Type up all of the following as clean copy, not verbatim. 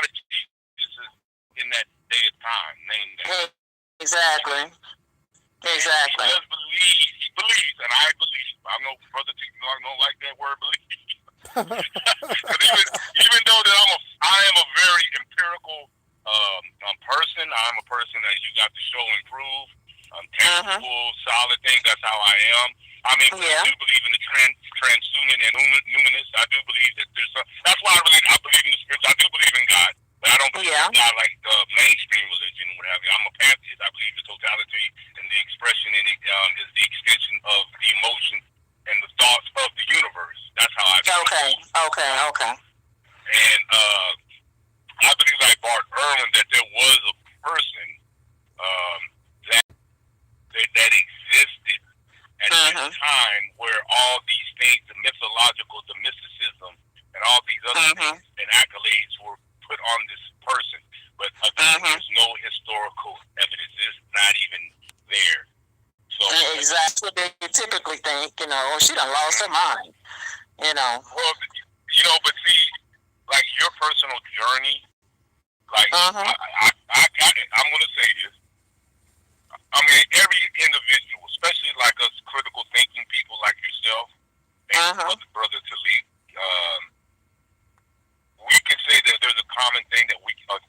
of Jesus in that day of time. Name that. Exactly. Exactly. He believes, and I believe. I know Brother T don't like that word believe. even though that I am a very empirical person, I'm a person that you got to show and prove. Tangible, solid things. That's how I am. I mean, I do believe in the transhuman and humanist. I do believe that there's some. That's why I believe in the spirits. I do believe in God, but I don't believe in God like the mainstream religion or what have you. I'm a pantheist. I believe the totality and the expression and is the extension of the emotions and the thoughts of the universe. That's how I believe. Okay. And I believe, like Bart Ehrman, that there was a person that existed at this time where all these things, the mythological, the mysticism, and all these other things and accolades were put on this person. But again, there's no historical evidence. It's not even there. So exactly what they typically think, she done lost her mind, Well, but see, like your personal journey, like I got it. I'm gonna say this. I mean, every individual, especially like us critical thinking people like yourself and brother Taalik, we can say that there's a common thing that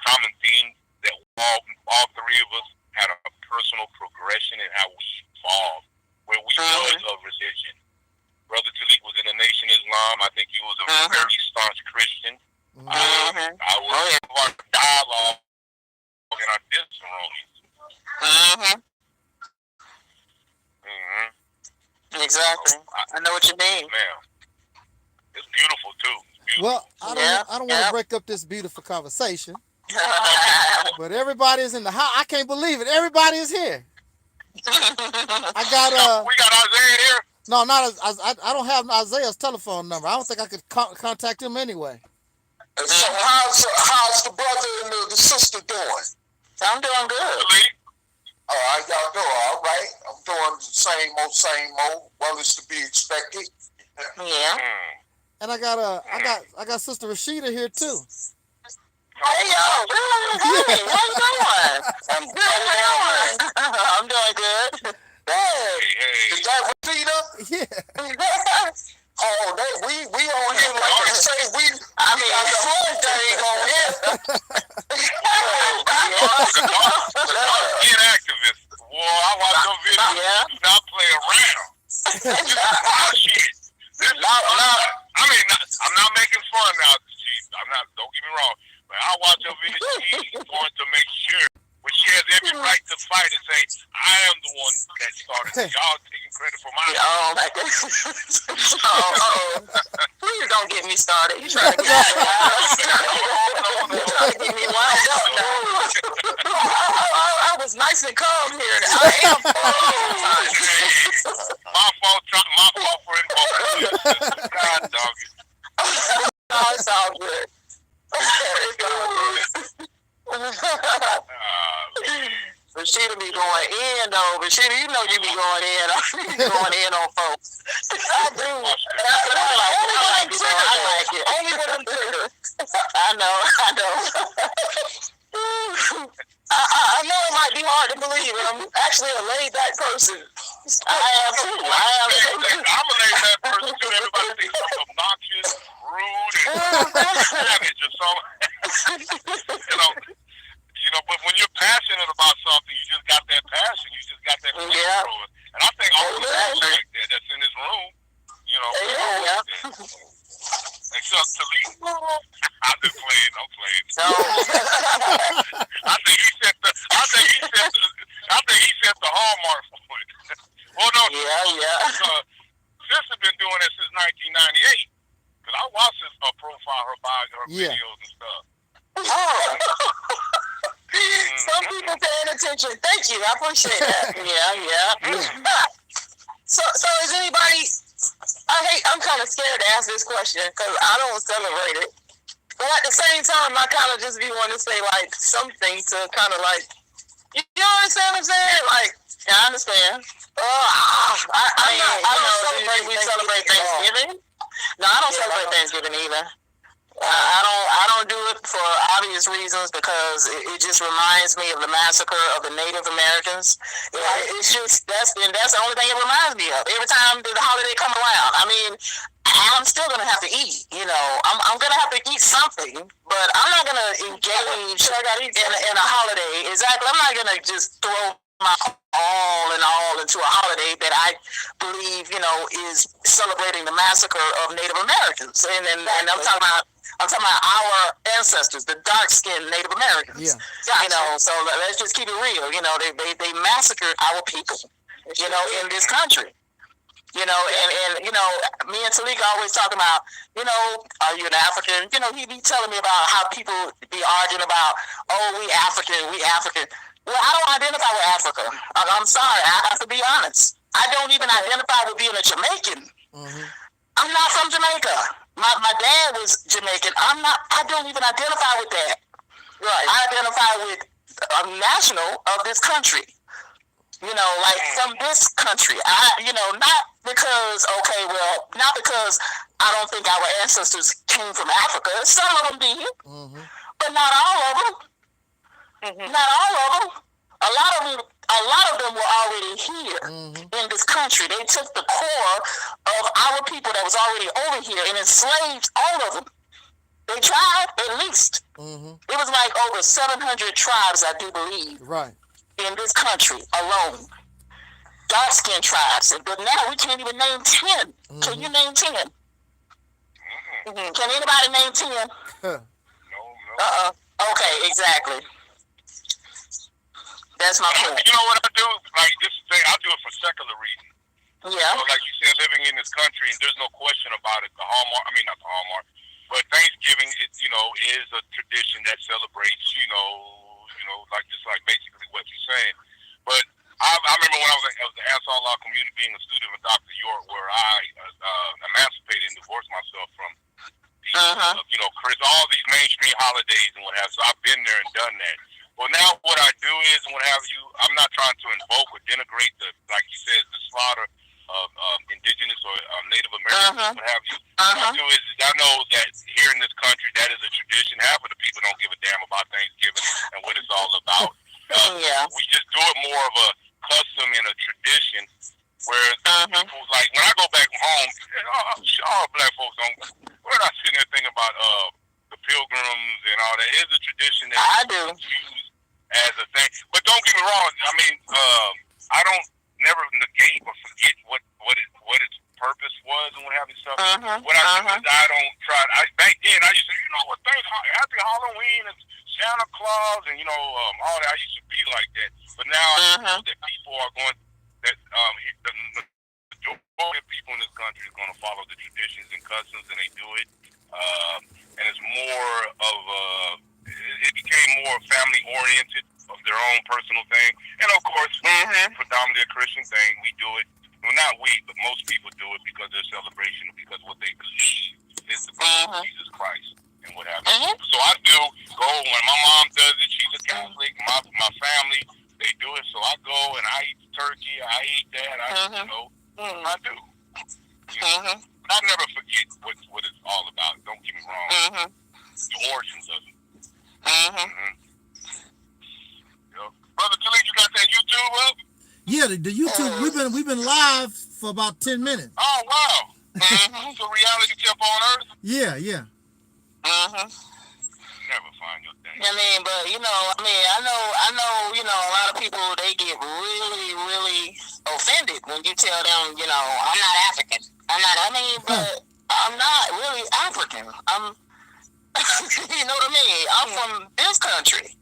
common theme that all three of us had a personal progression in how we evolved, where we was of religion. Brother Taalik was in the Nation Islam. I think he was a very staunch Christian. I was part of dialogue in our discernities. Exactly. I know what you mean. Man, it's beautiful too. It's beautiful. Well, I don't want to break up this beautiful conversation, but everybody is in the house. I can't believe it. Everybody is here. I got we got Isaiah here. No, not I don't have Isaiah's telephone number. I don't think I could contact him anyway. So how's the brother and the sister doing? I'm doing good. All right, y'all doing all right. I'm doing the same old. Well, it's to be expected. Yeah. And I got Sister Rashida here too. Hey yo, hey, how you doing? I'm good. How you doing? I'm doing good. Hey, is that Rashida? Yeah. Oh, we on here like I say we got the whole thing on here. Get activist. Boy, I watch your videos. Do not play around. Shit. I'm not making fun now, Chief. Don't get me wrong. But I watch your videos. She's going to make sure. But she has every right to fight and say, I am the one that started it. Y'all taking credit for my Please don't get me started. You trying to get me wound up now. I was nice and calm here. I am my fault for involving. God dog it. No, it's all good. Rashida be going in though. Rashida, you know you be going in. You be going in on folks. I do. I like it. Only when I'm triggered. I know. I know it might be hard to believe, but I'm actually a laid back person. I am too. I'm a laid back person too. Everybody thinks I'm obnoxious, rude, and savage or something. But when you're passionate about something, you just got that passion. You just got that flavor. And I think all of us like that that's in this room, except Taalik. I'm just playing. I'm playing. No. I think he set the hallmark for it. Well, no. Sistas been doing it since 1998. Because I watched her profile, her videos and stuff. Some people paying attention. Thank you. I appreciate that. Yeah. So is anybody? I'm kind of scared to ask this question because I don't celebrate it. But at the same time, I kind of just be wanting to say like something to kind of like, you understand what I'm saying? Like, yeah, I understand. I know we celebrate Thanksgiving. No, I don't celebrate Thanksgiving either. I don't do it for obvious reasons because it just reminds me of the massacre of the Native Americans. It's just that's the only thing it reminds me of. Every time the holiday come around, I mean, I'm still gonna have to eat. You know, I'm gonna have to eat something, but I'm not gonna engage in a holiday. Exactly, I'm not gonna just throw my all into a holiday that I believe, you know, is celebrating the massacre of Native Americans, and I'm talking about our ancestors, the dark-skinned Native Americans. Yeah. You know, so let's just keep it real. You know, they massacred our people, you know, in this country. You know, and you know, me and Taalik always talking about, you know, are you an African? You know, he be telling me about how people be arguing about, oh, we African. Well, I don't identify with Africa. I'm sorry, I have to be honest. I don't even identify with being a Jamaican. Mm-hmm. I'm not from Jamaica. My dad was Jamaican. I don't even identify with that. Right. I identify with a national of this country. You know, like from this country. Not because I don't think our ancestors came from Africa. Some of them did, but not all of them. Mm-hmm. Not all of them. A lot of them were already here in this country. They took the core of our people that was already over here and enslaved all of them. They tried, at least. Mm-hmm. It was like over 700 tribes, I do believe, right, in this country alone. Dark-skinned tribes. But now we can't even name 10. Mm-hmm. Can you name 10? Mm-hmm. Can anybody name 10? No. Okay, exactly. That's my point. You know what I do? Like this thing, I do it for secular reasons. Yeah. So like you said, living in this country, and there's no question about it. Not the hallmark, but Thanksgiving, is a tradition that celebrates, like basically what you're saying. But I remember when I was at the Ansar Law community, being a student of Dr. York, where I emancipated and divorced myself from these, all these mainstream holidays and what have you. So I've been there and done that. Well, now what I do is, and what have you, I'm not trying to invoke or denigrate like you said, the slaughter of indigenous or Native Americans, what have you. What I do is, I know that here in this country, that is a tradition. Half of the people don't give a damn about Thanksgiving and what it's all about. We just do it more of a custom and a tradition, where people, like, when I go back home, all black folks we're not sitting there thinking about the pilgrims and all that. It's a tradition that I do use as a thing. But don't get me wrong. I mean, I don't never negate or forget what its purpose was and what have you. Stuff. What I do is I don't try. Back then I used to, happy Halloween and Santa Claus and all that. I used to be like that. But now I know that people are going. That the majority of people in this country is going to follow the traditions and customs, and they do it. And it's more of it became more family oriented, of their own personal thing. And of course, predominantly a Christian thing. We do it. Well, not we, but most people do it because of their celebration, because what they believe is the birth of Jesus Christ and what have you. So I do go when my mom does it. She's a Catholic. My family, they do it. So I go and I eat the turkey. I eat that. I do. I never forget what it's all about. Don't get me wrong. The origins of it. Brother Taalik, you got that YouTube up? Yeah, the YouTube. We've been live for about 10 minutes. Oh wow! So Reality Temple on Earth. Yeah. Never find your thing. I mean, but I know, a lot of people, they get really, really offended when you tell them, I'm not African. But I'm not really African. I'm, you know what I mean? I'm from this country.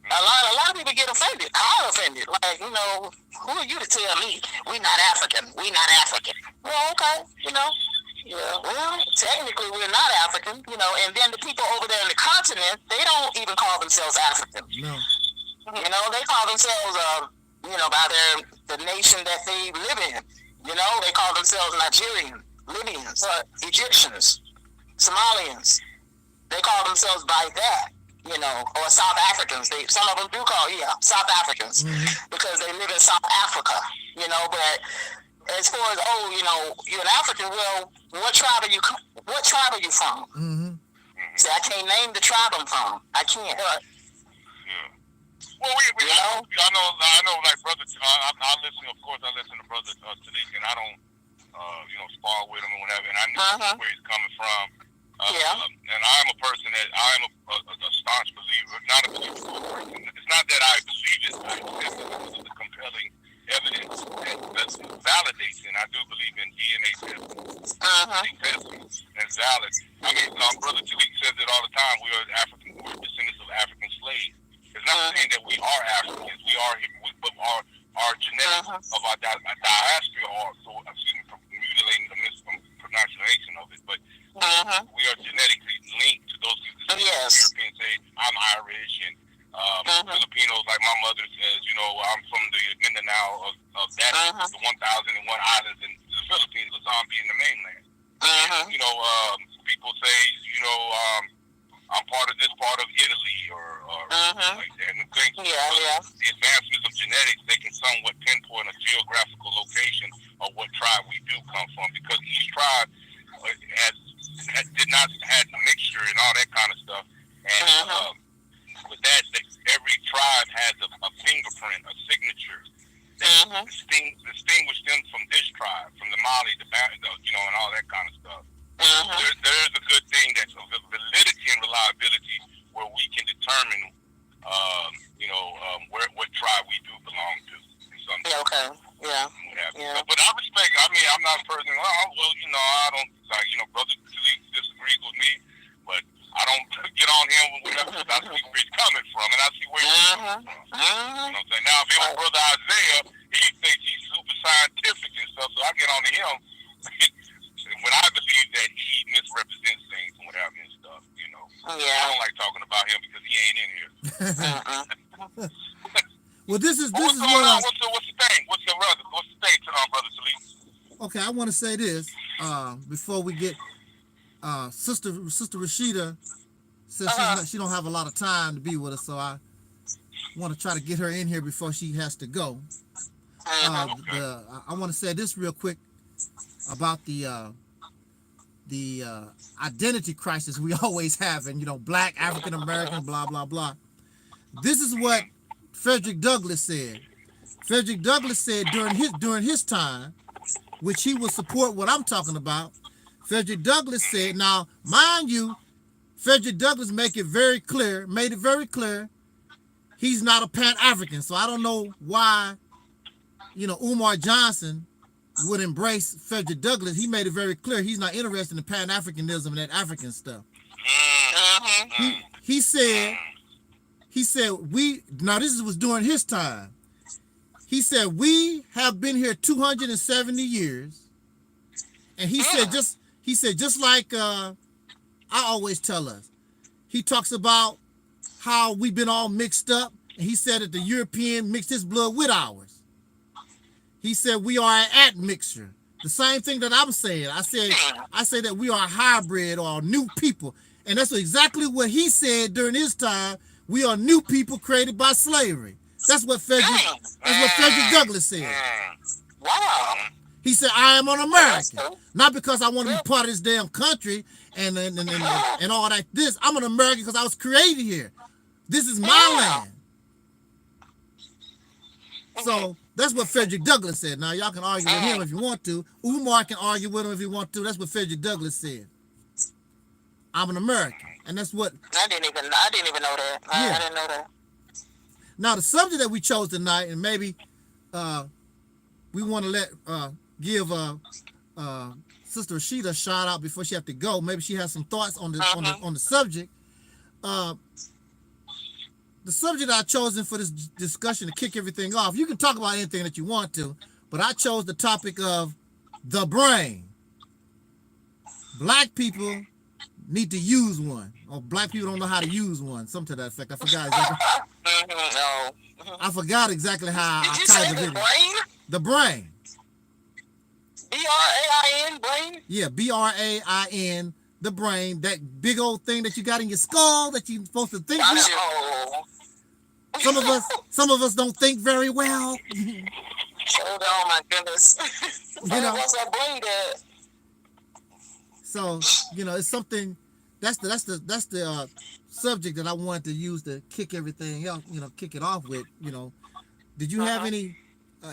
A lot of people get offended. I'm offended. Like, who are you to tell me we not African? We not African. Well, okay, Yeah, well, technically we're not African, and then the people over there in the continent, they don't even call themselves African. No. They call themselves, by the nation that they live in. They call themselves Nigerian, Libyans, Egyptians, Somalians. They call themselves by that, or South Africans. Some of them do call, South Africans, because they live in South Africa, but as far as, you're an African, well, what tribe are you from? See, I can't name the tribe I'm from. I can't. Yeah. Well, I know, like brother. I listen. Of course, I listen to brother Taalik, and I don't, spar with him or whatever. And I know where he's coming from. And I am a person that I am a staunch believer. Not a believer. It's not that I believe it. I accept it because of the compelling evidence that validates it. And I do believe in DNA testing. That's valid. I mean, brother Taalik says it all the time. We are African. We're descendants of African slaves. It's not saying that we are Africans. We are, but our genetics of our diaspora are, so excuse me for mutilating the mispronunciation of it, but we are genetically linked to those people. Europeans say, I'm Irish, and Filipinos, like my mother says, I'm from the Mindanao of that, the 1,001 islands in the Philippines, Luzon being the mainland. People say, I'm part of this part of Italy or like that. And the advancements of genetics, they can somewhat pinpoint a geographical location of what tribe we do come from, because each tribe did not have a mixture and all that kind of stuff. And with that, every tribe has a fingerprint, a signature that distinguish them from this tribe, from the Mali, and all that kind of stuff. There's a good thing that's of validity and reliability where we can determine, what tribe we do belong to. But I respect. I mean, I'm not a person. I don't. Brother Taalik disagrees with me, but I don't get on him whenever I see where he's coming from, and I see where he's coming from. You know what I'm saying? Now, if it was Brother Isaiah, he thinks he's super scientific and stuff, so I get on to him. When I believe that he misrepresents things and whatever and stuff, I don't like talking about him because he ain't in here. Well, this is what's going on? What's the thing? What's the thing, brother Taalik? Okay, I want to say this before we get Sister Rashida says she don't have a lot of time to be with us, so I want to try to get her in here before she has to go. I want to say this real quick about the identity crisis we always have, and Black, African American, blah blah blah. This is what Frederick Douglass said. Frederick Douglass said during his time, which he will support what I'm talking about. Frederick Douglass said, now mind you, Frederick Douglass made it very clear, he's not a Pan-African. So I don't know why, Umar Johnson would embrace Frederick Douglass. He made it very clear he's not interested in Pan-Africanism and that African stuff. He said this was during his time. He said, we have been here 270 years. And he said, just like I always tell us, he talks about how we've been all mixed up. And he said that the European mixed his blood with ours. He said, we are an admixture. The same thing that I'm saying. I say that we are a hybrid or new people. And that's exactly what he said during his time. We are new people created by slavery. That's what Frederick Douglass said. Wow. He said, I am an American. Not because I want to be part of this damn country and all that. I'm an American because I was created here. This is my land. So that's what Frederick Douglass said. Now, y'all can argue with him if you want to. Umar can argue with him if you want to. That's what Frederick Douglass said. I'm an American. And that's what... I didn't even know that. I didn't know that. Now, the subject that we chose tonight, and maybe we want to give Sister Rashida a shout out before she have to go. Maybe she has some thoughts on the subject. The subject I chosen for this discussion to kick everything off. You can talk about anything that you want to, but I chose the topic of the brain. Black people need to use one, or black people don't know how to use one. Something to that effect. I forgot exactly. I forgot exactly how I titled it. The brain. B-R-A-I-N, brain? Yeah, B-R-A-I-N, the brain. That big old thing that you got in your skull that you're supposed to think with. Some of us don't think very well. Oh my goodness. What's our brain at? So, it's something that's the subject that I wanted to use to kick everything else, kick it off with. Did you have any?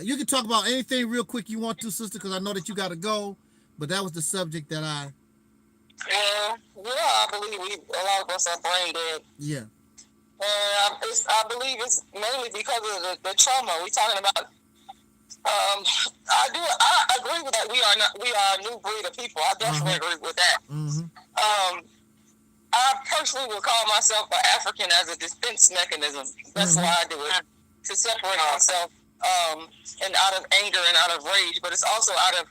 You can talk about anything real quick you want to, sister, because I know that you got to go. But that was the subject that I. I believe a lot of us are brain dead. Yeah. And I believe it's mainly because of the trauma we're talking about. I agree with that. We are a new breed of people. I definitely agree with that. I personally would call myself an African as a defense mechanism. That's why I do it, to separate myself and out of anger and out of rage, but it's also out of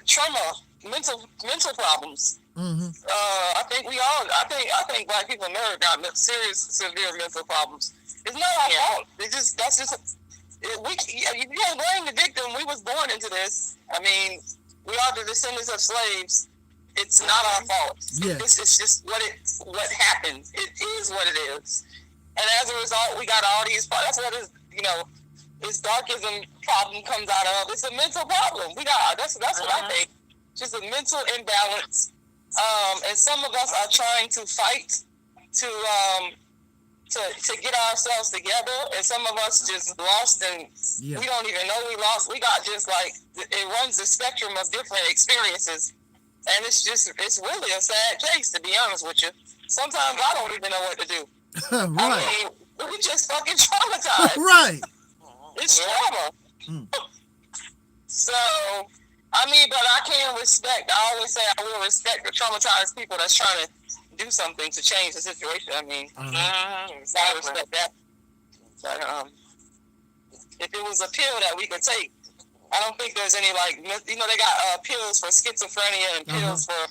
trauma, mental problems. I think Black people in America got severe mental problems. It's not our fault. You can't blame the victim. We was born into this. I mean, we are the descendants of slaves. It's not our fault. Yes. It's just what happened. It is what it is. And as a result, we got all these. That's what this darkism problem comes out of. It's a mental problem. That's what I think. Just a mental imbalance. And some of us are trying to fight to get ourselves together, and some of us just lost, and we don't even know we lost. We got just it runs the spectrum of different experiences, and it's really a sad case, to be honest with you. Sometimes I don't even know what to do. Right. I mean, we just fucking traumatized. Right. It's trauma. So, I mean, but I can respect. I always say I will respect the traumatized people that's trying to do something to change the situation. I mean, I respect that. But if it was a pill that we could take, I don't think there's any they got pills for schizophrenia and pills for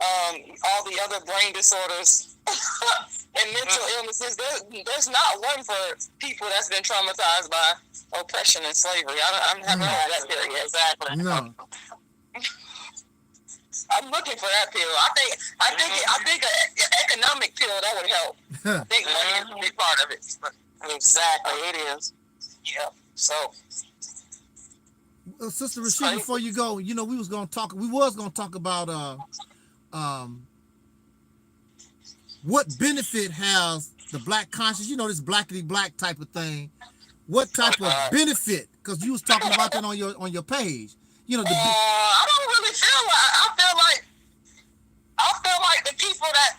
all the other brain disorders and mental illnesses. There's not one for people that's been traumatized by oppression and slavery. I haven't heard that pill yet. Exactly. No. I'm looking for that pill. I think an economic pill that would help. I think money is a big part of it. Exactly, it is. Yeah. So, Sister Rashida, before you go, we was gonna talk about what benefit has the Black conscience? This blackity black type of thing. What type of benefit? Because you was talking about that on your page. I don't really feel I feel like the people that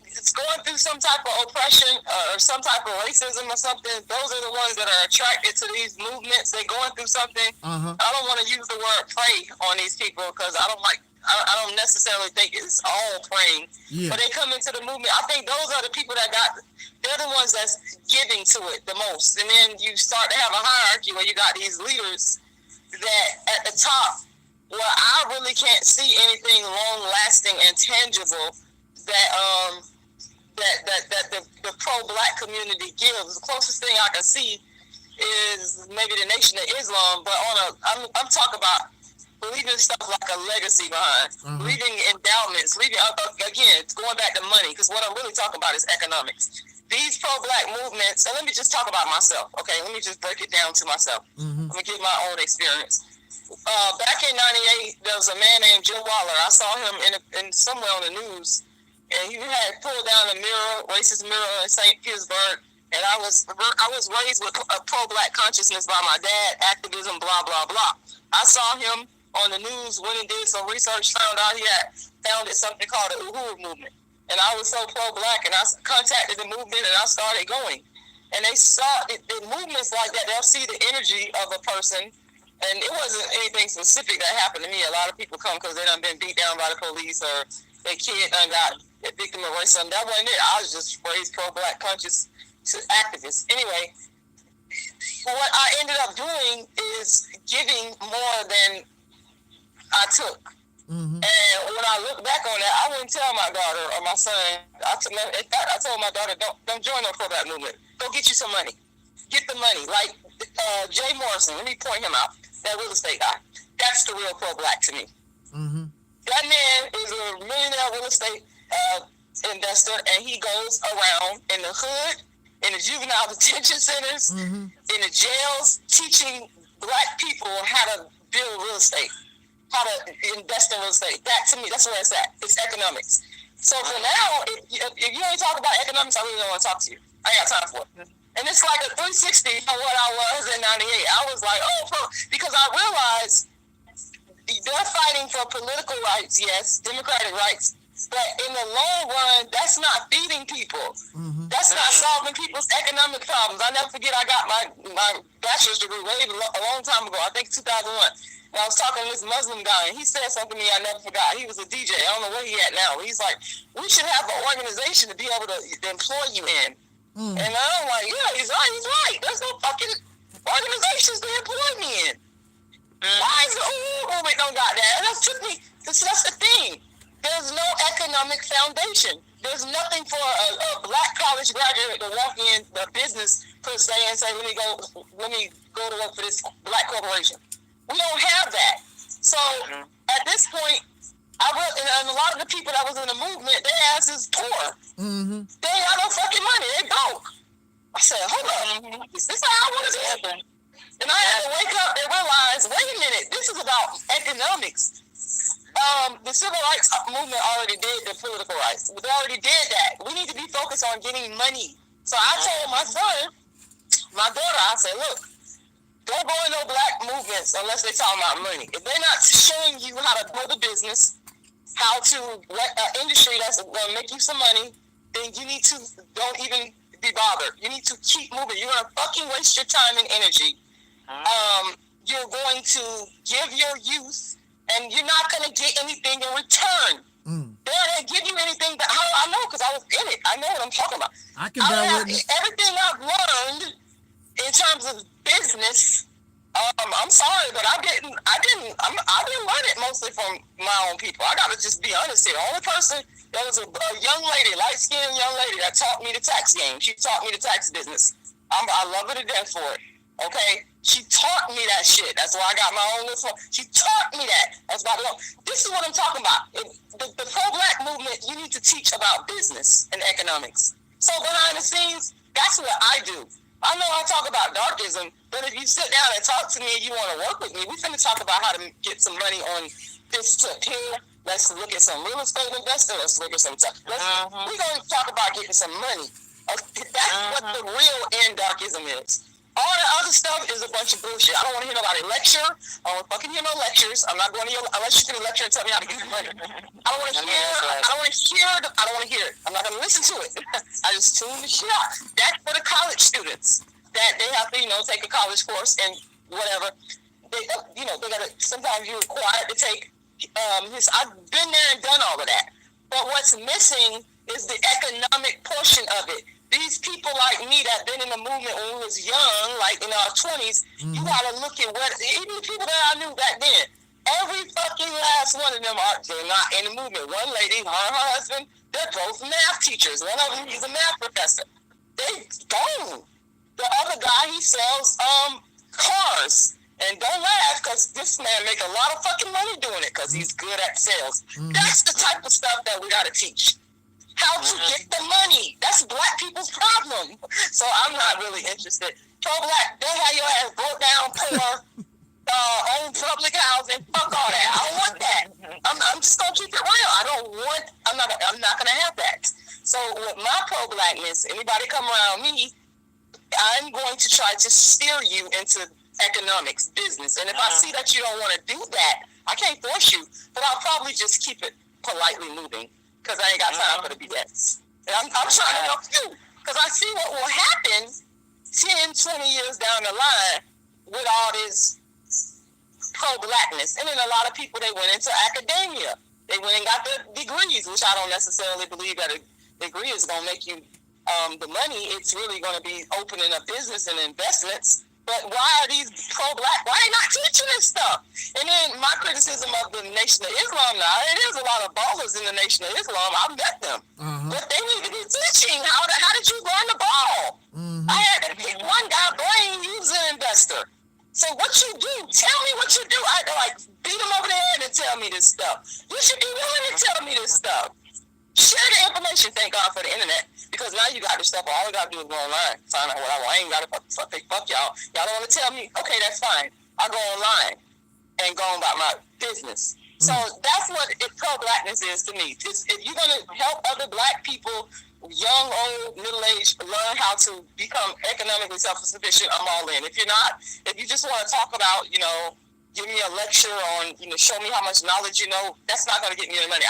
is going through some type of oppression or some type of racism or something, those are the ones that are attracted to these movements. They're going through something. I don't want to use the word prey on these people because I don't necessarily think it's all praying. Yeah. But they come into the movement. I think those are the people they're the ones that's giving to it the most. And then you start to have a hierarchy where you got these leaders that at the top, where I really can't see anything long-lasting and tangible that the pro-Black community gives. The closest thing I can see is maybe the Nation of Islam, but I'm talking about believing stuff like a legacy behind, believing endowments, again, it's going back to money, because what I'm really talking about is economics. These pro-Black movements, and let me just talk about myself, okay? Let me just break it down to myself. Let me give my own experience. Back in 98, there was a man named Joe Waller. I saw him in somewhere on the news, and he had pulled down a racist mirror in St. Petersburg, and I was raised with a pro-Black consciousness by my dad, activism, blah, blah, blah. I saw him on the news, went and did some research, found out he had founded something called the Uhuru movement. And I was so pro-Black, and I contacted the movement, and I started going. And they saw the movements like that. They'll see the energy of a person, and it wasn't anything specific that happened to me. A lot of people come because they done been beat down by the police, or their kid done got a victim of racism. That wasn't it. I was just raised pro-Black conscious activist. Anyway, what I ended up doing is giving more than I took. And when I look back on that, I wouldn't tell my daughter or my son. I told my daughter, don't join no pro-Black movement. Go get you some money. Get the money. Like Jay Morrison, let me point him out. That real estate guy. That's the real pro-Black to me. That man is a millionaire real estate investor, and he goes around in the hood, in the juvenile detention centers, in the jails, teaching Black people how to build real estate. how to invest in real estate. That, to me, that's where it's at. It's economics. So for now, if you ain't talk about economics, I really don't want to talk to you. I ain't got time for it. And it's like a 360 from what I was in 98. I was like, because I realized they're fighting for political rights, yes, democratic rights, but in the long run, that's not feeding people. Mm-hmm. That's not solving people's economic problems. I never forget I got my bachelor's degree way a long time ago, I think 2001. And I was talking to this Muslim guy, and he said something to me I never forgot. He was a DJ. I don't know where he at now. He's like, we should have an organization to be able to employ you in. Mm. And I'm like, yeah, he's right. There's no fucking organizations to employ me in. Why is the movement don't got that? And that's the thing. There's no economic foundation. There's nothing for a black college graduate to walk in the business per se and say, let me go to work for this black corporation. We don't have that. So at this point, and a lot of the people that was in the movement, their ass is poor. Mm-hmm. They ain't got no fucking money. They broke. I said, hold on. This is how I want to happen. And I had to wake up and realize, wait a minute, this is about economics. The civil rights movement already did the political rights. They already did that. We need to be focused on getting money. So I told my son, my daughter, I said, look, don't go in no black movements unless they're talking about money. If they're not showing you how to build a business, how to industry that's going to make you some money, then you need to don't even be bothered. You need to keep moving. You're going to fucking waste your time and energy. You're going to give your youth, and you're not going to get anything in return. They don't give you anything. How I know, because I was in it. I know what I'm talking about. I can bear witness. Everything I've learned in terms of business, I'm sorry, but I didn't learn it mostly from my own people. I gotta just be honest here. The only person that was a young lady, light-skinned young lady that taught me the tax game. She taught me the tax business. I love her to death for it. Okay? She taught me that shit. That's why I got my own little. She taught me that. That's why this is what I'm talking about. The pro-black movement, you need to teach about business and economics. So behind the scenes, that's what I do. I know I talk about darkism, but if you sit down and talk to me and you want to work with me, we're finna talk about how to get some money on this tip here. Let's look at some real estate investing. Let's look at some stuff. We're going to talk about getting some money. That's what the real end darkism is. All the other stuff is a bunch of bullshit. I don't want to hear nobody lecture. I don't fucking hear no lectures. I'm not going to hear, unless you can lecture and tell me how to get some money. I don't want to hear it. I'm not going to listen to it. I just tune the shit out. That's for the college students that they have to, take a college course and whatever. They got to, sometimes you're required to take I've been there and done all of that. But what's missing is the economic portion of it. These people like me that been in the movement when we was young, like in our 20s, you gotta look at even the people that I knew back then, every fucking last one of them they're not in the movement. One lady, her and her husband, they're both math teachers. One of them is a math professor. They gone. The other guy, he sells cars. And don't laugh, because this man make a lot of fucking money doing it, because he's good at sales. That's the type of stuff that we gotta teach. How to get the money. That's black people's problem. So I'm not really interested. Pro-black, they have your ass broke down, poor, own public housing. Fuck all that. I don't want that. I'm just gonna keep it real. I'm not gonna have that. So with my pro-blackness, anybody come around me, I'm going to try to steer you into economics, business. And if I see that you don't want to do that, I can't force you, but I'll probably just keep it politely moving. Because I ain't got time for the BS. And I'm trying to help you. Because I see what will happen 10, 20 years down the line with all this pro-blackness. And then a lot of people, they went into academia. They went and got their degrees, which I don't necessarily believe that a degree is going to make you the money. It's really going to be opening up business and investments. But why are these pro-black? Why are they not teaching this stuff? And then my criticism of the Nation of Islam now, it is a lot of ballers in the Nation of Islam. I've met them. But they need to be teaching how did you run the ball? I had to pick one guy, Blaine, he was an investor. So what you do, tell me what you do. I beat him over the head and tell me this stuff. You should be willing to tell me this stuff. Share the information, thank God for the internet, because now you got this stuff. All I got to do is go online, find out what I want. I ain't got to fuck y'all. Y'all don't want to tell me, okay, that's fine. I'll go online. and go about my business. So that's what pro-blackness is to me. If you're going to help other black people, young, old, middle-aged, learn how to become economically self-sufficient, I'm all in. If you're not, if you just want to talk about, you know, give me a lecture on, you know, show me how much knowledge you know, that's not going to get me any money.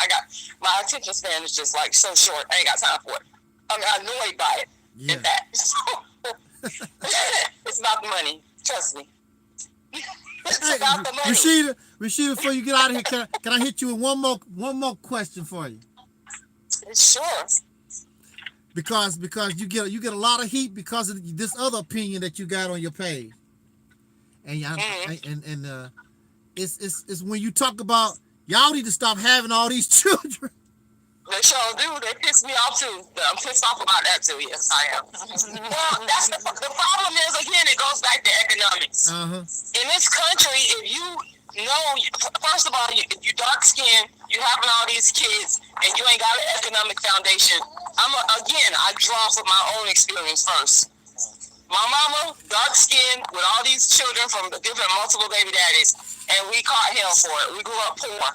My attention span is just like so short. I ain't got time for it. I'm annoyed by it. Yeah. In that. It's about the money. Trust me. It's about the money. Rashida, before you get out of here, can I hit you with one more question for you? Sure. Because you get a lot of heat because of this other opinion that you got on your page, and it's when you talk about y'all need to stop having all these children. They sure do. They piss me off too. I'm pissed off about that too. Yes, I am. Well, that's the problem is, again, it goes back to economics. In this country, if you know, first of all, if you dark skinned, you having all these kids, and you ain't got an economic foundation. I draw from my own experience first. My mama, dark skinned, with all these children from different multiple baby daddies, and we caught hell for it. We grew up poor.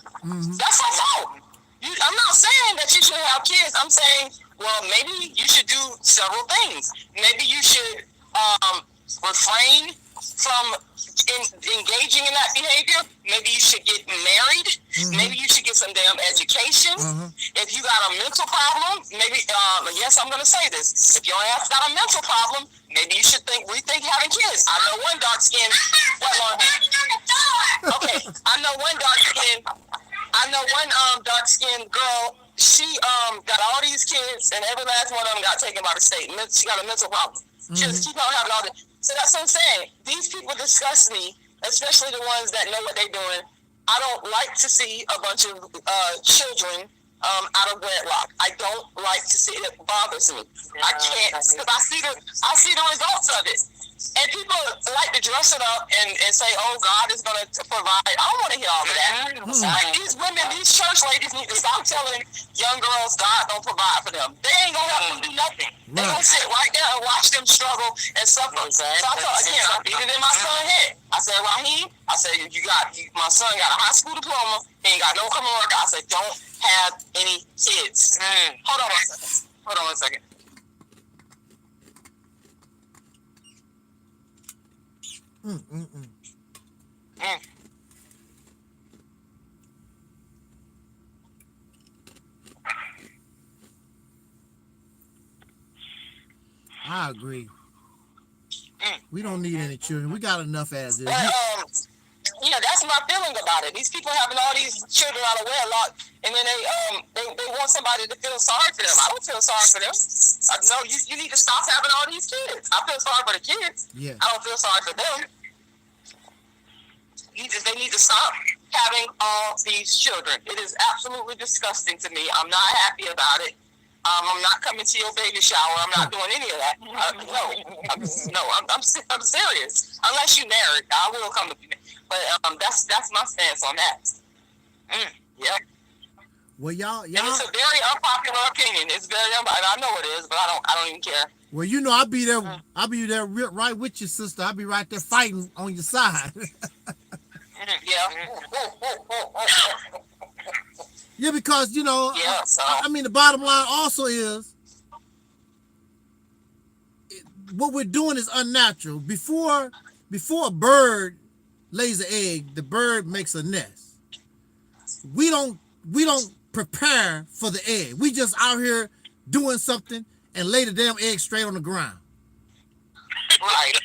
That's our fault. I'm not saying that you should have kids. I'm saying, well, maybe you should do several things. Maybe you should refrain from engaging in that behavior. Maybe you should get married. Maybe you should get some damn education. If you got a mental problem, maybe, yes, I'm going to say this. If your ass got a mental problem, maybe you should rethink having kids. I know one dark-skinned, okay, I know one dark-skinned girl. She got all these kids, and every last one of them got taken by the state. She got a mental problem. She just keep on having all this. So that's what I'm saying. These people disgust me, especially the ones that know what they're doing. I don't like to see a bunch of children out of wedlock. I don't like to see it. It bothers me. I can't, because I see the results of it. And people like to dress it up and say, oh, God is going to provide. I don't want to hear all of that. Like these women, these church ladies need to stop telling young girls God don't provide for them. They ain't going to help them do nothing. They're going to sit right there and watch them struggle and suffer. So I beat it in my son's head. I said, Raheem, my son got a high school diploma. He ain't got no criminal record. I said, don't have any kids. Hold on one second. I agree. We don't need any children. We got enough as is. Yeah, that's my feeling about it. These people having all these children out of wedlock, and then they want somebody to feel sorry for them. I don't feel sorry for them. No, you need to stop having all these kids. I feel sorry for the kids. Yeah. I don't feel sorry for them. They need to stop having all these children. It is absolutely disgusting to me. I'm not happy about it. I'm not coming to your baby shower. I'm not doing any of that. I'm serious. Unless you're married, I will come to you. But that's my stance on that. Yeah. Well, y'all. And it's a very unpopular opinion. It's very unpopular. I know it is, but I don't even care. Well, you know, I'll be there. I'll be there right with you, sister. I'll be right there fighting on your side. Yeah. Yeah, because you know, so. I mean, the bottom line also is what we're doing is unnatural. Before a bird lays an egg, the bird makes a nest. We don't prepare for the egg. We just out here doing something and lay the damn egg straight on the ground. Right.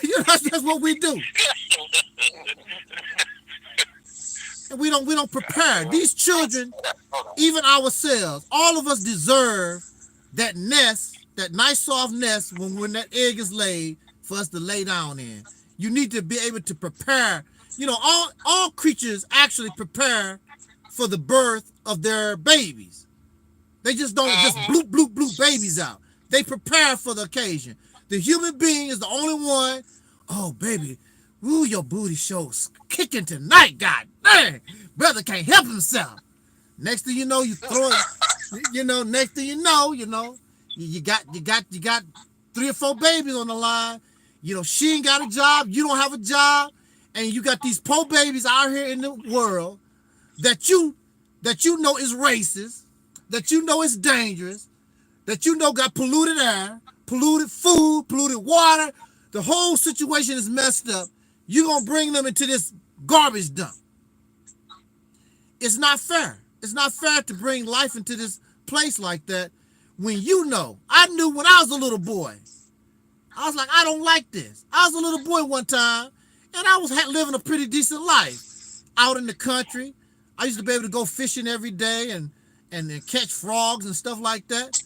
You know, that's what we do. And we don't prepare. These children, even ourselves, all of us deserve that nest, that nice soft nest when that egg is laid for us to lay down in. You need to be able to prepare. You know, all creatures actually prepare for the birth of their babies. They just don't just bloop, bloop, bloop babies out. They prepare for the occasion. The human being is the only one, oh, baby, ooh, your booty shows kicking tonight, god dang. Brother can't help himself. Next thing you know, you throw it, you know, next thing you know, you got 3 or 4 babies on the line. You know, she ain't got a job, you don't have a job, and you got these poor babies out here in the world that you know is racist, that you know is dangerous, that you know got polluted air, polluted food, polluted water. The whole situation is messed up. You're going to bring them into this garbage dump. It's not fair. It's not fair to bring life into this place like that when you know. I knew when I was a little boy. I was like, I don't like this. I was a little boy one time, and I was living a pretty decent life out in the country. I used to be able to go fishing every day and catch frogs and stuff like that.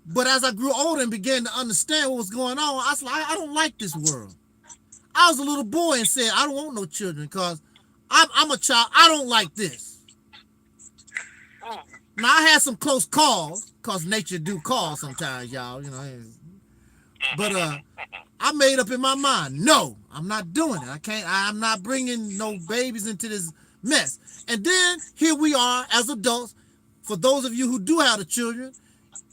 But as I grew older and began to understand what was going on, I was like, I don't like this world. I was a little boy and said, I don't want no children because I'm a child. I don't like this. Now, I had some close calls because nature do call sometimes, y'all, you know. But I made up in my mind, no, I'm not doing it. I'm not bringing no babies into this mess. And then here we are as adults. For those of you who do have the children,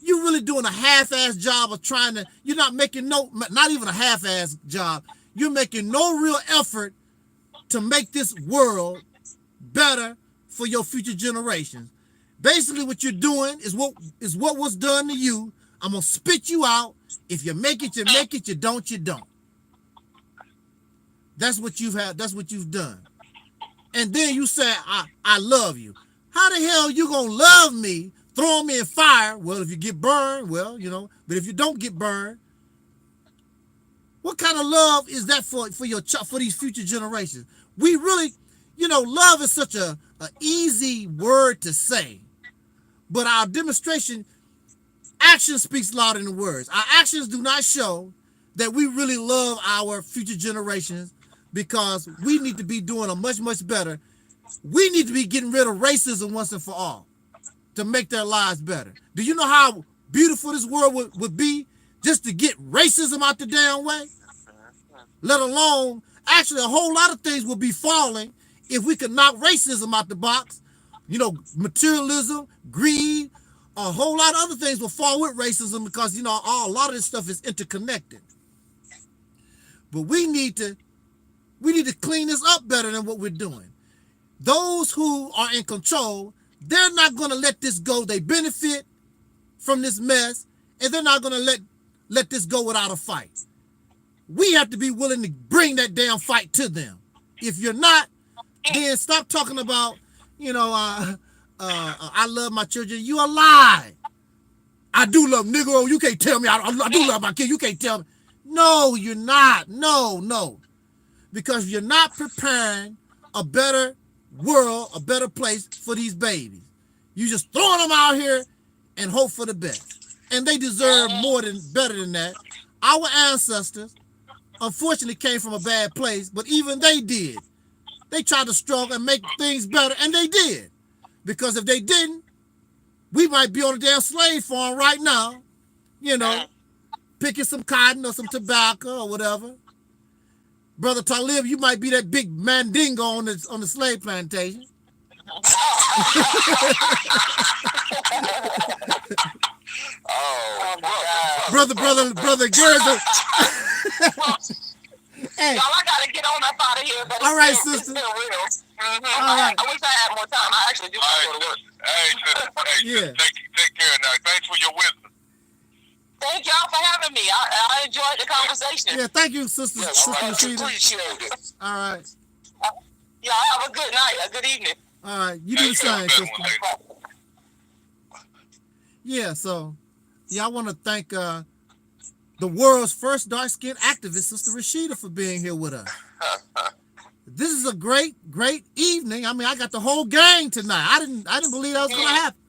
you're really doing a half-ass job of trying to, you're not making not even a half-ass job. You're making no real effort to make this world better for your future generations. Basically, what you're doing is what was done to you. I'm going to spit you out. If you make it, you make it. You don't, you don't. That's what you've had. That's what you've done. And then you say, I love you. How the hell you going to love me, throw me in fire? Well, if you get burned, well, you know, but if you don't get burned, what kind of love is that for these future generations? We really, you know, love is such a easy word to say, but our demonstration, action speaks louder than words. Our actions do not show that we really love our future generations because we need to be doing a much, much better. We need to be getting rid of racism once and for all to make their lives better. Do you know how beautiful this world would be just to get racism out the damn way? Let alone, actually, a whole lot of things would be falling if we could knock racism out the box. You know, materialism, greed, a whole lot of other things will fall with racism because, you know, a lot of this stuff is interconnected. But we need to clean this up better than what we're doing. Those who are in control, they're not going to let this go. They benefit from this mess, and they're not going to let this go without a fight. We have to be willing to bring that damn fight to them. If you're not, then stop talking about, you know, I love my children. You a lie. I do love Negro. You can't tell me I do love my kid. You can't tell me. No, you're not. No. Because you're not preparing a better world, a better place for these babies. You just throwing them out here and hope for the best. And they deserve better than that. Our ancestors, unfortunately, came from a bad place, but even they did. They tried to struggle and make things better, and they did. Because if they didn't, we might be on a damn slave farm right now, you know, picking some cotton or some tobacco or whatever. Brother Taalik, you might be that big mandingo on the slave plantation. Brother Gerda. Hey. Y'all, I gotta get on up out of here. But all right, sister. sister. It's still real. All right. I wish I had more time. I actually do want to go to work. Hey, sister. Yeah. Take care now. Thanks for your wisdom. Thank y'all for having me. I enjoyed the conversation. Yeah, thank you, sister. Yes, sister Rashida. appreciate it. All right. Y'all have a good night, a good evening. All right. You do the same, sister. Yeah, so, yeah, I want to thank the world's first dark-skinned activist, Sister Rashida, for being here with us. This is a great evening. I mean, I got the whole gang tonight. I didn't believe that was going to happen.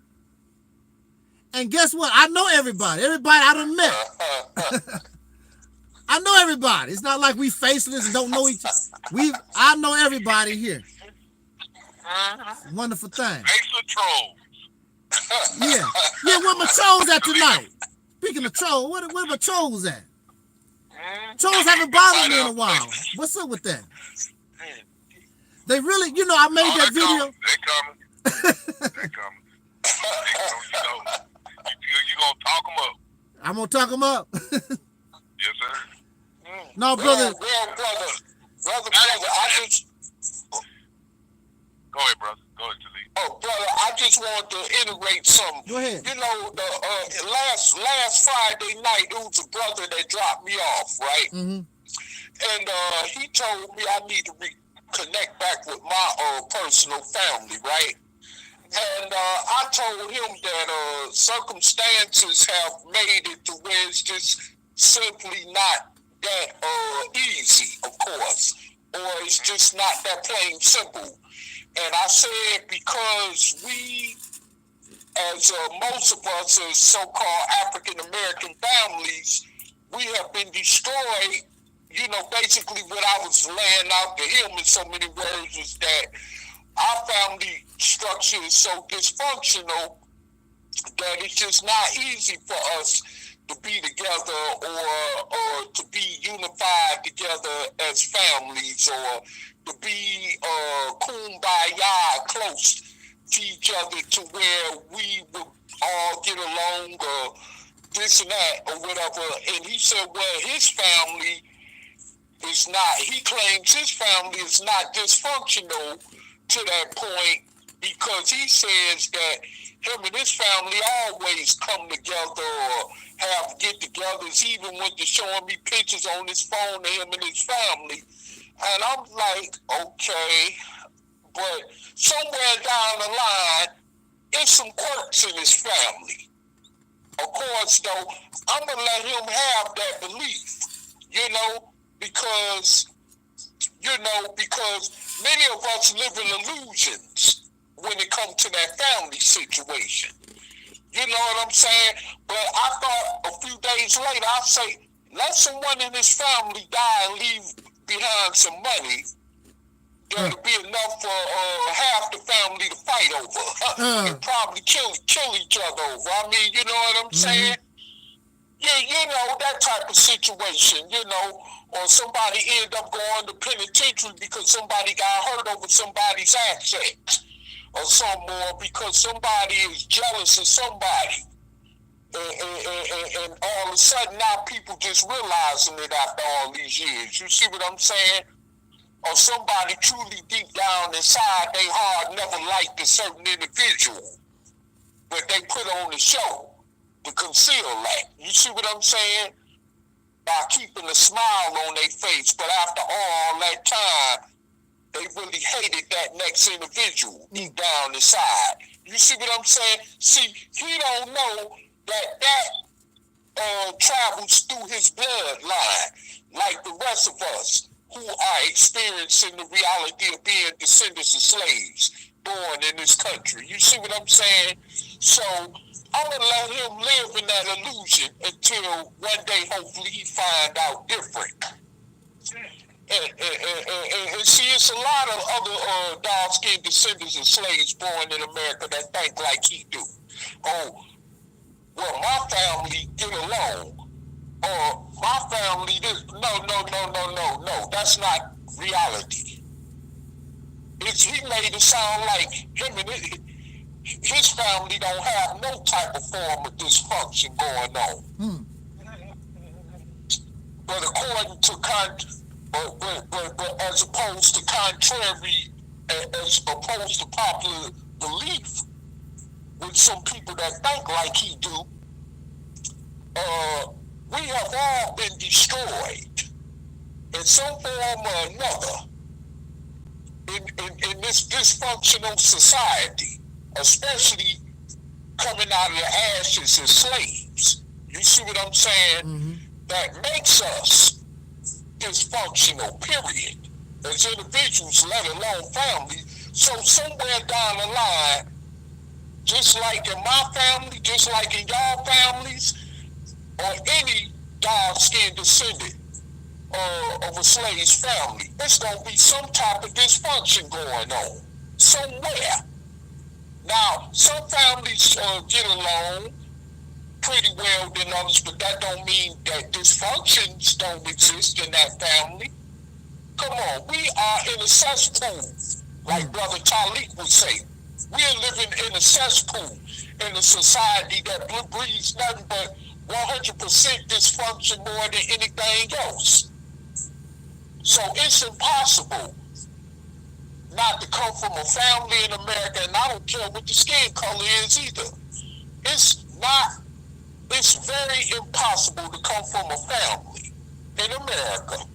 And guess what? I know everybody. Everybody I done met. I know everybody. It's not like we faceless and don't know each other. I know everybody here. Wonderful thing. Faceless trolls. Yeah, where my trolls at tonight? Speaking of trolls, where my trolls at? Trolls haven't bothered me in a while. What's up with that? They really, you know, I made that video. They coming. You gonna talk them up. I'm gonna talk them up. Yes, sir. No, brother. brother, I just... Go ahead, brother. Go ahead, Taalik. Oh, brother, I just want to iterate something. Go ahead. You know, the last Friday night, it was a brother that dropped me off, right? Mm-hmm. And he told me I need to connect back with my personal family, right? And I told him that circumstances have made it to where it's just simply not that easy, of course, or it's just not that plain simple. And I said because we, as most of us as so-called African-American families, we have been destroyed. You know, basically what I was laying out to him in so many words was that our family structure is so dysfunctional that it's just not easy for us to be together or to be unified together as families or to be kumbaya close to each other to where we would all get along or this and that or whatever. And he said, well, his family is not, he claims his family is not dysfunctional to that point because he says that him and his family always come together or have get-togethers. He even went to showing me pictures on his phone of him and his family. And I'm like, okay, but somewhere down the line, there's some quirks in his family. Of course, though, I'm going to let him have that belief, you know, because many of us live in illusions when it comes to that family situation. You know what I'm saying? But I thought a few days later, I say, let someone in his family die and leave behind some money. That'll be enough for half the family to fight over and probably kill each other over. I mean, you know what I'm saying? Yeah, you know, that type of situation, you know, or somebody end up going to penitentiary because somebody got hurt over somebody's assets or some more because somebody is jealous of somebody. And all of a sudden now people just realizing it after all these years. You see what I'm saying? Or somebody truly deep down inside they heart never liked a certain individual, but they put on the show to conceal that. You see what I'm saying? By keeping a smile on their face, but after all that time, they really hated that next individual deep down inside. You see what I'm saying? See, he don't know that travels through his bloodline, like the rest of us who are experiencing the reality of being descendants of slaves born in this country. You see what I'm saying? So I'm going to let him live in that illusion until one day, hopefully, he find out different. And see, it's a lot of other dark-skinned descendants of slaves born in America that think like he do. Oh, well, my family get along. Or my family this. No. That's not reality. He made it sound like him and his family don't have no type of form of dysfunction going on. But according to but as opposed to contrary, as opposed to popular belief, with some people that think like he do, we have all been destroyed in some form or another in this dysfunctional society, especially coming out of the ashes as slaves. You see what I'm saying? That makes us dysfunctional, period, as individuals, let alone families. So somewhere down the line, just like in my family, just like in y'all families, or any dark-skinned descendant of a slave's family, there's going to be some type of dysfunction going on somewhere. Now, some families get along pretty well than others, but that don't mean that dysfunctions don't exist in that family. Come on, we are in a cesspool, like Brother Taalik would say. We're living in a cesspool in a society that breeds nothing but 100% dysfunction more than anything else. So it's impossible not to come from a family in America, and I don't care what the skin color is either. It's very impossible to come from a family in America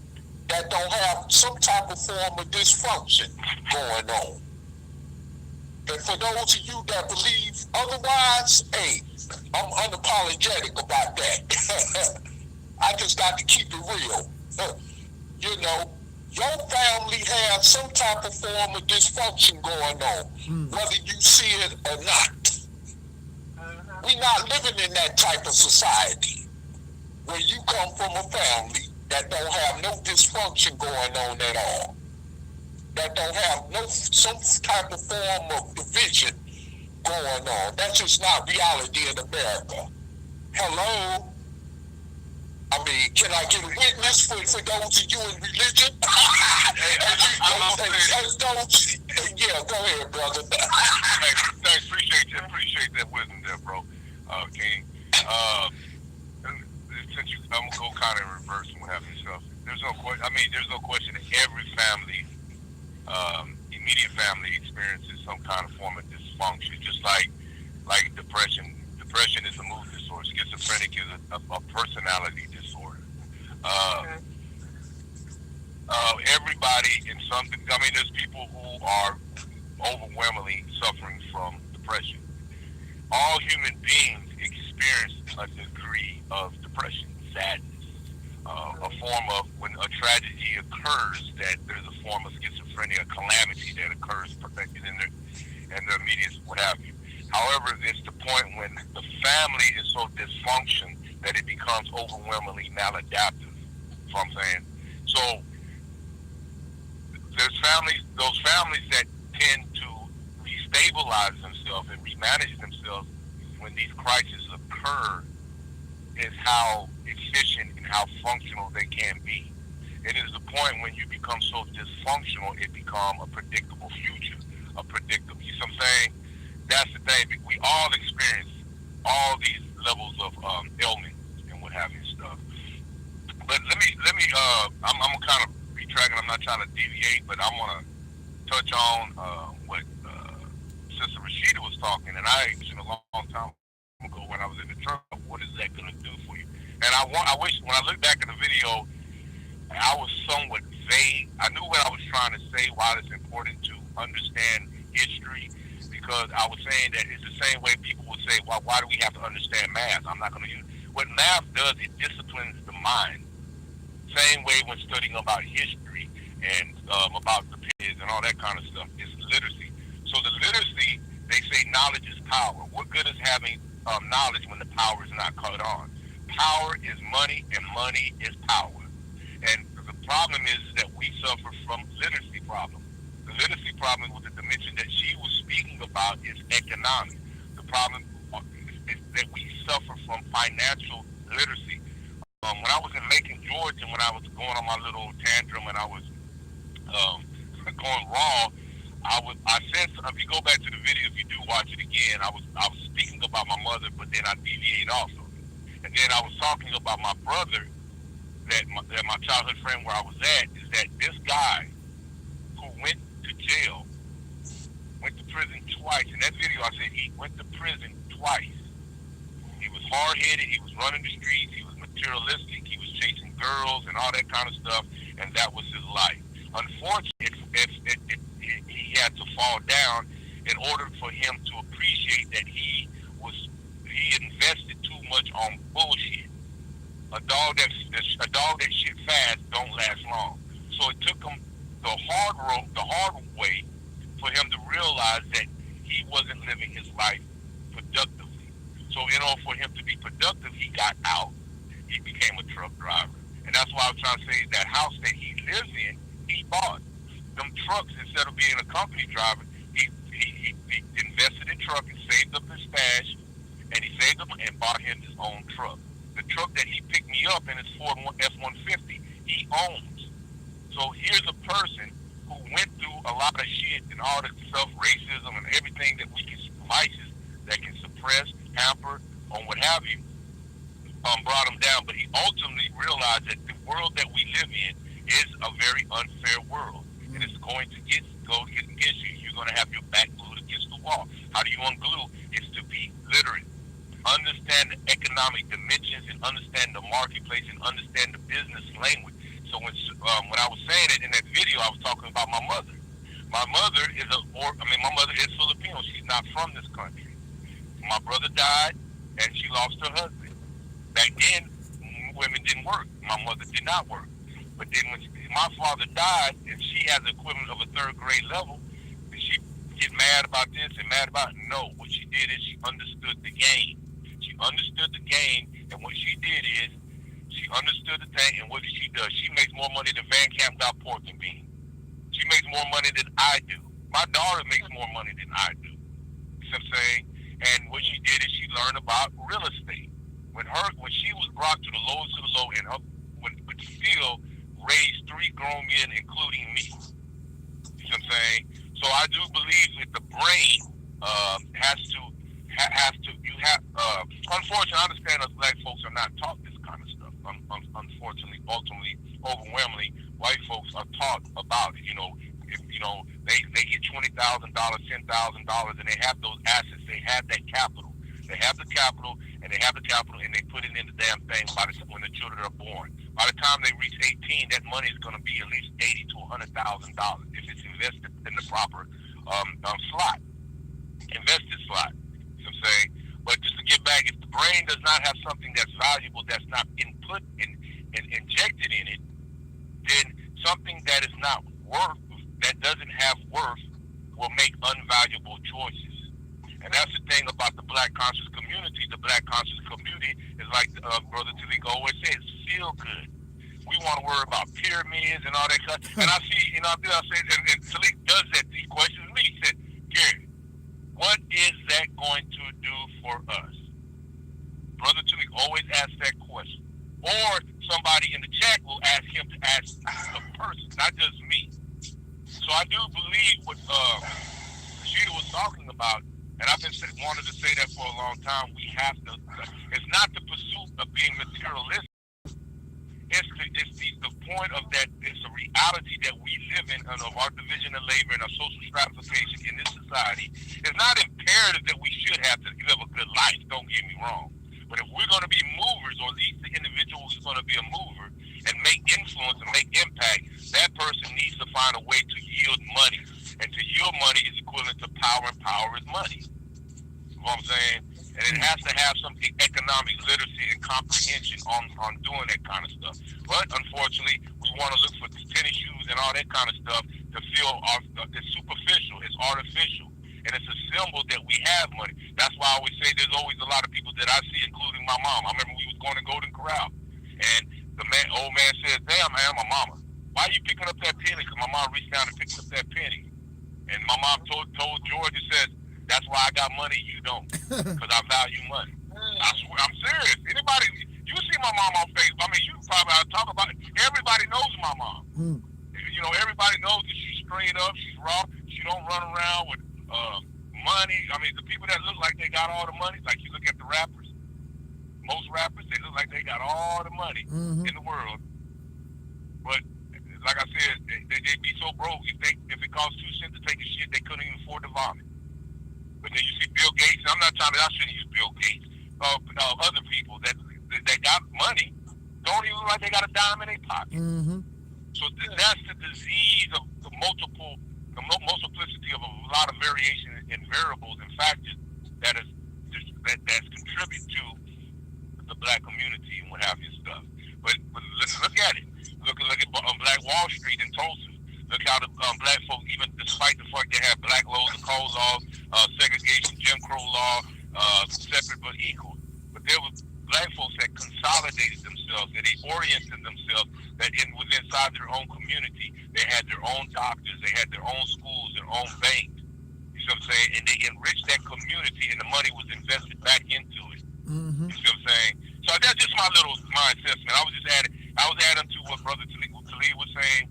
that don't have some type of form of dysfunction going on. And for those of you that believe otherwise, hey, I'm unapologetic about that. I just got to keep it real. You know, your family has some type of form of dysfunction going on, whether you see it or not. We're not living in that type of society where you come from a family that don't have no dysfunction going on at all, that don't have some type of form of division going on. That's just not reality in America. Hello? I mean, can I get a witness for those of you in religion? Yeah, go ahead, brother. Thanks, appreciate that wisdom there, bro, King. Since I'm gonna go kind of in reverse and what have you. So there's no question that every family, immediate family, experiences some kind of form of dysfunction, just like depression. Depression is a mood disorder. Schizophrenic is a personality disorder. Everybody there's people who are overwhelmingly suffering from depression. All human beings experience a degree of depression, sadness, a form of when a tragedy occurs, that there's a form of schizophrenia, a calamity that occurs in the immediate, what have you. However, it's the point when the family is so dysfunctional that it becomes overwhelmingly maladaptive. That's what I'm saying. So those families that tend to restabilize themselves and remanage themselves when these crises occur is how efficient and how functional they can be. It is the point when you become so dysfunctional, it becomes a predictable future, you see what I'm saying? That's the thing. We all experience all these levels of ailment and what have you stuff. But let me I'm kind of retracting. I'm not trying to deviate, but I want to touch on what Sister Rashida was talking, and I mentioned a long time ago when I was in the truck. What is that going to do for you? And I wish when I look back at the video, I was somewhat vague. I knew what I was trying to say, why it's important to understand history, because I was saying that it's the same way people would say, well, why do we have to understand math? I'm not going to use what math does. It disciplines the mind. Same way when studying about history and about the pigs and all that kind of stuff. It's literacy. So the literacy, they say knowledge is power. What good is having knowledge when the power is not cut on? Power is money, and money is power. And the problem is that we suffer from literacy problem. The literacy problem with the dimension that she was speaking about is economic. The problem is that we suffer from financial literacy. When I was in Macon, Georgia, when I was going on my little tantrum and I was going raw, I said, if you go back to the video, if you do watch it again, I was speaking about my mother, but then I deviated also. And then I was talking about my brother, that my childhood friend where I was at, is that this guy who went to jail, went to prison twice. In that video I said he went to prison twice. He was hard-headed, he was running the streets, he was materialistic, he was chasing girls and all that kind of stuff, and that was his life. Unfortunately, he had to fall down in order for him to appreciate that he invested too much on bullshit. A dog that shit fast don't last long. So it took him the hard way for him to realize that he wasn't living his life productively. So in order for him to be productive, he got out. He became a truck driver. And that's why I was trying to say that house that he lives in, he bought. Them trucks, instead of being a company driver, he invested in truck and saved up his stash, and he saved up and bought him his own truck. The truck that he picked me up in his Ford F-150, he owns. So here's a person who went through a lot of shit and all the stuff, racism and everything that we can, vices that can suppress, hamper, or what have you, brought him down. But he ultimately realized that the world that we live in is a very unfair world, and it's going to go against you. You're going to have your back glued against the wall. How do you unglue? It's to be literate, understand the economic dimensions, and understand the marketplace, and understand the business language. So when I was saying it in that video, I was talking about my mother. My mother is my mother is Filipino. She's not from this country. My brother died, and she lost her husband. Back then, women didn't work. My mother did not work. But then when my father died, and she has the equivalent of a third grade level, and she get mad about this and mad about it. No. What she did is she understood the game. She understood the game, and what she did is she understood the thing, and what did she do? She makes more money than Van Camp got pork and beans. She makes more money than I do. My daughter makes more money than I do. You see what I'm saying? And what she did is she learned about real estate. When she was brought to the lowest of the low, and but still raised 3 grown men, including me. You see what I'm saying? So I do believe that the brain unfortunately, I understand us black folks are not taught this kind of stuff. Unfortunately, ultimately, overwhelmingly, white folks are taught about it. They get $20,000, $10,000, and they have those assets. They have that capital. They have the capital, and they put it in the damn thing when the children are born. By the time they reach 18, that money is going to be at least $80,000 to $100,000 if it's invested in the proper slot, invested slot. You know what I'm saying? But just to get back, if the brain does not have something that's valuable, that's not input and injected in it, then something that is not worth, that doesn't have worth, will make unvaluable choices. And that's the thing about the black conscious community. The black conscious community is like Brother Taalik always says, feel good. We want to worry about pyramids and all that stuff. And I see, I say, and Taalik does that. He questions me. He said, Gary, what is that going to do for us? Brother Taalik always asks that question. Or somebody in the chat will ask him to ask a person, not just me. So I do believe what Sheri was talking about, and I've been wanted to say that for a long time. We have to. It's not the pursuit of being materialistic. It's the point of that. It's a reality that we live in, and of our division of labor and our social stratification in this society. It's not imperative that we should have to live a good life. Don't get me wrong. But if we're going to be movers, or at least the individual is going to be a mover and make influence and make impact, that person needs to find a way to yield money. And to yield money is equivalent to power, and power is money. You know what I'm saying? And it has to have some economic literacy and comprehension on doing that kind of stuff. But unfortunately, we want to look for tennis shoes and all that kind of stuff to feel it's superficial, it's artificial, and it's a symbol that we have money. That's why I always say there's always a lot of people that I see, including my mom. I remember we was going to Golden Corral, and the old man said, "Damn, man, my mama, why are you picking up that penny?" Because my mom reached down and picked up that penny. And my mom told George, he said, "That's why I got money, you don't, because I value money." I swear, I'm serious. Anybody, you see my mom on Facebook. I mean, you probably talk about it. Everybody knows my mom. Everybody knows that she's straight up, she's raw. She don't run around with money. I mean, the people that look like they got all the money, like you look at the rappers. Most rappers, they look like they got all the money in the world. But like I said, they'd be so broke if it cost 2 cents to take a shit, they couldn't even afford to vomit. But then you see Bill Gates. I'm not trying to. I shouldn't use Bill Gates. Other people that got money don't even look like they got a dime in their pocket. So that's the disease of the multiplicity of a lot of variation in variables and factors that's contribute to the black community and what have you stuff. But let's look at it. Look at Black Wall Street in Tulsa. Look how the black folks, even despite the fact they had black laws, the coal laws, segregation, Jim Crow law, separate but equal. But there was black folks that consolidated themselves, that they oriented themselves, that was inside their own community. They had their own doctors, they had their own schools, their own banks. You see what I'm saying? And they enriched that community, and the money was invested back into it. You see what I'm saying? So that's just my assessment. I was adding to what Brother Taalik was saying.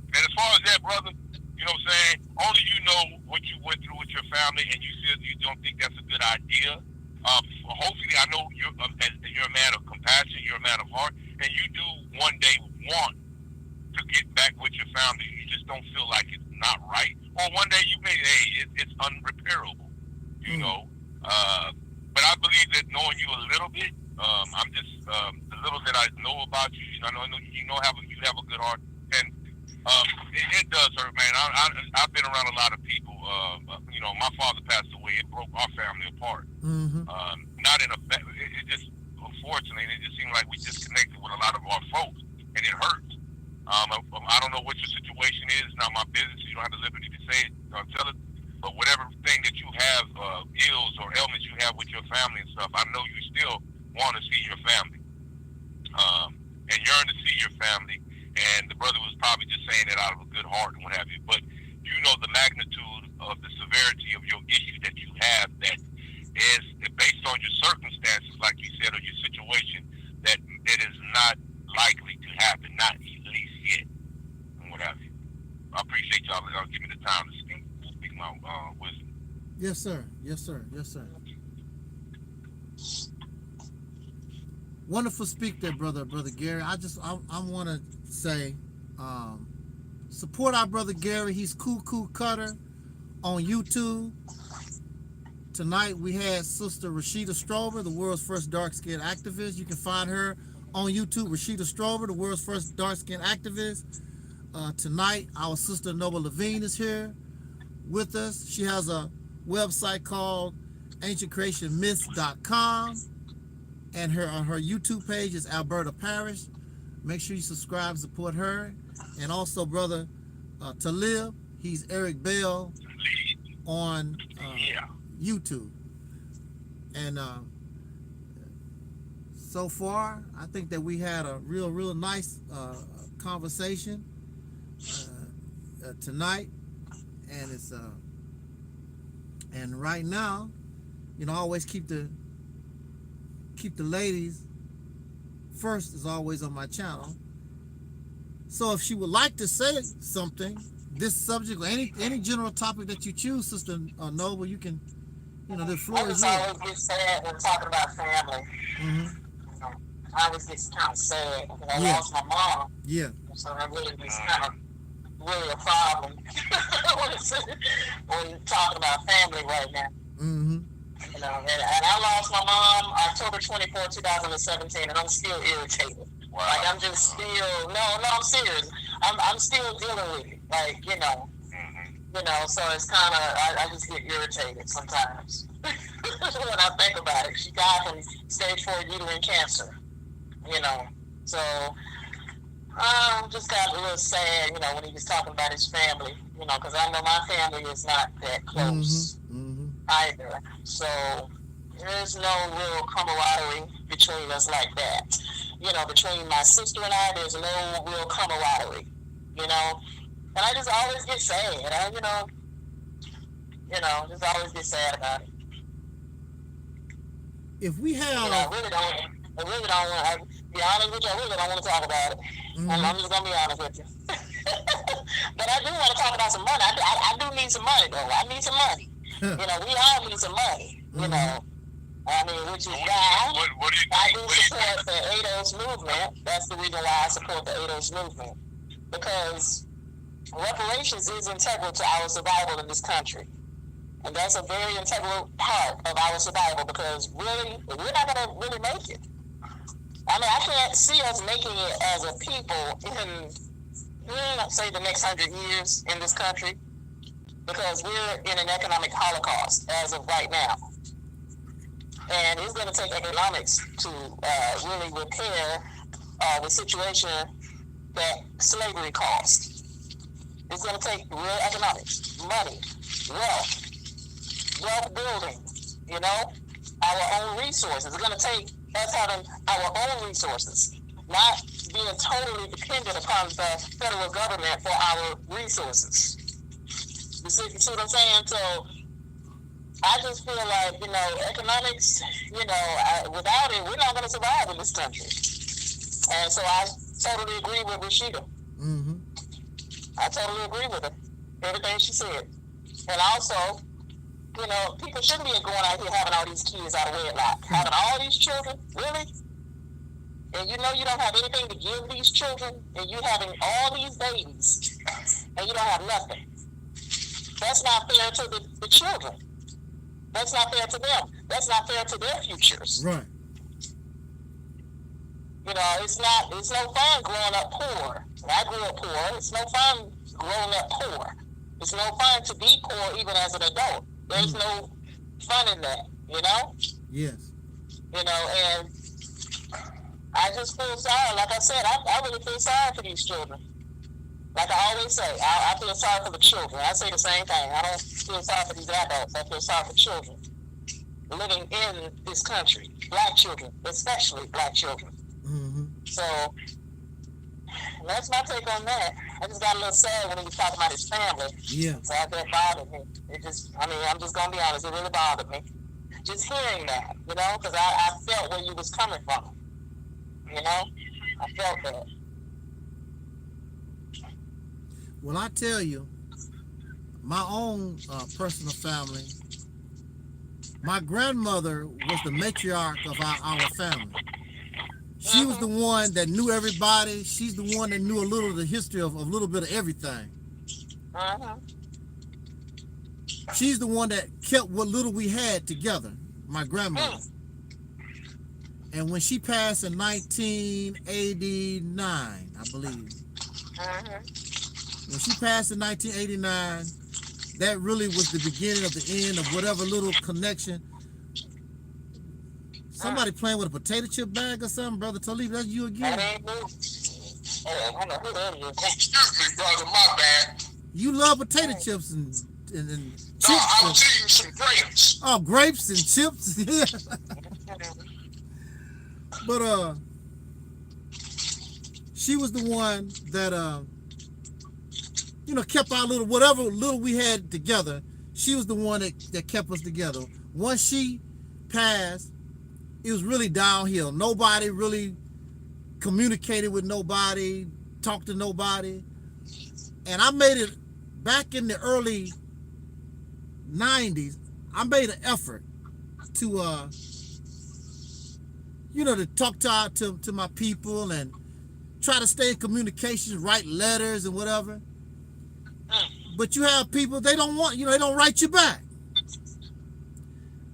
And as far as that, brother, you know what I'm saying? Only you know what you went through with your family, and you said you don't think that's a good idea. Hopefully, I know you're a man of compassion, you're a man of heart, and you do one day want to get back with your family, you just don't feel like it's not right. Or one day you may, hey, it's unrepairable, you know. But I believe that knowing you a little bit, I'm just the little that I know about you. I know you have a good heart, and it does hurt, man. I've been around a lot of people. You know, my father passed away. It broke our family apart. Not in a it just unfortunately, it just seemed like we disconnected with a lot of our folks, and it hurts. I don't know what your situation is. It's not my business. You don't have the liberty to say it or tell it. But whatever thing that you have, ills or ailments you have with your family and stuff, I know you still want to see your family, and yearn to see your family. And the brother was probably just saying it out of a good heart and what have you. But you know the magnitude of the severity of your issue that you have, that is based on your circumstances, like you said, or your situation, that it is not likely to happen, not at least yet, and what have you. I appreciate y'all giving me the time to speak my wisdom. Yes, sir. Yes, sir. Yes, sir. Wonderful speak there, brother Gary. I want to say, support our brother Gary. He's Cool Cutter on YouTube. Tonight we had Sister Rashida Strober, the world's first dark-skinned activist. You can find her on YouTube, Rashida Strober, the world's first dark-skinned activist. Tonight, our sister Noble Levine is here with us. She has a website called ancientcreationmyths.com, and her YouTube page is Alberta Parish. Make sure you subscribe and support her. And also brother Taalik, he's Eric Bell on YouTube. And so far, I think that we had a real nice conversation tonight. And it's and right now, you know, I always keep the ladies first, is always on my channel. So if she would like to say something, this subject or any general topic that you choose, Sister Noble, you can, you know, the floor is yours. I always get sad when talking about family. I always get kind of sad because I lost my mom. Yeah. So that really is kind of really a problem when you're talking about family right now. You know, and I lost my mom October 24, 2017, and I'm still irritated. Wow. Like I'm just still I'm serious. I'm still dealing with it. Like, you know, so it's kind of I just get irritated sometimes when I think about it. She died from stage 4 uterine cancer. You know, so just got a little sad, you know, when he was talking about his family, you know, because I know my family is not that close either. So there's no real camaraderie between us like that. You know, between my sister and I, there's no real camaraderie, you know. And I just always get sad. Just always get sad about it. If we have... You know, I really don't want to be honest with you. I really don't want to talk about it. I'm just going to be honest with you. But I do want to talk about some money. I do need some money, though. I need some money. You know, we all need some money, you know. I mean, which is why I do support the ADOS movement. That's the reason why I support the ADOS movement. Because reparations is integral to our survival in this country. And that's a very integral part of our survival, because really, we're not going to really make it. I mean, I can't see us making it as a people in, say, the next 100 years in this country, because we're in an economic holocaust as of right now. And it's going to take economics to really repair the situation that slavery caused. It's going to take real economics, money, wealth building, you know, our own resources. It's going to take us having our own resources, not being totally dependent upon the federal government for our resources. You see what I'm saying? So I just feel like, you know, economics, you know, without it, we're not going to survive in this country. And so I totally agree with Rashida. I totally agree with her. Everything she said. And also, you know, people shouldn't be going out here having all these kids out of wedlock. Having all these children, really? and you know you don't have anything to give these children, and you having all these babies, and you don't have nothing. That's not fair to the children. That's not fair to them. That's not fair to their futures. Right. You know, it's no fun growing up poor. I grew up poor. It's no fun growing up poor. It's no fun to be poor even as an adult. There's no fun in that, you know? Yes. You know, and I just feel sorry. Like I said, I really feel sorry for these children. Like I always say, I feel sorry for the children. I say the same thing. I don't feel sorry for these adults. I feel sorry for children living in this country. Black children, especially black children. Mm-hmm. So that's my take on that. I just got a little sad when he was talking about his family. Yeah. So that bothered me. I'm just going to be honest, it really bothered me. Just hearing that, you know, because I felt where you was coming from. You know? I felt that. Well, I tell you, my own personal family, my grandmother was the matriarch of our family. She was the one that knew everybody. She's the one that knew a little of the history of a little bit of everything. She's the one that kept what little we had together, my grandmother. And when she passed in 1989, I believe. When she passed in 1989, that really was the beginning of the end of whatever little connection. Somebody playing with a potato chip bag or something, Brother Taalik, that's you again? That ain't me. I don't know who that is. Excuse me, brother, my bad. You love potato chips and chips. No, I was eating some grapes. Oh, grapes and chips. But she was the one that you know, kept our little whatever little we had together. She was the one that kept us together. Once she passed, it was really downhill. Nobody really communicated with nobody, talked to nobody. And I made it back in the early 90s. I made an effort to you know, to talk to my people and try to stay in communication, write letters and whatever. But you have people, they don't want, you know, they don't write you back.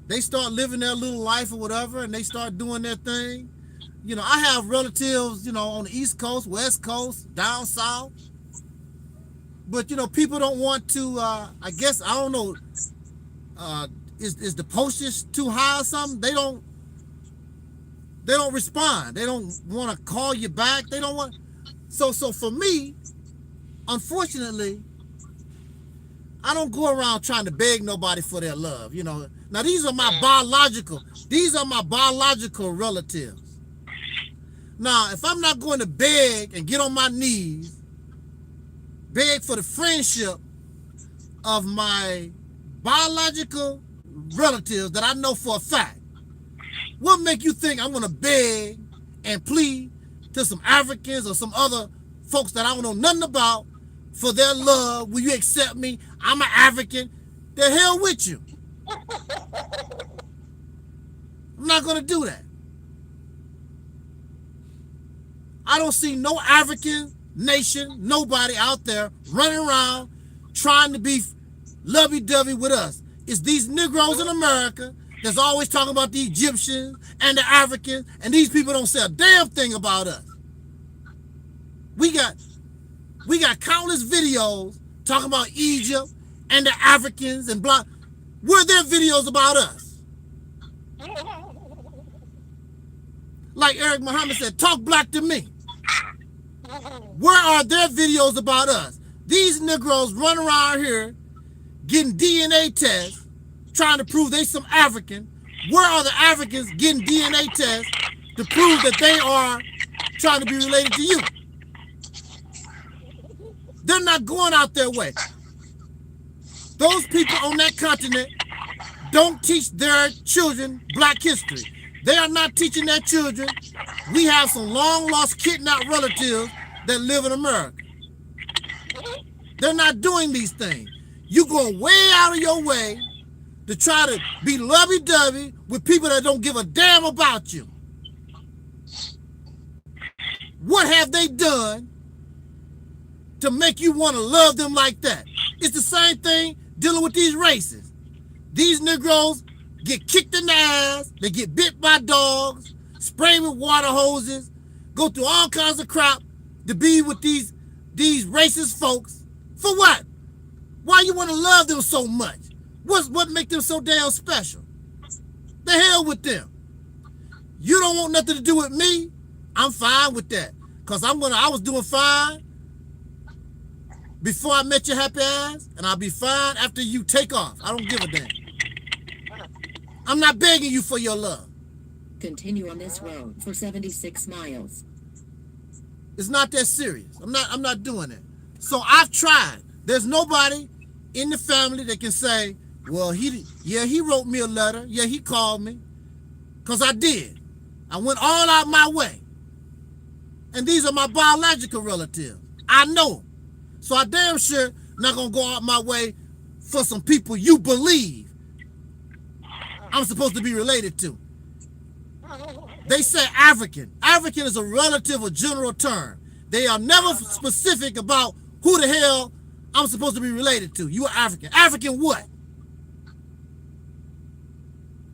They start living their little life or whatever, and they start doing their thing. You know, I have relatives, you know, on the East Coast, West Coast, down South. But, you know, people don't want to, I guess, I don't know, is the postage too high or something? They don't respond. They don't want to call you back. They don't want, so for me, unfortunately, I don't go around trying to beg nobody for their love, you know. Now these are my biological relatives. Now, if I'm not going to beg and get on my knees, beg for the friendship of my biological relatives that I know for a fact, what make you think I'm going to beg and plead to some Africans or some other folks that I don't know nothing about for their love? Will you accept me? I'm an African. The hell with you. I'm not going to do that. I don't see no African nation, nobody out there running around trying to be lovey-dovey with us. It's these Negroes in America that's always talking about the Egyptians and the Africans, and these people don't say a damn thing about us. We got countless videos talking about Egypt and the Africans and blah. Where are their videos about us? Like Eric Muhammad said, talk black to me. Where are their videos about us? These Negroes run around here getting DNA tests, trying to prove they some African. Where are the Africans getting DNA tests to prove that they are trying to be related to you? They're not going out their way. Those people on that continent don't teach their children black history. They are not teaching their children. We have some long lost kidnapped relatives that live in America. They're not doing these things. You go way out of your way to try to be lovey-dovey with people that don't give a damn about you. What have they done to make you want to love them like that? It's the same thing dealing with these races. These Negroes get kicked in the ass, they get bit by dogs, sprayed with water hoses, go through all kinds of crap to be with these racist folks. For what? Why you want to love them so much? What make them so damn special? The hell with them. You don't want nothing to do with me, I'm fine with that. Cause I was doing fine before I met your happy ass, and I'll be fine after you take off. I don't give a damn. I'm not begging you for your love. Continue on this road for 76 miles. It's not that serious. I'm not doing it. So I've tried. There's nobody in the family that can say, well, he wrote me a letter. Yeah, he called me. Cause I did. I went all out my way. And these are my biological relatives. I know them. So I damn sure not gonna go out my way for some people you believe I'm supposed to be related to. They say African. African is a relative or general term. They are never specific about who the hell I'm supposed to be related to. You are African. African what?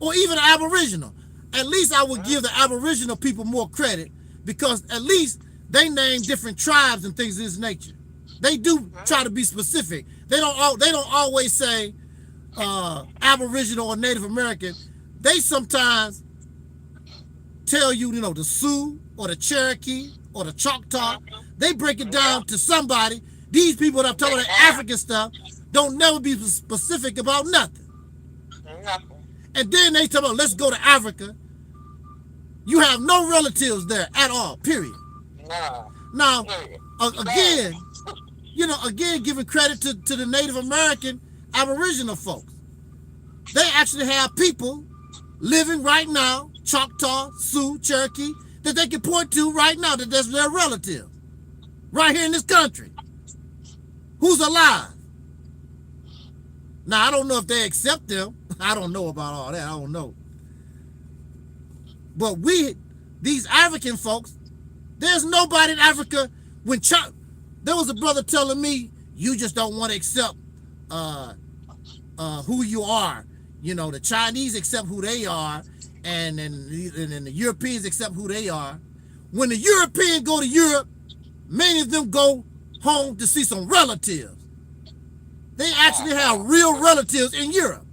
Or even Aboriginal. At least I would give the Aboriginal people more credit because at least they name different tribes and things of this nature. They do try to be specific. They don't always say Aboriginal or Native American. They sometimes tell you, the Sioux or the Cherokee or the Choctaw. They break it down to somebody. These people that I'm talking about African stuff don't never be specific about nothing. And then they talk about, let's go to Africa. You have no relatives there at all, period. Now, again, giving credit to the Native American Aboriginal folks. They actually have people living right now, Choctaw, Sioux, Cherokee, that they can point to right now that that's their relative. Right here in this country. Who's alive? Now, I don't know if they accept them. I don't know about all that. I don't know. But these African folks, there's nobody in Africa. There was a brother telling me, you just don't want to accept who you are. The Chinese accept who they are, and then the Europeans accept who they are. When the Europeans go to Europe, many of them go home to see some relatives. They actually have real relatives in Europe.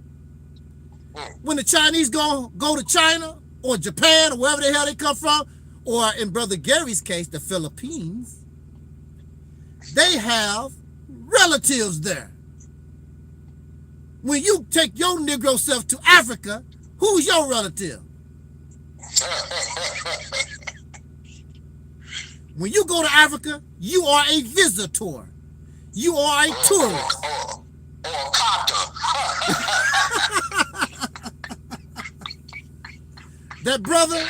When the Chinese go to China or Japan or wherever the hell they come from, or in Brother Gary's case, the Philippines, they have relatives there. When you take your Negro self to Africa, who's your relative? When you go to Africa, you are a visitor. You are a tourist. Or a copter. That brother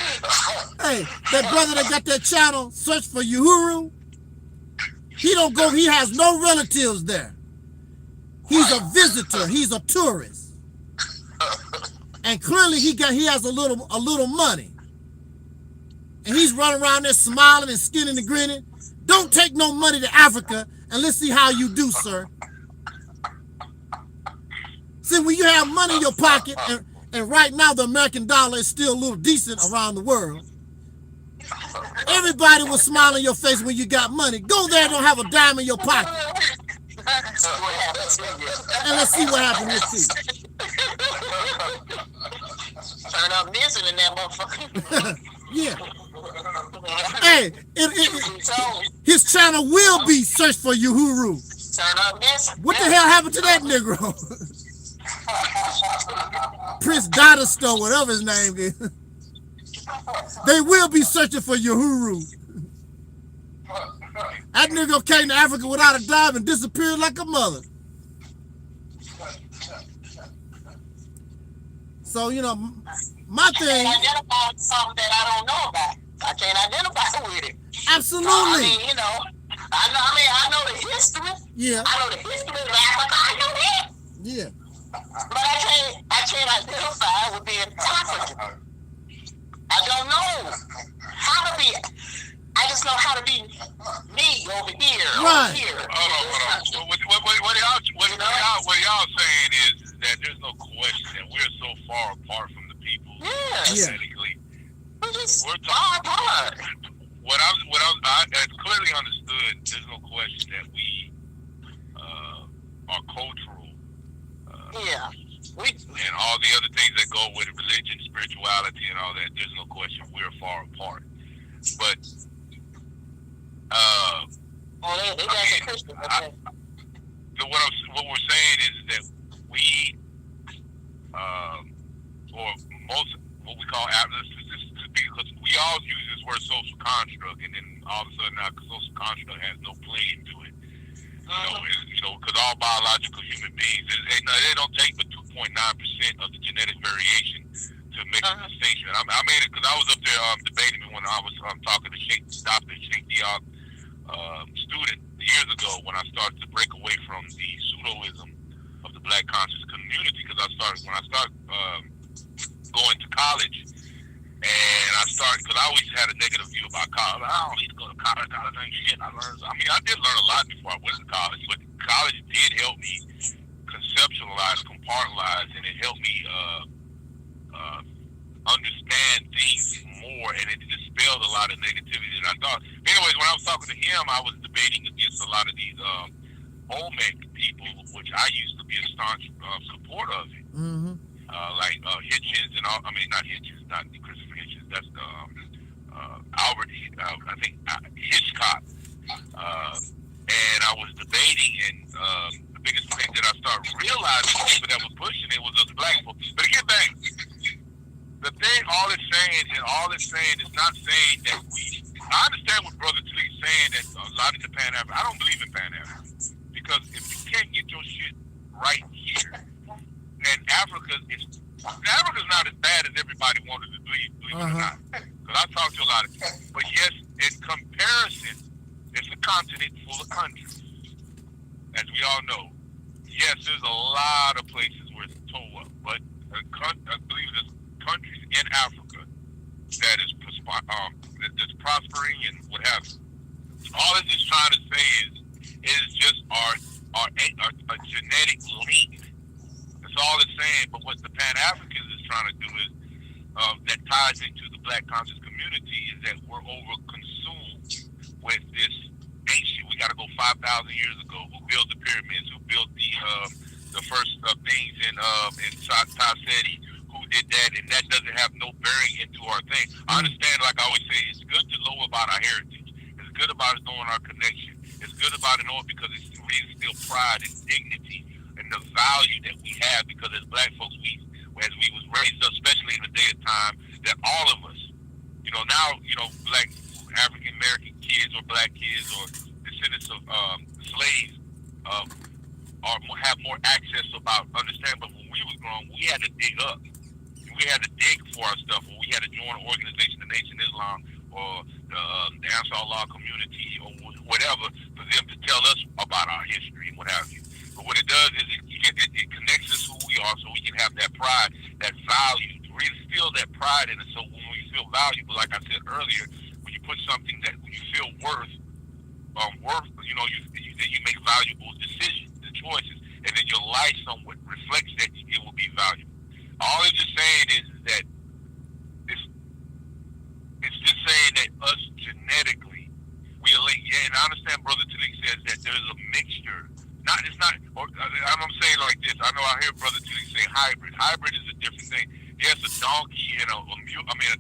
that got that channel, Search for Uhuru, he has no relatives there. He's a visitor, he's a tourist. And clearly he has a little money. And he's running around there smiling and skinning and grinning. Don't take no money to Africa and let's see how you do, sir. See, when you have money in your pocket, and right now the American dollar is still a little decent around the world, everybody will smile in your face when you got money. Go there and don't have a dime in your pocket. And let's see what happens with you. Turn up missing in that motherfucker. Yeah. Hey, his channel will be Search for Uhuru. Turn up missing. What the hell happened to that Negro? Prince Dadasto, whatever his name is. They will be searching for Uhuru. That nigga came to Africa without a dime and disappeared like a mother. So, my thing. I can't identify with something that I don't know about. I can't identify with it. Absolutely. I know the history. Yeah. I know the history of Africa. I know that. Yeah. But I can't identify with being African. I don't know how to be. I just know how to be me over here. Right. Over here. Hold on. What y'all saying is that there's no question that we're so far apart from the people. Yes. Genetically. We're just We're far apart. I clearly understood. There's no question that we are cultural. Yeah. And all the other things that go with religion, spirituality, and all that. There's no question we're far apart. But they got some Christians. what we're saying is that we, or most what we call because we all use this word social construct, and then all of a sudden now social construct has no play into it. Because all biological human beings, they don't take but 2.9% of the genetic variation to make a distinction. I made it because I was up there debating when I was talking to Dr. Sheri, student years ago when I started to break away from the pseudoism of the Black conscious community. Because when I started going to college, and because I always had a negative view about college. I don't need to go to college. College ain't shit. I did learn a lot before I went to college, but college did help me conceptualize, compartmentalize, and it helped me understand things more, and it dispelled a lot of negativity that I thought. Anyways, when I was talking to him, I was debating against a lot of these Olmec people, which I used to be a staunch supporter of it. Mm-hmm. Like Hitchens and all. I mean, not Hitchens, not Christopher Hitchens. That's Albert. I think Hitchcock. And I was debating, and the biggest thing that I started realizing, the people that were pushing it was us black folks. But again, back, the thing, all it's saying is not saying that we. I understand what Brother Taalik is saying, that a lot of the Pan-African. I don't believe in Pan-African, because if you can't get your shit right here, and Africa's not as bad as everybody wanted to believe it or not. Because I talked to a lot of people. But yes, in comparison, it's a continent full of countries. As we all know. Yes, there's a lot of places where it's toe up. But I believe there's countries in Africa that is that's prospering and what have you. All it's just trying to say is just our genetic link. That's all it's saying. But what the Pan-Africans is trying to do is that ties into the Black conscious community is that we're over-consumed with this ancient. We got to go 5,000 years ago. Who built the pyramids? Who built the first things in Taalik? Who did that? And that doesn't have no bearing into our thing. I understand, like I always say, it's good to know about our heritage. It's good about knowing our connection. It's good about it knowing because it's really still pride and dignity and the value that we have, because as black folks, as we was raised up, especially in the day of time, that all of us, now, black African American kids or black kids or descendants of slaves have more access about understanding. But when we was growing, we had to dig up. We had to dig for our stuff, or we had to join an organization, the Nation of Islam, or the Ansar Allah community, or whatever, for them to tell us about our history and what have you. But what it does is it connects us who we are, so we can have that pride, that value, to really feel that pride in it. So when we feel valuable, like I said earlier, when you put something that you feel worth, then you make valuable decisions and choices, and then your life somewhat reflects that it will be valuable. All it's just saying is that it's just saying that us genetically, we are linked. Yeah, and I understand Brother Taalik says that there's a mixture. I'm saying like this. I know I hear Brother Taalik say hybrid. Hybrid is a different thing. Yes, a donkey and a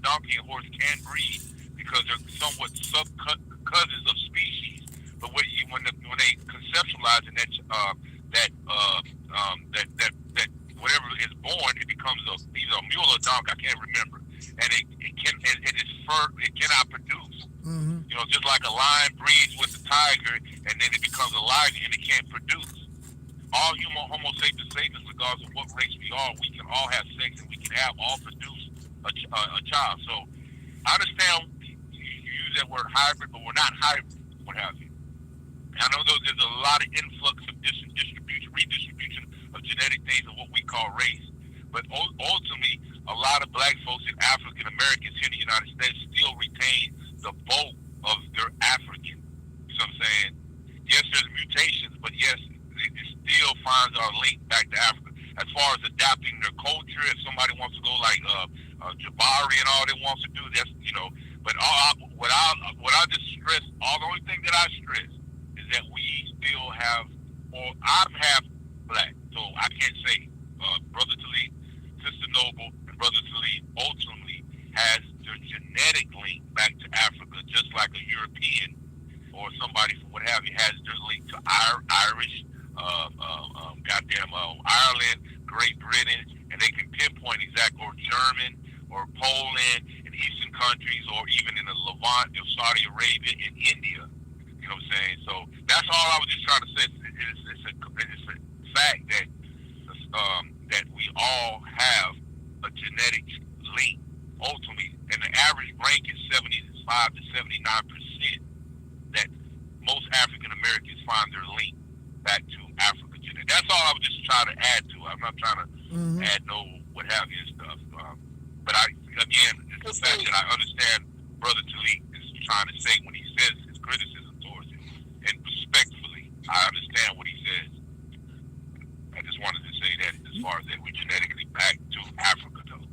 donkey and horse can breed because they're somewhat cousins of species. But when they conceptualize and that whatever is born, it becomes either a mule or a donkey. I can't remember, and it cannot produce. Mm-hmm. Just like a lion breeds with a tiger, and then it becomes a lion and it can't produce. All Homo sapiens, regardless of what race we are, we can all have sex and we can all produce a child. So I understand you use that word hybrid, but we're not hybrid. What have you? I know there's a lot of influx of redistribution of genetic things of what we call race. But ultimately, a lot of black folks and African Americans here in the United States still retain the bulk of their stress, the only thing that I stress is that we still have, or I'm half black, so I can't say Brother Taalik, Sister Noble, and Brother Taalik ultimately has their genetic link back to Africa, just like a European or somebody from what have you has their link to Irish, Ireland, Great Britain, and they can pinpoint exact, or German, or Poland, and Eastern countries, or even in the Levant, of Saudi Arabia, and India. You know what I'm saying? So that's all I was just trying to say. It's a fact that we all have a genetic link, ultimately, and the average rank is 75 to 79%. That most African Americans find their link back to Africa genetic. That's all I was just trying to add to it. I'm not trying to add no what have you and stuff. But again, it's the fact that I understand Brother Taalik is trying to say when he says his criticism towards it, and respectfully, I understand what he says. I just wanted to say that as far as that we're genetically back to Africa, though.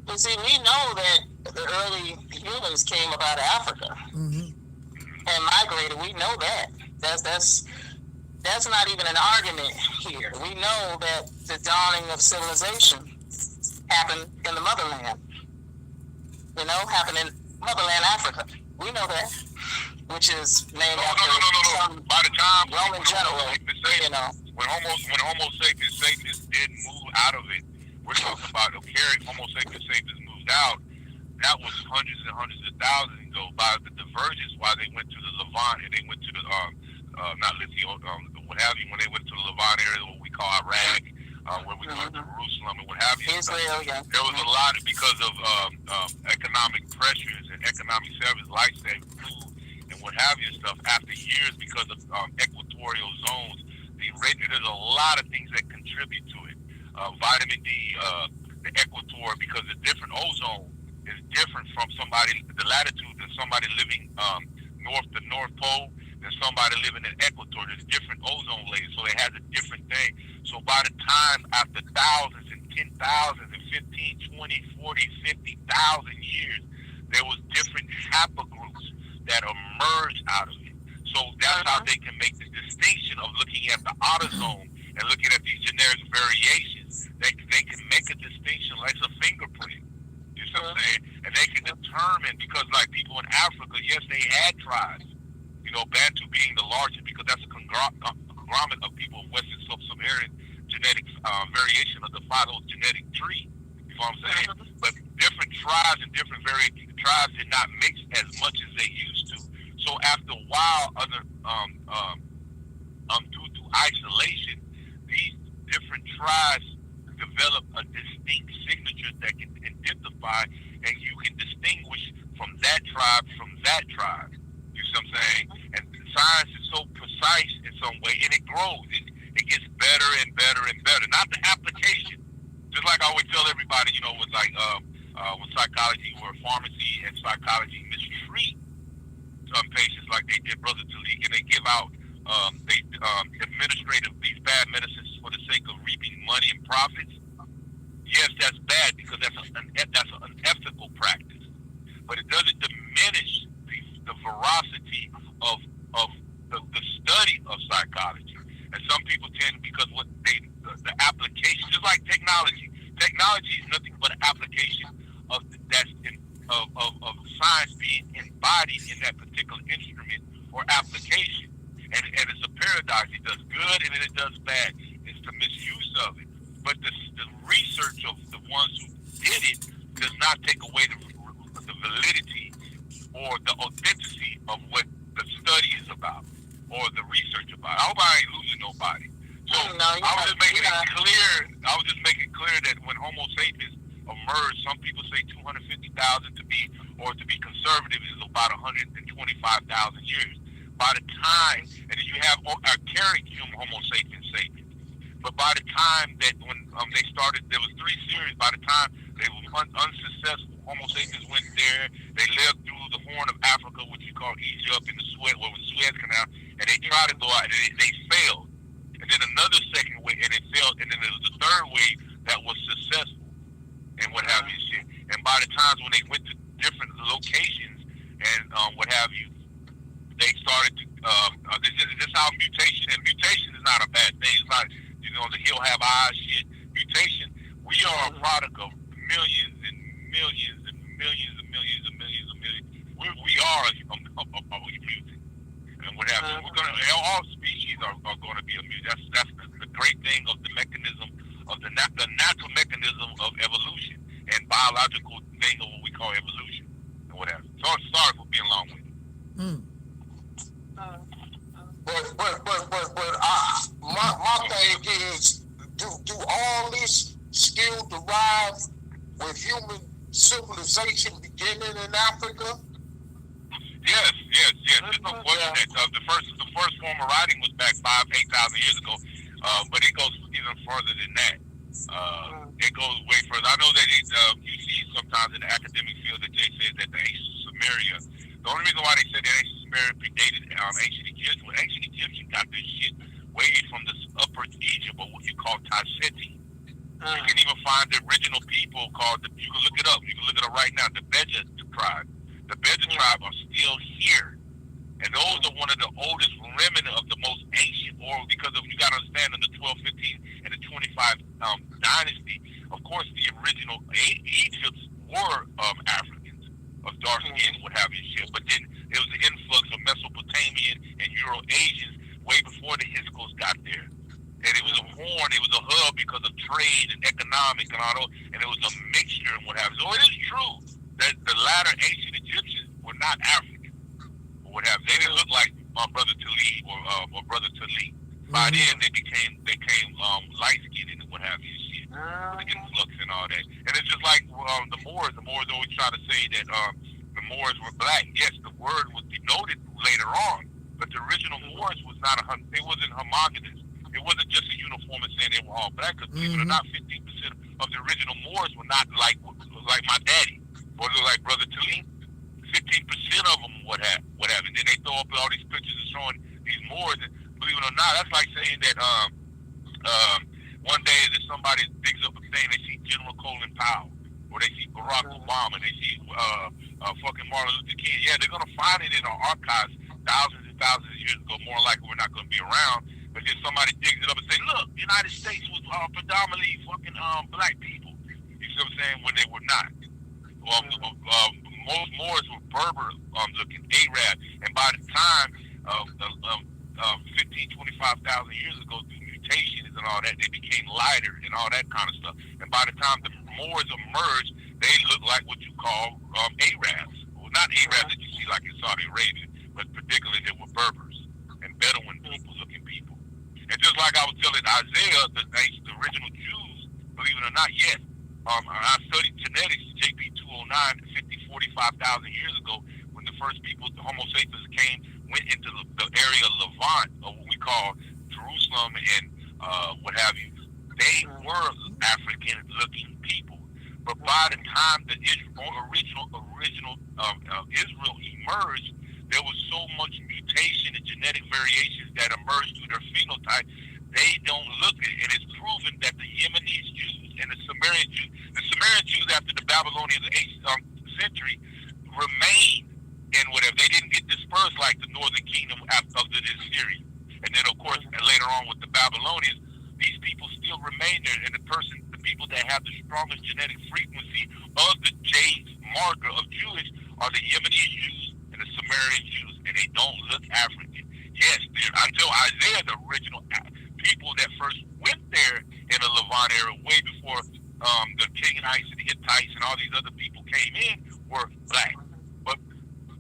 But see, we know that the early humans came up out of Africa and migrated. We know that. That's not even an argument here. We know that the dawning of civilization happened in the motherland. Happened in motherland Africa. We know that, which is named after some By the time Roman general. When Homo sapiens didn't move out of it, we're talking about Homo sapiens moved out. That was hundreds and hundreds of thousands ago. By the divergence, why they went to the Levant and they went to the what have you, when they went to the Levant area, what we call Iraq, where we went to Jerusalem and what have you. Israel, there was a lot because of economic pressures and economic service, lifestyle, food, and what have you and stuff. After years, because of equatorial zones, there's a lot of things that contribute to it. Vitamin D, the equator, because the different ozone is different from the latitude than somebody living the North Pole, than somebody living in equator. There's different ozone layers, so it has a different thing. So by the time, after thousands and 10,000 and 15, 20, 40, 50,000 years, there was different haplogroups that emerged out of it. So that's how they can make the distinction of looking at the autosome and looking at these generic variations. They can make a distinction like it's a fingerprint. You see what I'm saying? And they can determine, because like people in Africa, yes, they had tribes. Bantu being the largest, because that's a conglomerate of people of Western Sub-Saharan genetic variation of the phylogenetic tree. You know what I'm saying? But different tribes and different tribes did not mix as much as they used to. So after a while, due to isolation, these different tribes develop a distinct signature that can identify, and you can distinguish from that tribe from that tribe. You see what I'm saying? And science is so precise in some way, and it grows. It gets better and better and better. Not the application. Just like I always tell everybody, with with psychology, where pharmacy and psychology mistreat some patients, like they did Brother Taalik, and they give out these bad medicines for the sake of reaping money and profits. Yes, that's bad, because that's an unethical practice. But it doesn't diminish the veracity of the study of psychology. And some people tend, because the application, just like technology. Technology is nothing but an application of science being embodied in that particular instrument or application. And it's a paradox. It does good and then it does bad. It's the misuse of it. But the research of the ones who did it does not take away the validity or the authenticity of what the study is about or the research about. I hope I ain't losing nobody. So I was just making it clear. I was just making clear that when Homo sapiens emerged, some people say 250,000 to be conservative is about 125,000 years. By the time, and then you have archaic Homo sapiens. But by the time that when they started, there was 3 series. By the time they were unsuccessful, Homo sapiens went there. They lived through the Horn of Africa, which you call Egypt, in the Suez Canal, and they tried to go out, and they failed. And then another second wave, and it failed. And then there was a third wave that was successful, and what have you. And by the times when they went to different locations and what have you, are amusing, and what happens? We're gonna all species are going to be amused. That's the great thing of the mechanism of the natural mechanism of evolution and biological thing of what we call evolution and what have you. So sorry for being long-winded. But my thing is, do all this still derive with human civilization beginning in Africa? Yes. There's no question that the first form of writing was back 5,000-8,000 years ago, but it goes even further than that. It goes way further. I know that you see sometimes in the academic field that they say that the ancient Sumeria. The only reason why they said that ancient Sumeria predated ancient Egyptians was ancient Egyptians got this shit way from the upper Egypt, or what you call Taseti. You can even find the original people called, you can look it up. You can look it up right now. The Beja tribe. The Beja tribe are still here. And those are one of the oldest remnant of the most ancient oral, because of, you got to understand, in the 12, 15, and the 25 dynasty, of course, the original Egypts were Africans of dark skin, what have you, shit. But then there was the influx of Mesopotamian and Euro-Asians way before the Hyksos got there. And it was a horn, it was a hub because of trade and economic and all those, and it was a mixture and what have you. So it is true that the latter ancient Egyptians were not African or what have you. They didn't look like my brother Taalik or brother Taalik. By then they came light skinned and what have you, shit. With the influx and all that. And it's just like the Moors. The Moors always try to say that the Moors were black. Yes, the word was denoted later on, but the original Moors was not it wasn't homogeneous. It wasn't just a uniform and saying they were all black, because believe it or not, 15% of the original Moors were not like my daddy, or like Brother Taalik. 15% of them would have. And then they throw up all these pictures and showing these Moors, and believe it or not, that's like saying that one day that somebody digs up a thing, they see General Colin Powell, or they see Barack Obama, they see fucking Martin Luther King. Yeah, they're gonna find it in our archives thousands and thousands of years ago. More likely, we're not gonna be around. But then somebody digs it up and say, look, the United States was predominantly fucking black people. You see what I'm saying? When they were not. Most Moors were Berber looking, Arab. And by the time 25,000 years ago, through mutations and all that, they became lighter and all that kind of stuff. And by the time the Moors emerged, they looked like what you call Arabs. Well, not Arabs that you see like in Saudi Arabia, but particularly they were Berbers and Bedouin looking people. And just like I was telling Isaiah, the original Jews, believe it or not, yes, I studied genetics, JP 209, 45,000 years ago, when the first people, the Homo sapiens, went into the area of Levant, or what we call Jerusalem and what have you. They were African-looking people. But by the time the original Israel emerged, there was so much mutation and genetic variations that emerged through their phenotype, they don't look at it. And it's proven that the Yemenese Jews and the Sumerian Jews after the Babylonians of the 8th century remained in whatever. They didn't get dispersed like the northern kingdom after this Syria. And then, of course, later on with the Babylonians, these people still remain there. And the people that have the strongest genetic frequency of the J marker of Jewish are the Yemenese Jews and the Sumerian Jews, and they don't look African. Yes, until Isaiah, the original people that first went there in the Levant era, way before the Canaanites and the Hittites and all these other people came in, were black. But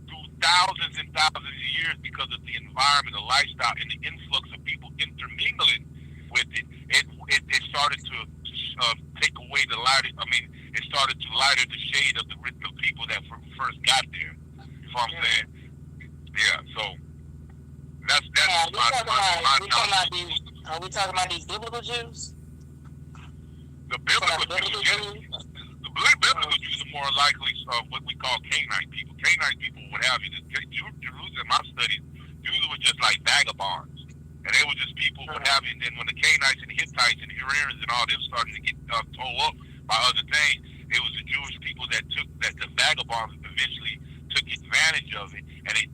through thousands and thousands of years, because of the environment, the lifestyle, and the influx of people intermingling with it, it started to take away the light. I mean, it started to lighter the shade of the people that first got there. You know what I'm saying? Yeah, so that's are we talking about these biblical Jews? The biblical Jews, the biblical Jews are more likely what we call Canaanite people. Canaanite people, what have you. Jerusalem, my studies, Jews were just like vagabonds. And they were just people, what have you. And then when the Canaanites and the Hittites and the Hurrians and all them started to get tore up by other things, it was the Jewish people that the vagabonds eventually took advantage of it, and they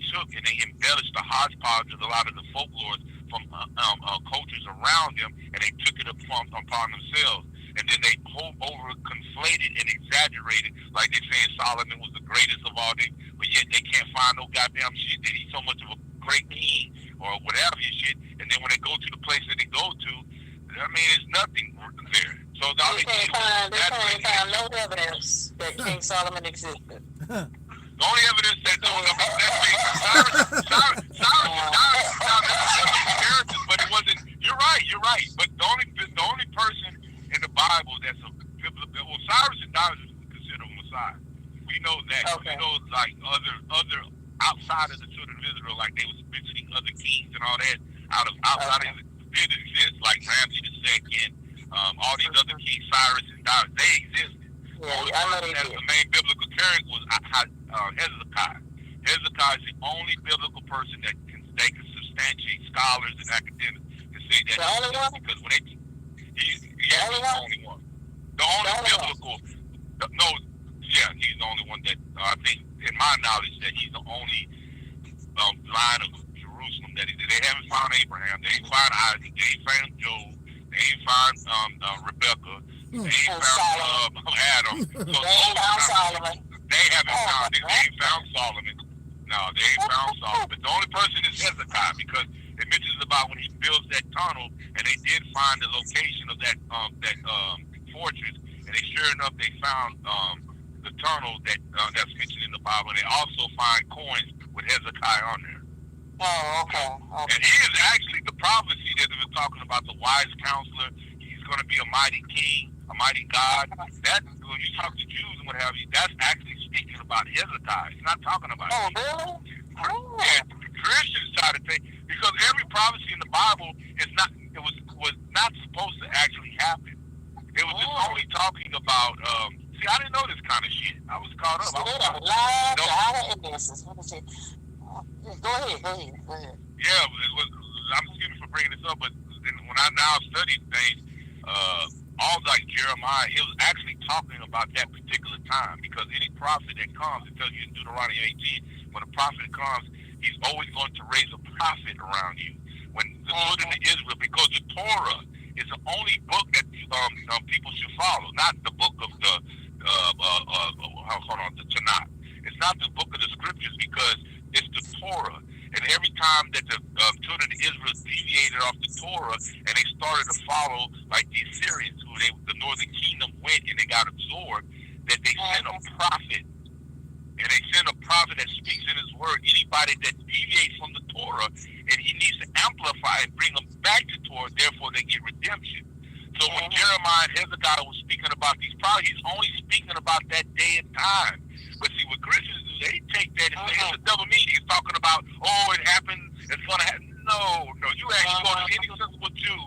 embellished the hodgepodge of a lot of the folklore from cultures around them, and they took it upon themselves. and then they over conflated and exaggerated, like they're saying Solomon was the greatest of all days, but yet they can't find no goddamn shit that he's so much of a great king or whatever his shit. And then when they go to the place that they go to, I mean, it's nothing there. So they can't find no evidence that King Solomon existed. The only evidence that Cyrus characters, but it wasn't. You're right. But the only person in the Bible that's a biblical, well, Cyrus and Darius is considered a Messiah. We know that. Okay. We know like other outside of the children of Israel, like they was visiting other kings and all that outside of it did exist, like Ramsey II, all these other kings, Cyrus and Darius, they existed. The main biblical character was Hezekiah. Hezekiah is the only biblical person that they can substantiate, scholars and academics can say that. The only one? Because when he's the only one. The only biblical. He's the only one that I think, in my knowledge, that he's the only line of Jerusalem that they haven't found Abraham, they ain't found Isaac, they ain't found Job, they ain't found Rebecca. They ain't found Adam. So they ain't found Solomon. They haven't found it. They ain't found Solomon. No, they ain't found Solomon. But the only person is Hezekiah, because it mentions about when he builds that tunnel, and they did find the location of that fortress, and they sure enough they found the tunnel that's mentioned in the Bible. And they also find coins with Hezekiah on there. Oh, okay. And he is actually the prophecy that they were talking about, the wise counselor. He's going to be a mighty king, a mighty God. That, when you talk to Jews and what have you, that's actually speaking about Hezekiah. It's not talking about him. Really? Yeah, Christians try to think, because every prophecy in the Bible was not supposed to actually happen. It was just only talking about, see, I didn't know this kind of shit. I was caught up. Go ahead. Yeah, I'm excuse me for bringing this up, but when I now studied things, all like Jeremiah, it was actually talking about that particular time, because any prophet that comes, it tells you in Deuteronomy 18, when a prophet comes, he's always going to raise a prophet around you. When the children of Israel, because the Torah is the only book that people should follow, not the book of the Tanakh. It's not the book of the scriptures, because it's the Torah. And every time that the children of Israel deviated off the Torah and they started to follow like the Assyrians, the northern kingdom went and they got absorbed, that they sent a prophet. And they send a prophet that speaks in his word. Anybody that deviates from the Torah, and he needs to amplify and bring them back to Torah, therefore they get redemption. So when Jeremiah and Hezekiah was speaking about these prophets, he's only speaking about that day and time. But see, what Christians do, they take that and say it's a double meaning. He's talking about, it happened, it's going to happen. No, you actually go to any sensible Jew,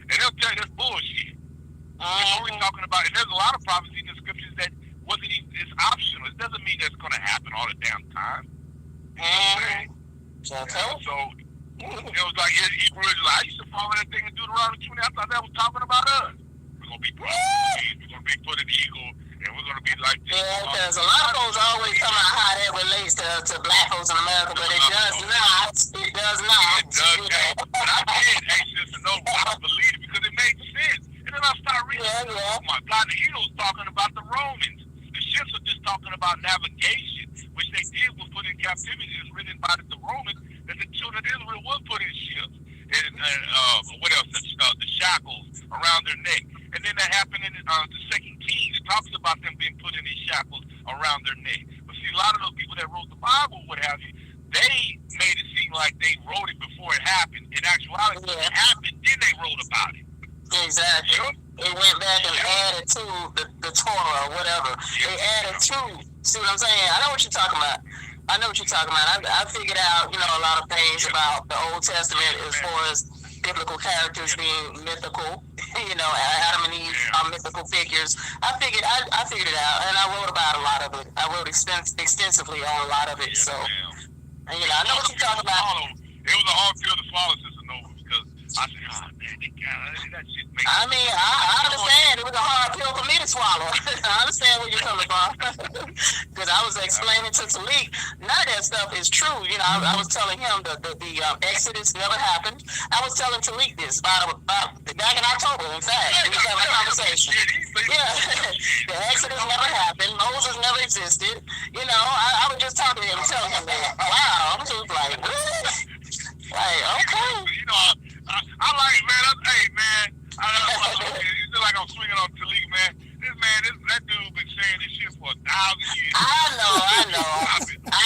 and they'll tell you that's bullshit. He's only talking about, and there's a lot of prophecy in the scriptures that wasn't even, it's optional. It doesn't mean that's going to happen all the damn time. So it was like Hebrew Israelites. I used to follow that thing in Deuteronomy 20. I thought that was talking about us. We're going to be prophets. We're going to be put in eagle, and we're going to be like this. Yeah, because a lot of folks always come out how that relates to black folks in America, but it does not. It does not. It does not. But I did anxious to know, but I believe it because it made sense. And then I started reading, oh my God, the Eagles talking about the Romans. The ships are just talking about navigation, which they did was put in captivity. It's written by the Romans that the children of Israel was put in ships. And what else? The shackles around their neck. And then that happened in the Second Kings. It talks about them being put in these shackles around their neck. But see, a lot of those people that wrote the Bible, what have you, they made it seem like they wrote it before it happened. In actuality, when it happened, then they wrote about it. Exactly. They went back and added to the Torah or whatever. They added to. See what I'm saying? I know what you're talking about. I figured out, a lot of things about the Old Testament as far as biblical characters being mythical. Adam and Eve are mythical figures. I figured it out, and I wrote about a lot of it. I wrote extensively on a lot of it. So, I know what you're talking about. It was a hard pill to swallow, Sister Nova, because I said, oh man, that shit makes I mean, I understand. It was a hard pill for me to swallow. I understand where you're coming from. Because I was explaining to Taalik, none of that stuff is true. You know, I was telling him the Exodus never happened. I was telling Taalik this about back in October, in fact. We was having a conversation. Yeah. The Exodus never happened. Moses never existed. You know, I would just talk to him and tell him that. Wow. I'm just like, really? Like, okay. You know, I like, man, hey, man, it's just like I'm swinging on Taalik, man. That dude been saying this shit for 1,000 years. I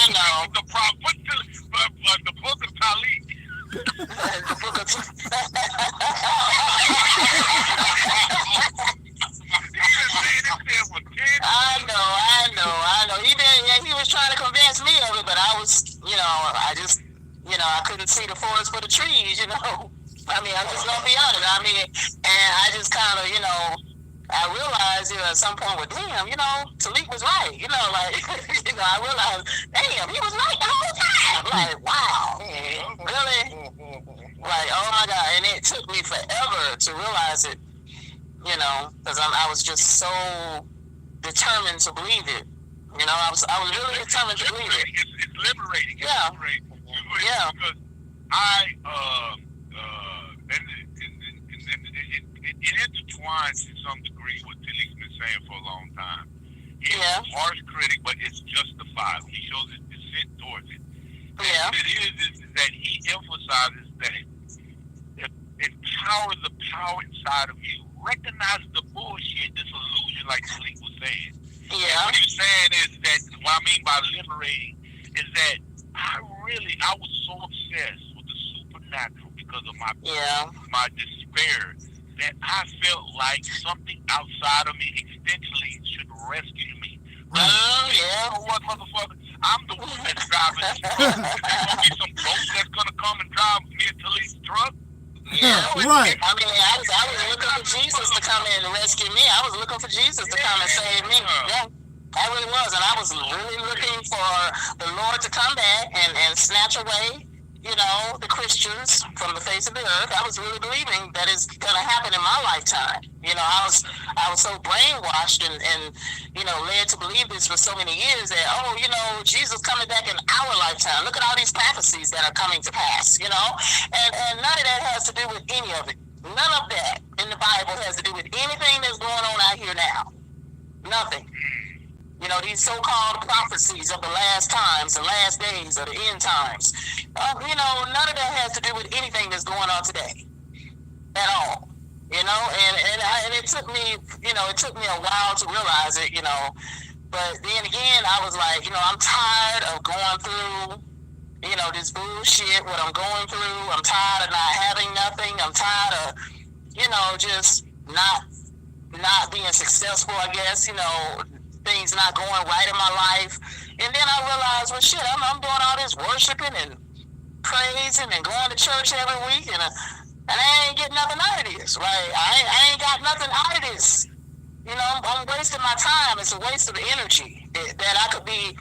know. The book of Taalik. The book of I know. He was trying to convince me of it, but I was, I couldn't see the forest for the trees, you know. I mean, I'm just gonna be honest. I mean, and I just kind of, I realized, at some point, well, damn, Taalik was right, like, I realized, damn, he was right the whole time. Like, wow, really? Like, oh my God, and it took me forever to realize it, because I was just so determined to believe it. I was really determined to believe it. It's liberating. Yeah. Yeah. Because it intertwines to some degree what Talik's been saying for a long time. He's a harsh critic, but it's justified. He shows his dissent towards it. Yeah. And it is that he emphasizes that empower the power inside of you. Recognize the bullshit, this illusion, like Taalik was saying. Yeah. And what he's saying is that, what I mean by liberating, is that I was so obsessed with the supernatural because of my despair that I felt like something outside of me extensionally should rescue me. Yeah. You know what, motherfucker? I'm the one that's driving. There's going to be some boat that's going to come and drive me into Talik's truck. Yeah, right. I mean, I was looking for Jesus to come in and rescue me. I was looking for Jesus to come and save me. Yeah, I really was. And I was really looking for the Lord to come back and snatch away, the Christians from the face of the earth. I was really believing that it's going to happen in my lifetime. I was so brainwashed and led to believe this for so many years that, Jesus coming back in our lifetime. Look at all these prophecies that are coming to pass, and none of that has to do with any of it. None of that in the Bible has to do with anything that's going on out here now. Nothing. These so-called prophecies of the last times, the last days, or the end times. None of that has to do with anything that's going on today at all. And it took me, a while to realize it, but then again, I was like, I'm tired of going through, this bullshit, what I'm going through. I'm tired of not having nothing. I'm tired of, just not being successful, I guess, things not going right in my life. And then I realized, well, shit, I'm doing all this worshiping and praising and going to church every week, and I ain't getting nothing out of this, right? I ain't got nothing out of this. I'm wasting my time. It's a waste of energy that I could be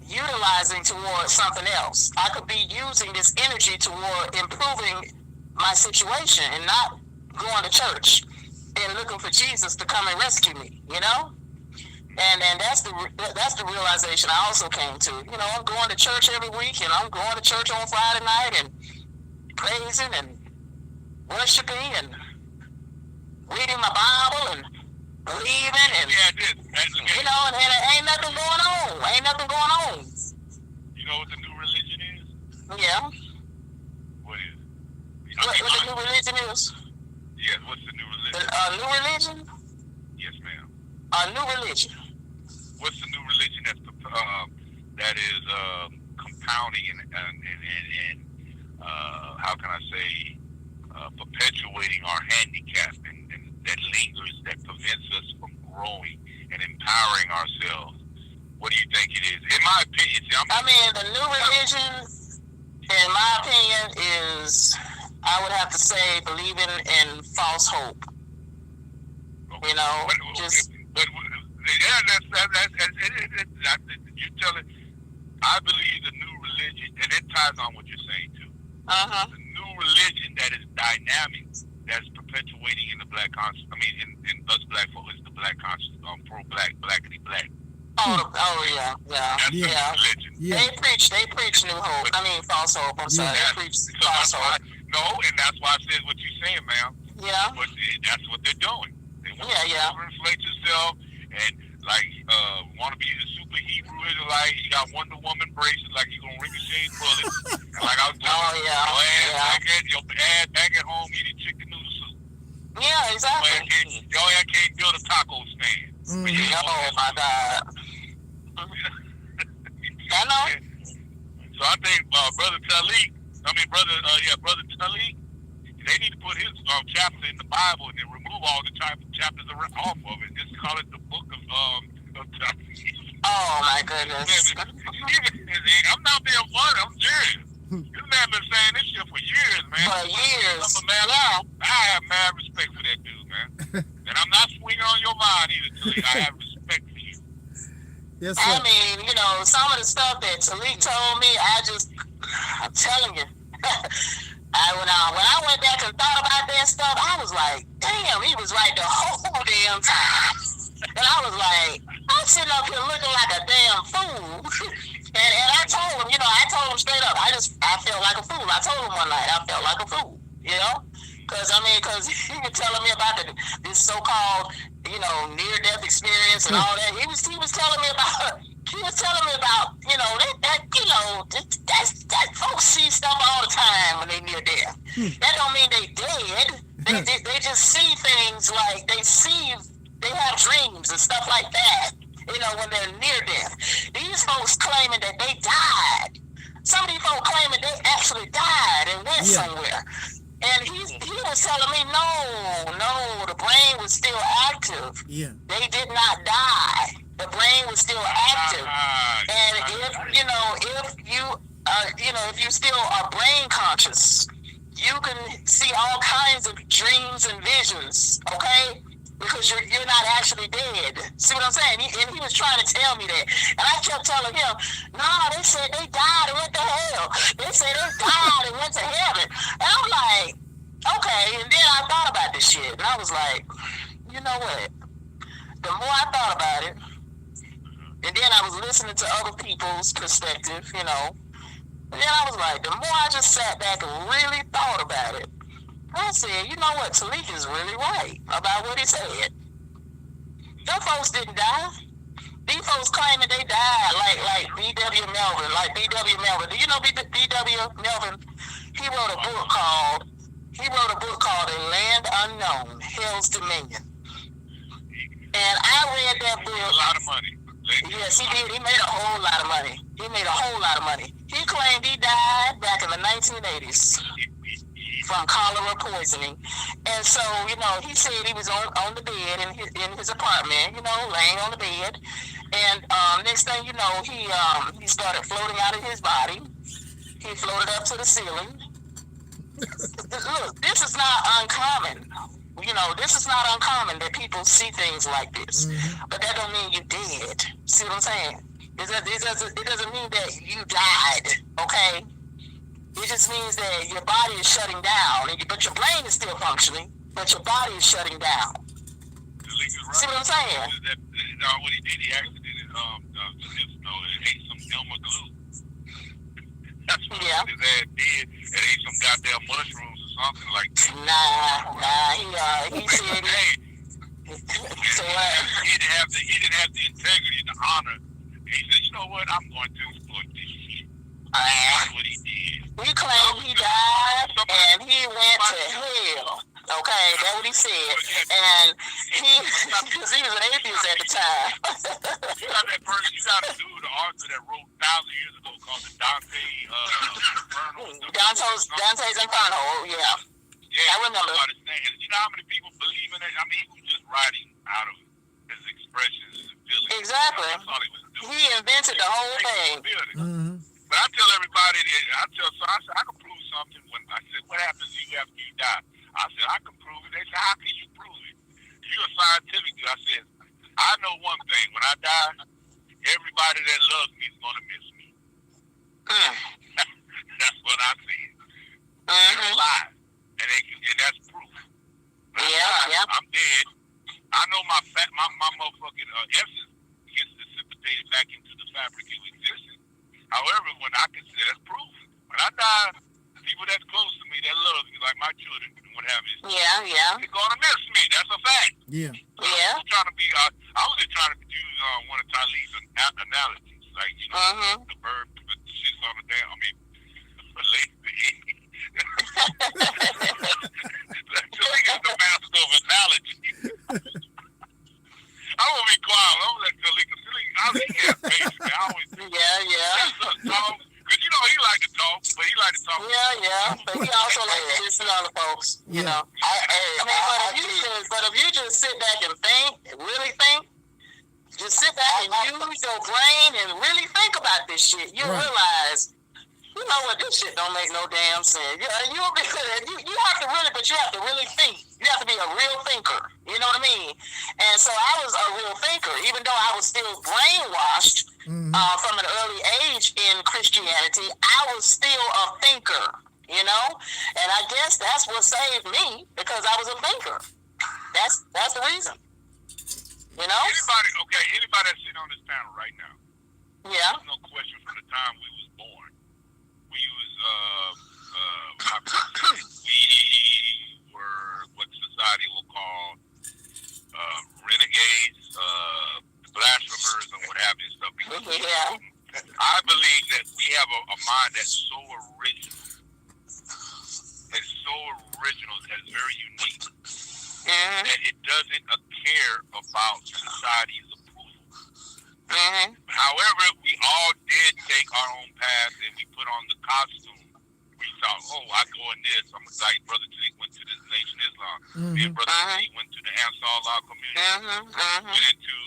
utilizing towards something else. I could be using this energy toward improving my situation and not going to church and looking for Jesus to come and rescue me, And that's the realization I also came to. I'm going to church every week, and I'm going to church on Friday night and praising and worshiping and reading my Bible and believing and and ain't nothing going on. Ain't nothing going on. You know what the new religion is? Yeah. What is it? What the new religion is? Yes, what's the new religion? New religion? Yes, ma'am. A new religion. What's the new religion that is compounding and how can I say perpetuating our handicap and that lingers, that prevents us from growing and empowering ourselves? What do you think it is? In my opinion, the new religion, in my opinion, is, I would have to say, believing in false hope. Okay. You tell it. I believe the new religion, and it ties on what you're saying too. Uh-huh. The new religion that is dynamic that's perpetuating in the black conscious. I mean, in us black folks, it's the black conscious, pro-black, blackity black. Yeah. That's the religion. Yeah. They preach new hope. I mean, false hope. I'm sorry. They preach false hope. And that's why I said what you're saying, ma'am. Yeah. But that's what they're doing. They want to Yeah. overinflate yourself and want to be a super Hebrew Israelite. You got Wonder Woman braces like you're gonna ricochet bullets. And like I was doing, your ass back at home eating chicken noodle soup. Yeah, exactly. Your ass can't build a taco stand. Oh my God. I know. So I think brother Taalik, brother Taalik, they need to put his chapter in the Bible and then remove all the chapters off of it. Just call it the book of Taalik. Oh my goodness. I'm not being funny. I'm serious. This man been saying this shit for years, man. For years. I have mad respect for that dude, man. And I'm not swinging on your mind either, Taalik. I have respect for you. Yes, sir. I mean, some of the stuff that Taalik told me, I'm telling you. When I went back and thought about that stuff, I was like, damn, he was right the whole damn time. And I was like, I'm sitting up here looking like a damn fool. And I told him, straight up, I felt like a fool. I told him one night, I felt like a fool, Because he was telling me about this so-called, near-death experience and all that. He was telling me about, that folks see stuff all the time when they near death. That don't mean they dead. They just see things like they have dreams and stuff like that, when they're near death. These folks claiming that they died. Some of these folks claiming they actually died and went somewhere. And he was telling me, no, the brain was still active. Yeah. They did not die. The brain was still active. And if you still are brain conscious, you can see all kinds of dreams and visions, okay? Because you're not actually dead. See what I'm saying? He was trying to tell me that. And I kept telling him, they said they died and went to hell. They said they died and went to heaven. And I'm like, okay. And then I thought about this shit. And I was like, you know what? The more I thought about it, and then I was listening to other people's perspective, and then I was like, the more I just sat back and really thought about it, I said, you know what, Taalik is really right about what he said. Them folks didn't die. These folks claiming they died like B.W. Melvin. Do you know B.W. Melvin? He wrote a book called A Land Unknown, Hell's Dominion. And I read that book. A lot of money. Yes, he did. He made a whole lot of money. He claimed he died back in the 1980s. From cholera poisoning. And so, he said he was on the bed in his apartment, laying on the bed. And next thing you know, he started floating out of his body. He floated up to the ceiling. Look, this is not uncommon. This is not uncommon that people see things like this. Mm-hmm. But that don't mean you're dead. See what I'm saying? It doesn't mean that you died, okay? It just means that your body is shutting down, but your brain is still functioning, but your body is shutting down. Right. See what I'm saying? What he did, he actually did it. Ate some Elmer glue. That's what his ass did. And ate some goddamn mushrooms or something like that. Nah. He said he didn't have the integrity, the honor. He said, you know what? I'm going to exploit this shit. That's what he did. He claimed he died and he went to hell. Okay, that's what he said. And because he was an atheist at the time. You got a dude, the author that wrote 1,000 years ago called the Dante's Inferno, yeah. Yeah, I remember. You know how many people believe in it? I mean, he was just writing out of his expressions and feelings. Exactly. That's all he was doing. He invented the whole thing. Mm-hmm. But I tell everybody that I said I can prove something. When I said, what happens to you after you die? I said, I can prove it. They said, how can you prove it? You're scientific. I said, I know one thing. When I die, everybody that loves me is going to miss me. That's what I said. They're alive. And and that's proof. Yeah. I'm dead. I know my motherfucking essence gets dissipated back into the fabric of existence. However, when I consider that's proof. When I die, people that's close to me, that love me, like my children and what have you, they're gonna miss me. That's a fact. Yeah. Yeah. I was just trying to use one of Taalik's analogies, like the bird with the shits on the damn. I mean, Taalik is the master of analogy. I'm gonna be quiet. I'm gonna let Taalik. I always because he like to talk, but he like to talk. Yeah. But he also like to listen to other folks. You know. But if you just sit back and think, really think, just sit back and use your brain and really think about this shit, you'll realize. You know what? This shit don't make no damn sense. You have to really think. You have to be a real thinker. You know what I mean? And so I was a real thinker, even though I was still brainwashed from an early age in Christianity. I was still a thinker. You know, and I guess that's what saved me because I was a thinker. That's the reason. You know. Anybody that's sitting on this panel right now. Yeah. There's no question from the time we was born. We were what society will call renegades, blasphemers, and what have you stuff. I believe that we have a mind that's so original. It's so original, that's very unique, that it doesn't care about society's approval. However, we all did take our own path and we put on the costume. We thought, I go in this. I'm like Brother Taalik went to the Nation Islam. Me and Brother Taalik went to the Ansar Allah community. Went into,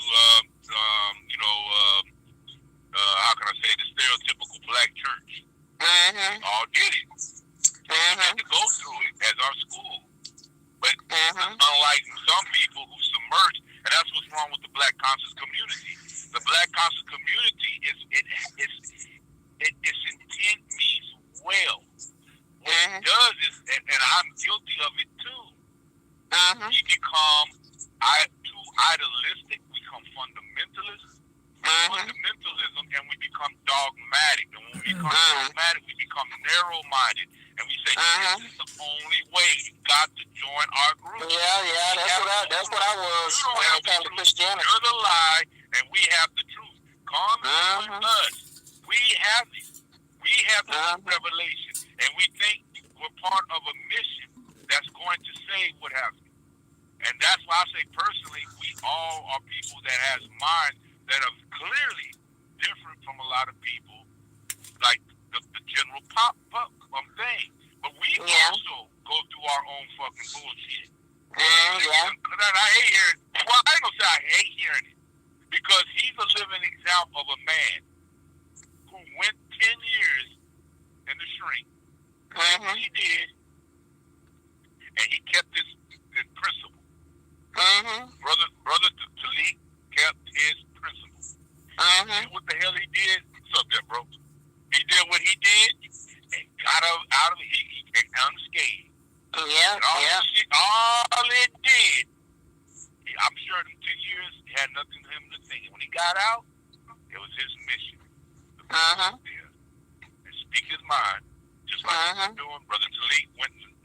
how can I say, the stereotypical black church. We all did it. We had to go through it as our school. But unlike some people who submerge, and that's what's wrong with the black conscious community. The black conscious community its intent means well. What it does is, and I'm guilty of it too, we become too idealistic, we become fundamentalists, fundamentalism, and we become dogmatic. And when we become dogmatic, we become narrow-minded. And we say, this is the only way. You got to join our group. That's what I was when I came to Christianity. You're the lie, and we have the truth. Come with us. We have it. We have the revelation, and we think we're part of a mission that's going to save what happens. And that's why I say personally, we all are people that has minds that are clearly different from a lot of people, like the general pop thing. But we also go through our own fucking bullshit. And I hate hearing it. Well, I ain't gonna say I hate hearing it, because he's a living example of a man who went 10 years in the shrink. He did, and he kept his principle. Brother Taalik kept his principle. See what the hell he did? What's up there, bro? He did what he did and got out of it unscathed. All it did, I'm sure in 10 years, it had nothing to him to think. When he got out, it was his mission. And speak his mind, just like he's doing. Brother Taalik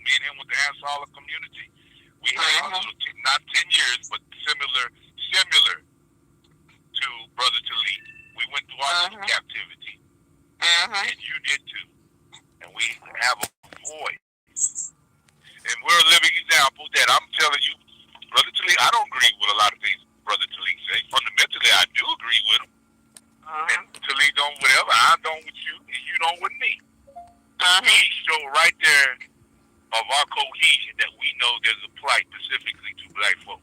me and him with the Ansar community. We had not 10 years, but similar to Brother Taalik. We went through our little captivity, and you did too. And we have a voice, and we're a living example that I'm telling you, Brother Taalik. I don't agree with a lot of things Brother Taalik say. Fundamentally, I do agree with him. And Taalik don't whatever. I don't with you, and you don't with me. We show right there of our cohesion that we know there's a plight specifically to black folk.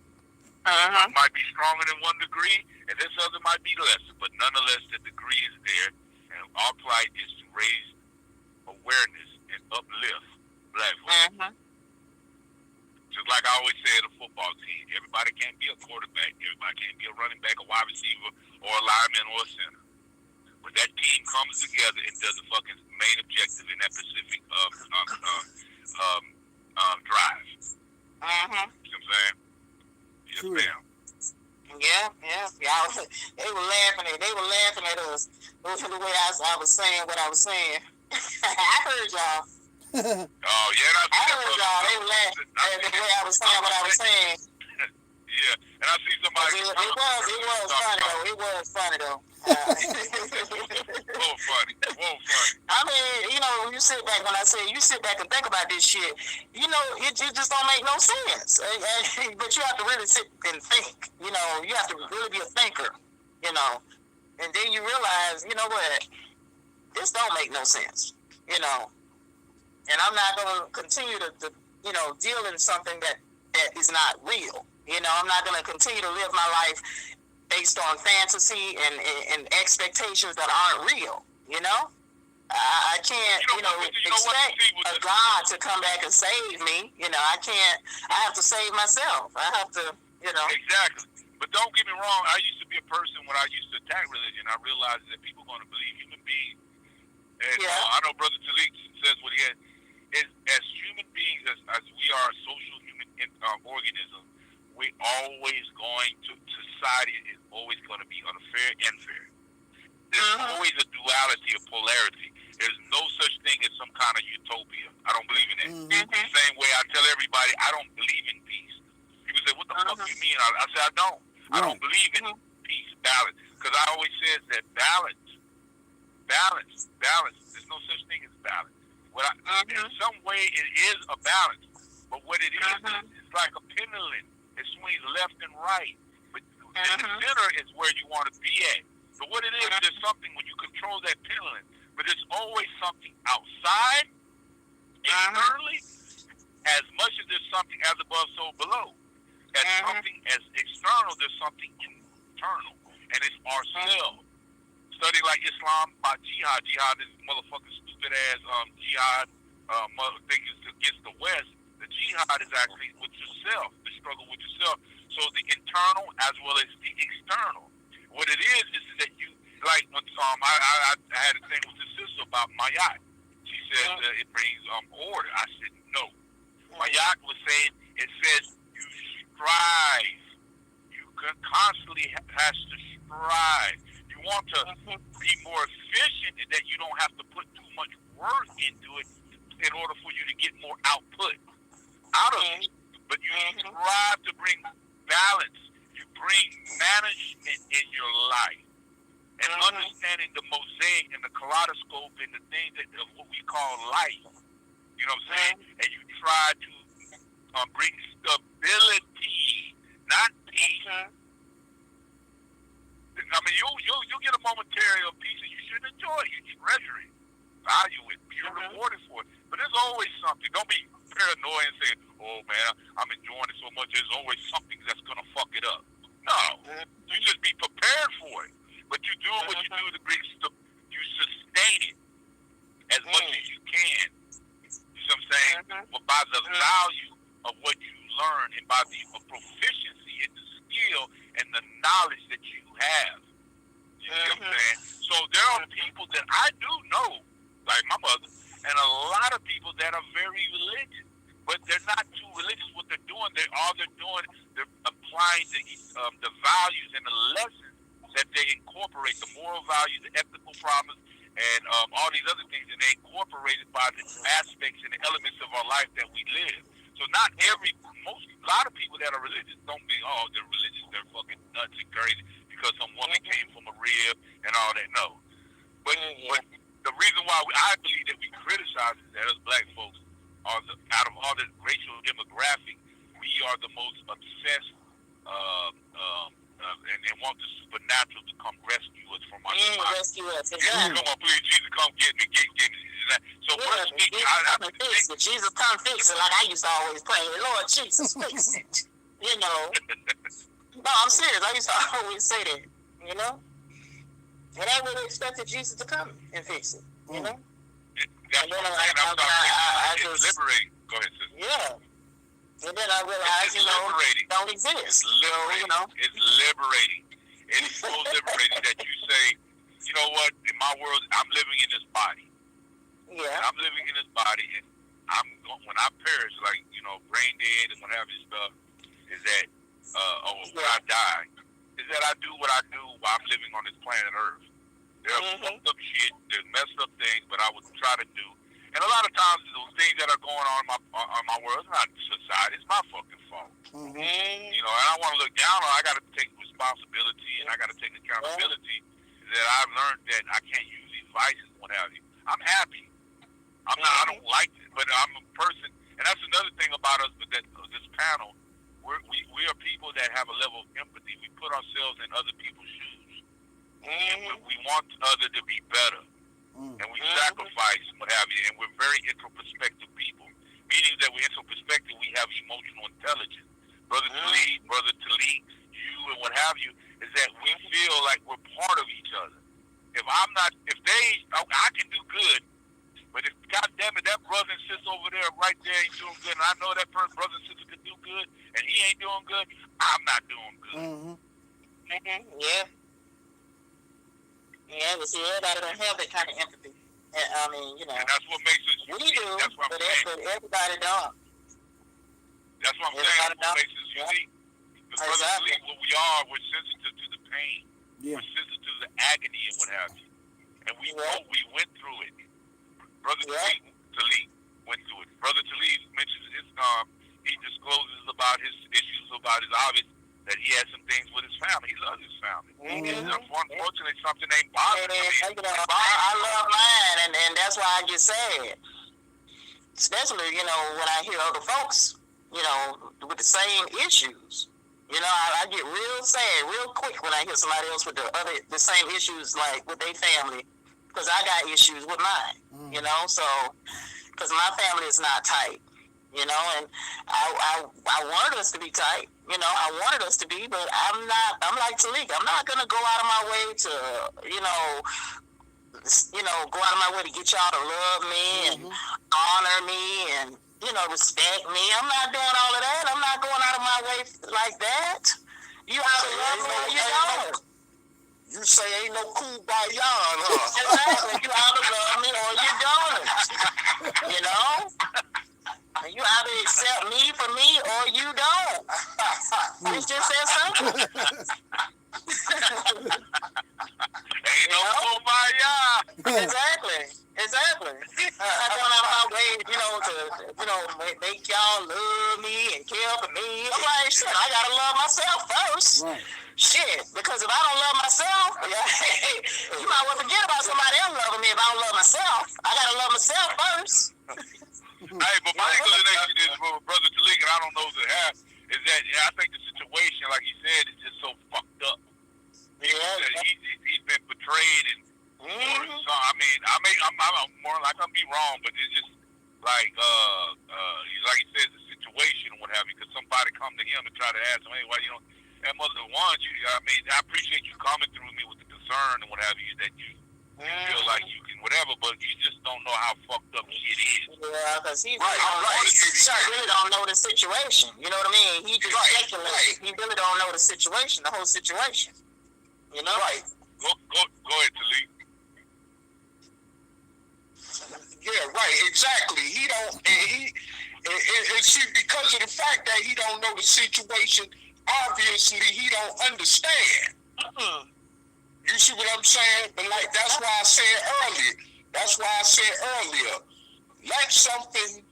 One might be stronger than one degree, and this other might be lesser, but nonetheless, the degree is there, and our plight is to raise awareness and uplift black folk. Just like I always say at a football team, everybody can't be a quarterback, everybody can't be a running back, a wide receiver, or a lineman, or a center. But that team comes together and does a fucking main objective in that specific drive. they were laughing at us the way I was saying what I was saying. I heard y'all. Oh yeah, I heard y'all. They were laughing at the way I was saying what I was saying. Yeah, and I see somebody. It was funny though. It was funny though. Whoa, funny. I mean, you know, when you sit back, when I say you sit back and think about this shit, you know, it just don't make no sense. But you have to really sit and think. You know, you have to really be a thinker. You know, and then you realize, you know what, this don't make no sense. You know, and I'm not going to continue to you know, deal in something that is not real. You know, I'm not going to continue to live my life based on fantasy and expectations that aren't real. You know, I can't, you know, expect a God to come back and save me. You know, I can't. I have to save myself. I have to, you know. Exactly. But don't get me wrong. I used to be a person when I used to attack religion. I realized that people are going to believe human beings. And I know Brother Taalik says what he had. As human beings, as we are social human organisms, we're always going to, society is always going to be unfair and fair. There's always a duality, a polarity. There's no such thing as some kind of utopia. I don't believe in that. The same way I tell everybody, I don't believe in peace. People say, what the fuck do you mean? I say, I don't. I don't believe in peace, balance. Because I always says that balance. There's no such thing as balance. In some way, it is a balance. But what it is, it's like a pendulum. It swings left and right. But in the center is where you want to be at. So what it is, there's something when you control that pendulum, but there's always something outside, externally, as much as there's something as above, so below. As something as external, there's something internal. And it's ourselves. Study like Islam by jihad. Jihad is motherfucking stupid ass jihad thing is against the West. The jihad is actually with yourself, the struggle with yourself. So the internal as well as the external. What it is that you, like, I had a thing with the sister about my yacht. She said it brings order. I said, no. My yacht was saying, it says you strive. You constantly has to strive. You want to be more efficient in that you don't have to put too much work into it in order for you to get more output out of it. But you strive to bring balance. You bring management in your life. And understanding the mosaic and the kaleidoscope and the things that of what we call life. You know what I'm saying? And you try to bring stability, not peace. I mean, you'll get a momentary of peace and you should enjoy it. You treasure it, value it, you're rewarded for it. But there's always something. Don't be paranoid and say, oh man, I'm enjoying it so much. There's always something that's going to fuck it up. No. You just be prepared for it. But you do what you do to bring you sustain it as much as you can. You see what I'm saying? But by the value of what you learn and by the proficiency in the skill and the knowledge that you have. You see what I'm saying? So there are people that I do know, like my mother, and a lot of people that are very religious, but they're not too religious. What they're doing, they're applying the values and the lessons that they incorporate, the moral values, the ethical promise, and all these other things, and they incorporate it by the aspects and the elements of our life that we live. So not a lot of people that are religious don't be, oh, they're religious, they're fucking nuts and crazy because some woman came from a rib and all that. No. But the reason why I believe that we criticize is that as black folks, out of all the racial demographic, we are the most obsessed and want the supernatural to come rescue us from our rescue us, exactly. Come on, please, Jesus, come get me, get me. So first, Jesus, come fix it, like I used to always pray, Lord Jesus, fix it. You know. No, I'm serious. I used to always say that, you know. And I really expected Jesus to come and fix it, you know. That's what I'm saying. It's liberating. Go ahead, sister. Yeah. And then I realized, you know, it don't exist. It's liberating. You know? It's liberating. It's so liberating that you say, you know what, in my world, I'm living in this body. Yeah. And I'm living in this body, and when I perish, like, you know, brain dead and what have you stuff, is that, when I die, is that I do what I do while I'm living on this planet Earth. There are fucked up shit, there's messed up things, but I would try to do. And a lot of times, those things that are going on in my world, it's not society, it's my fucking fault. You know, and I want to look down on. I got to take responsibility and I got to take accountability that I've learned that I can't use these vices and what have you. I'm happy. I'm not. I don't like it, but I'm a person, and that's another thing about us. But this panel, we are people that have a level of empathy. We put ourselves in other people's shoes, and we want others to be better. And we sacrifice and what have you, and we're very introspective people, meaning that we're introspective, we have emotional intelligence. Brother Taalik, you and what have you, is that we feel like we're part of each other. I can do good, but if, goddamn it, that brother and sister over there right there ain't doing good, and I know that brother and sister can do good, and he ain't doing good, I'm not doing good. Yeah. Yeah, but see, everybody don't have that kind of empathy. I mean, you know. And that's what makes us unique. We do, that's what but everybody don't. That's what I'm saying. What makes us unique. Because exactly. What we are, we're sensitive to the pain. Yeah. We're sensitive to the agony and what have you. And we know we went through it. Brother Taalik went through it. Brother Taalik mentions he discloses about his issues about his obvious that he had some things with his family. He loves his family. And unfortunately, something ain't bothering him. I love mine, and that's why I get sad. Especially, you know, when I hear other folks, you know, with the same issues. You know, I get real sad real quick when I hear somebody else with the same issues, like with their family, because I got issues with mine. You know, so because my family is not tight. You know, and I wanted us to be tight. You know, I wanted us to be, but I'm not. I'm like Taalik. I'm not gonna go out of my way to, go out of my way to get y'all to love me and honor me and, you know, respect me. I'm not doing all of that. I'm not going out of my way like that. You either love me or you don't. You say ain't no cool by y'all, huh? Exactly. You either love me or you don't. You know. You either accept me for me or you don't. It's just that simple. Ain't no kumbaya. Exactly. I'm going out of my way, to make y'all love me and care for me. I'm like, shit, I gotta love myself first. Right. Shit, because if I don't love myself, you might well forget about somebody else loving me if I don't love myself. I gotta love myself first. Hey, but my explanation is, Brother Taalik, and I don't know if it has, is that I think the situation, like he said, is just so fucked up. He's been betrayed, and so I mean, I'm more like I'm be wrong, but it's just like he said, the situation and what have you, because somebody come to him and try to ask him, hey, why you don't? And mother wants you. I mean, I appreciate you coming through me with the concern and what have you, that you feel like you can whatever, but you just don't know how fucked up shit is. Yeah, because he really don't know the situation. You know what I mean? He just speculates. He really don't know the situation, the whole situation. You know? Right. Go ahead, Taalik. Yeah, right, exactly. He don't, and see, because of the fact that he don't know the situation, obviously he don't understand. You see what I'm saying? But like, that's why I said earlier, let something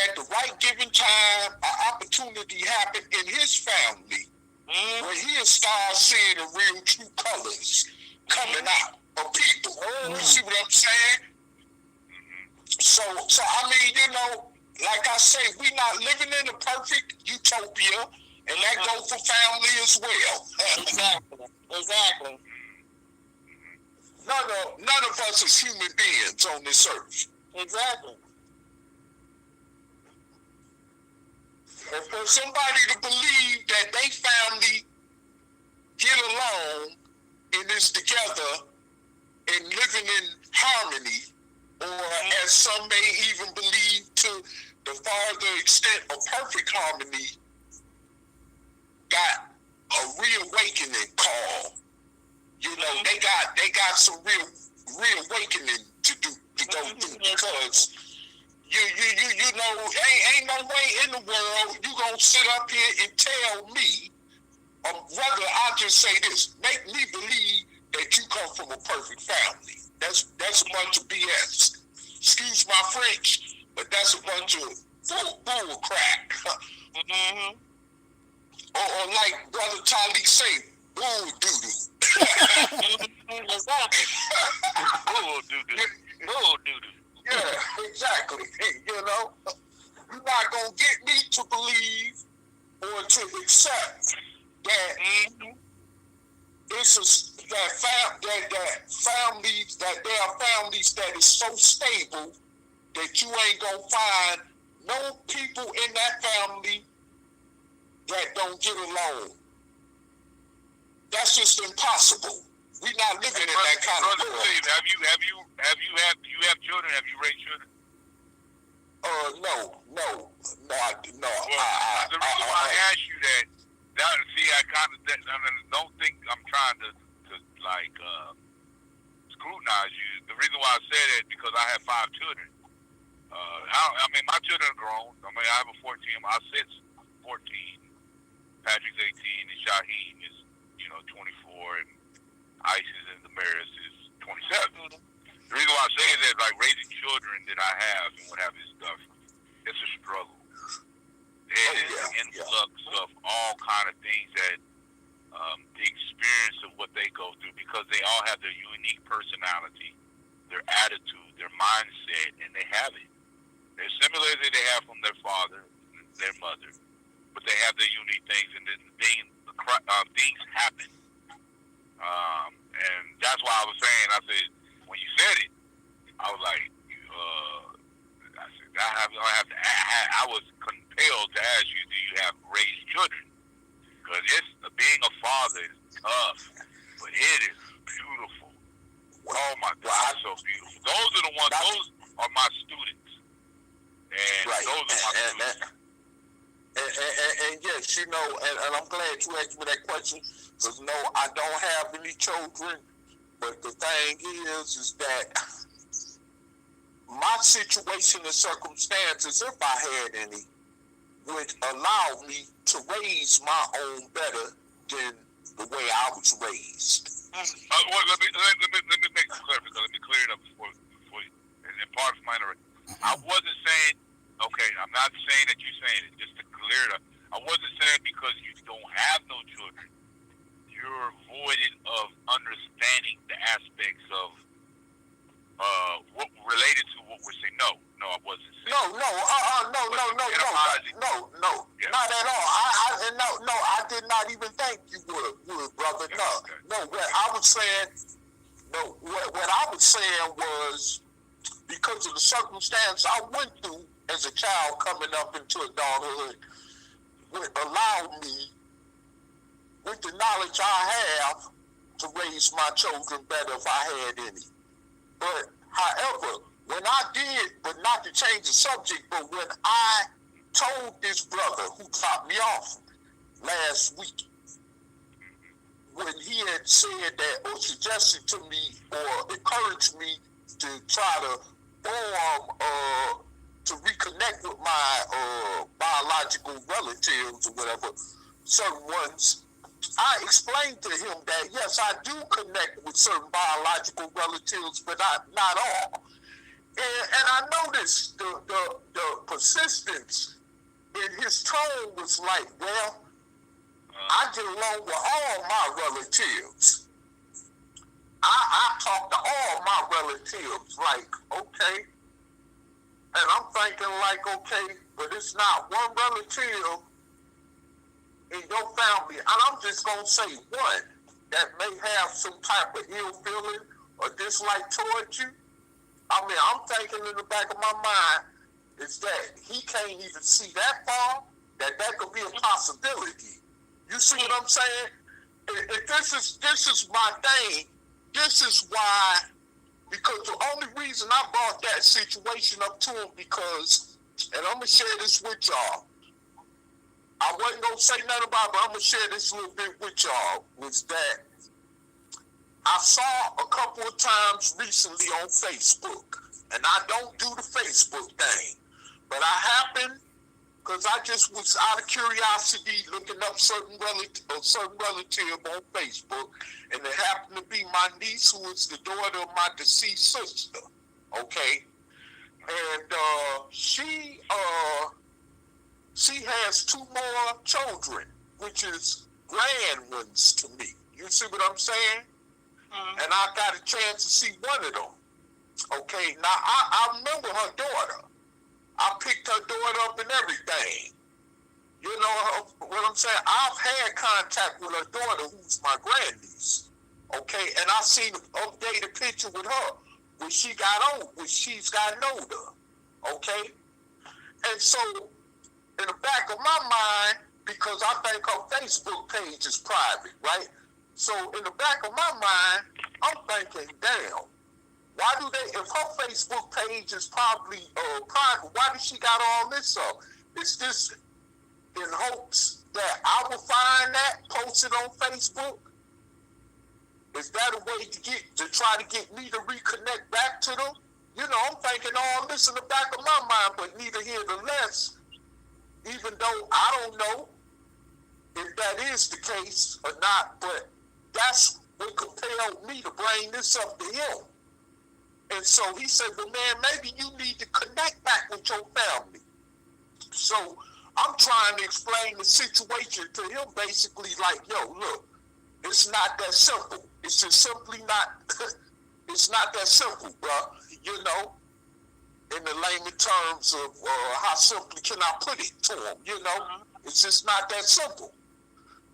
at the right given time, an opportunity happen in his family, where he'll start seeing the real true colors coming out of people. You see what I'm saying? So I mean, you know, like I say, we're not living in a perfect utopia, and that goes for family as well. Exactly. None of us is human beings on this earth. Exactly. And for somebody to believe that they family get along and is together and living in harmony, or as some may even believe to the farther extent of perfect harmony, got a reawakening call. You know, they got some reawakening to go through, because you know, ain't no way in the world you gonna sit up here and tell me Rather, I'll just say this: make me believe that you come from a perfect family. That's a bunch of BS. Excuse my French, but that's a bunch of bull crap. Mm-hmm. Or like Brother Taalik say, bull doodle. Exactly. Bull doodle. Bull doodle. Yeah, exactly. You know, you're not gonna get me to believe or to accept that that there are families that is so stable that you ain't gonna find no people in that family that don't get along. That's just impossible. We're not living in that kind of world. Have you have children? Have you raised children? No. Well, the reason why I asked you that, don't think I'm trying to scrutinize you. The reason why I said it because I have 5 children. My children are grown. I have a 14. My sis 14. Patrick's 18, and Shaheem is 24, and Isis and Damaris is 27. The reason why I say that, like raising children that I have and what have this stuff, it's a struggle. It is an influx of all kind of things that the experience of what they go through, because they all have their unique personality, their attitude, their mindset, and they have it. They're similar as they have from their father, their mother, but they have their unique things, and then things happen. And that's why I was saying, when you said it, I was like, I was compelled to ask you, do you have raised children? Because being a father is tough, but it is beautiful. Oh my God, so beautiful. Those are the ones, those are my students. And those are my students. And yes, and I'm glad you asked me that question, because no, I don't have any children, but the thing is that my situation and circumstances, if I had any, would allow me to raise my own better than the way I was raised. Let me make it clear, because let me clear it up before you, and part of my interest. I wasn't saying, I'm not saying that you're saying it, just to clear it up. I wasn't saying because you don't have no children, you're voided of understanding the aspects of what related to what we're saying. No, I wasn't saying. No, not at all. I did not even think you would, brother. No. What I was saying was because of the circumstance I went through as a child coming up into adulthood, would allow me, with the knowledge I have, to raise my children better if I had any. But, however, when I did, but not to change the subject, but when I told this brother who dropped me off last week, when he had said that, or suggested to me, or encouraged me to try to form, to reconnect with my biological relatives or whatever, certain ones, I explained to him that, yes, I do connect with certain biological relatives, but not all. And I noticed the persistence in his tone was like, well, I get along with all my relatives. I talk to all my relatives, like, okay. And I'm thinking like, okay, but it's not one relative in your family, and I'm just going to say one, that may have some type of ill feeling or dislike towards you. I mean, I'm thinking in the back of my mind is that he can't even see that far, that could be a possibility. You see what I'm saying? If this is my thing. This is why, because the only reason I brought that situation up to him, because, and I'm going to share this with y'all. I wasn't going to say nothing about it, but I'm going to share this a little bit with y'all, was that I saw a couple of times recently on Facebook, and I don't do the Facebook thing, but I happened, because because I just was out of curiosity looking up certain relative on Facebook, and it happened to be my niece, who is the daughter of my deceased sister. Okay, and she has 2 more children, which is grand ones to me. You see what I'm saying? And I got a chance to see one of them. Okay, now I remember her daughter. I picked her daughter up and everything. You know what I'm saying? I've had contact with her daughter, who's my grandniece. Okay, and I seen an updated picture with her when she's gotten older. Okay, and so in the back of my mind, because I think her Facebook page is private, right? So in the back of my mind, I'm thinking, damn, why do they, if her Facebook page is probably private, why does she got all this up? Is this in hopes that I will find that, post it on Facebook? Is that a way to try to get me to reconnect back to them? You know, I'm thinking all this in the back of my mind, but neither here nor less, even though I don't know if that is the case or not, but that's what compelled me to bring this up to him. And so he said, well, man, maybe you need to connect back with your family. So I'm trying to explain the situation to him, basically like, yo, look, it's not that simple. It's just simply not, it's not that simple, bro. You know, in the layman terms of how simply can I put it to him, you know? It's just not that simple.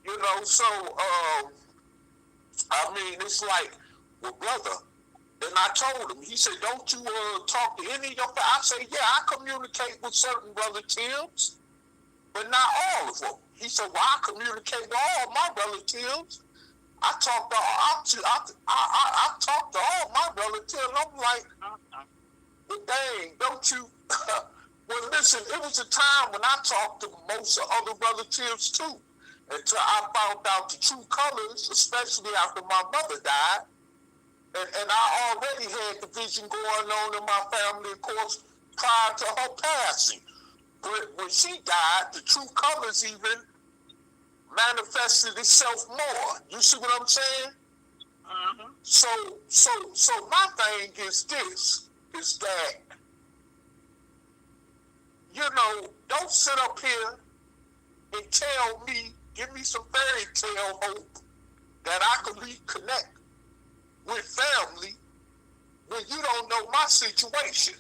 You know, so, I mean, it's like, well, brother, and I told him, he said, don't you talk to any of your family? I said, yeah, I communicate with certain relatives, but not all of them. He said, well, I communicate with all my relatives. I talk to all my relatives. I'm like, well, dang, don't you? Well, listen, it was a time when I talked to most of other relatives too, until I found out the true colors, especially after my mother died. And I already had the vision going on in my family, of course, prior to her passing. But when she died, the true colors even manifested itself more. You see what I'm saying? So my thing is this, is that, you know, don't sit up here and tell me, give me some fairy tale hope that I can reconnect with family when you don't know my situation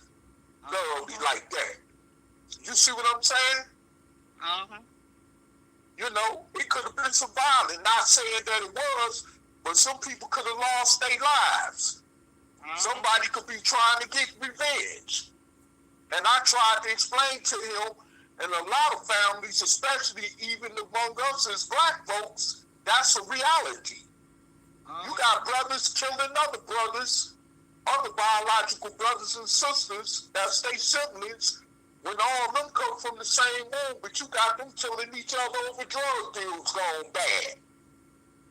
thoroughly like that. You see what I'm saying? You know, it could have been some violence. Not saying that it was, but some people could have lost their lives. Somebody could be trying to get revenge. And I tried to explain to him, and a lot of families, especially even among us as black folks, that's a reality. You got brothers killing other brothers, other biological brothers and sisters, that's their siblings, when all of them come from the same womb, but you got them killing each other over drug deals gone bad.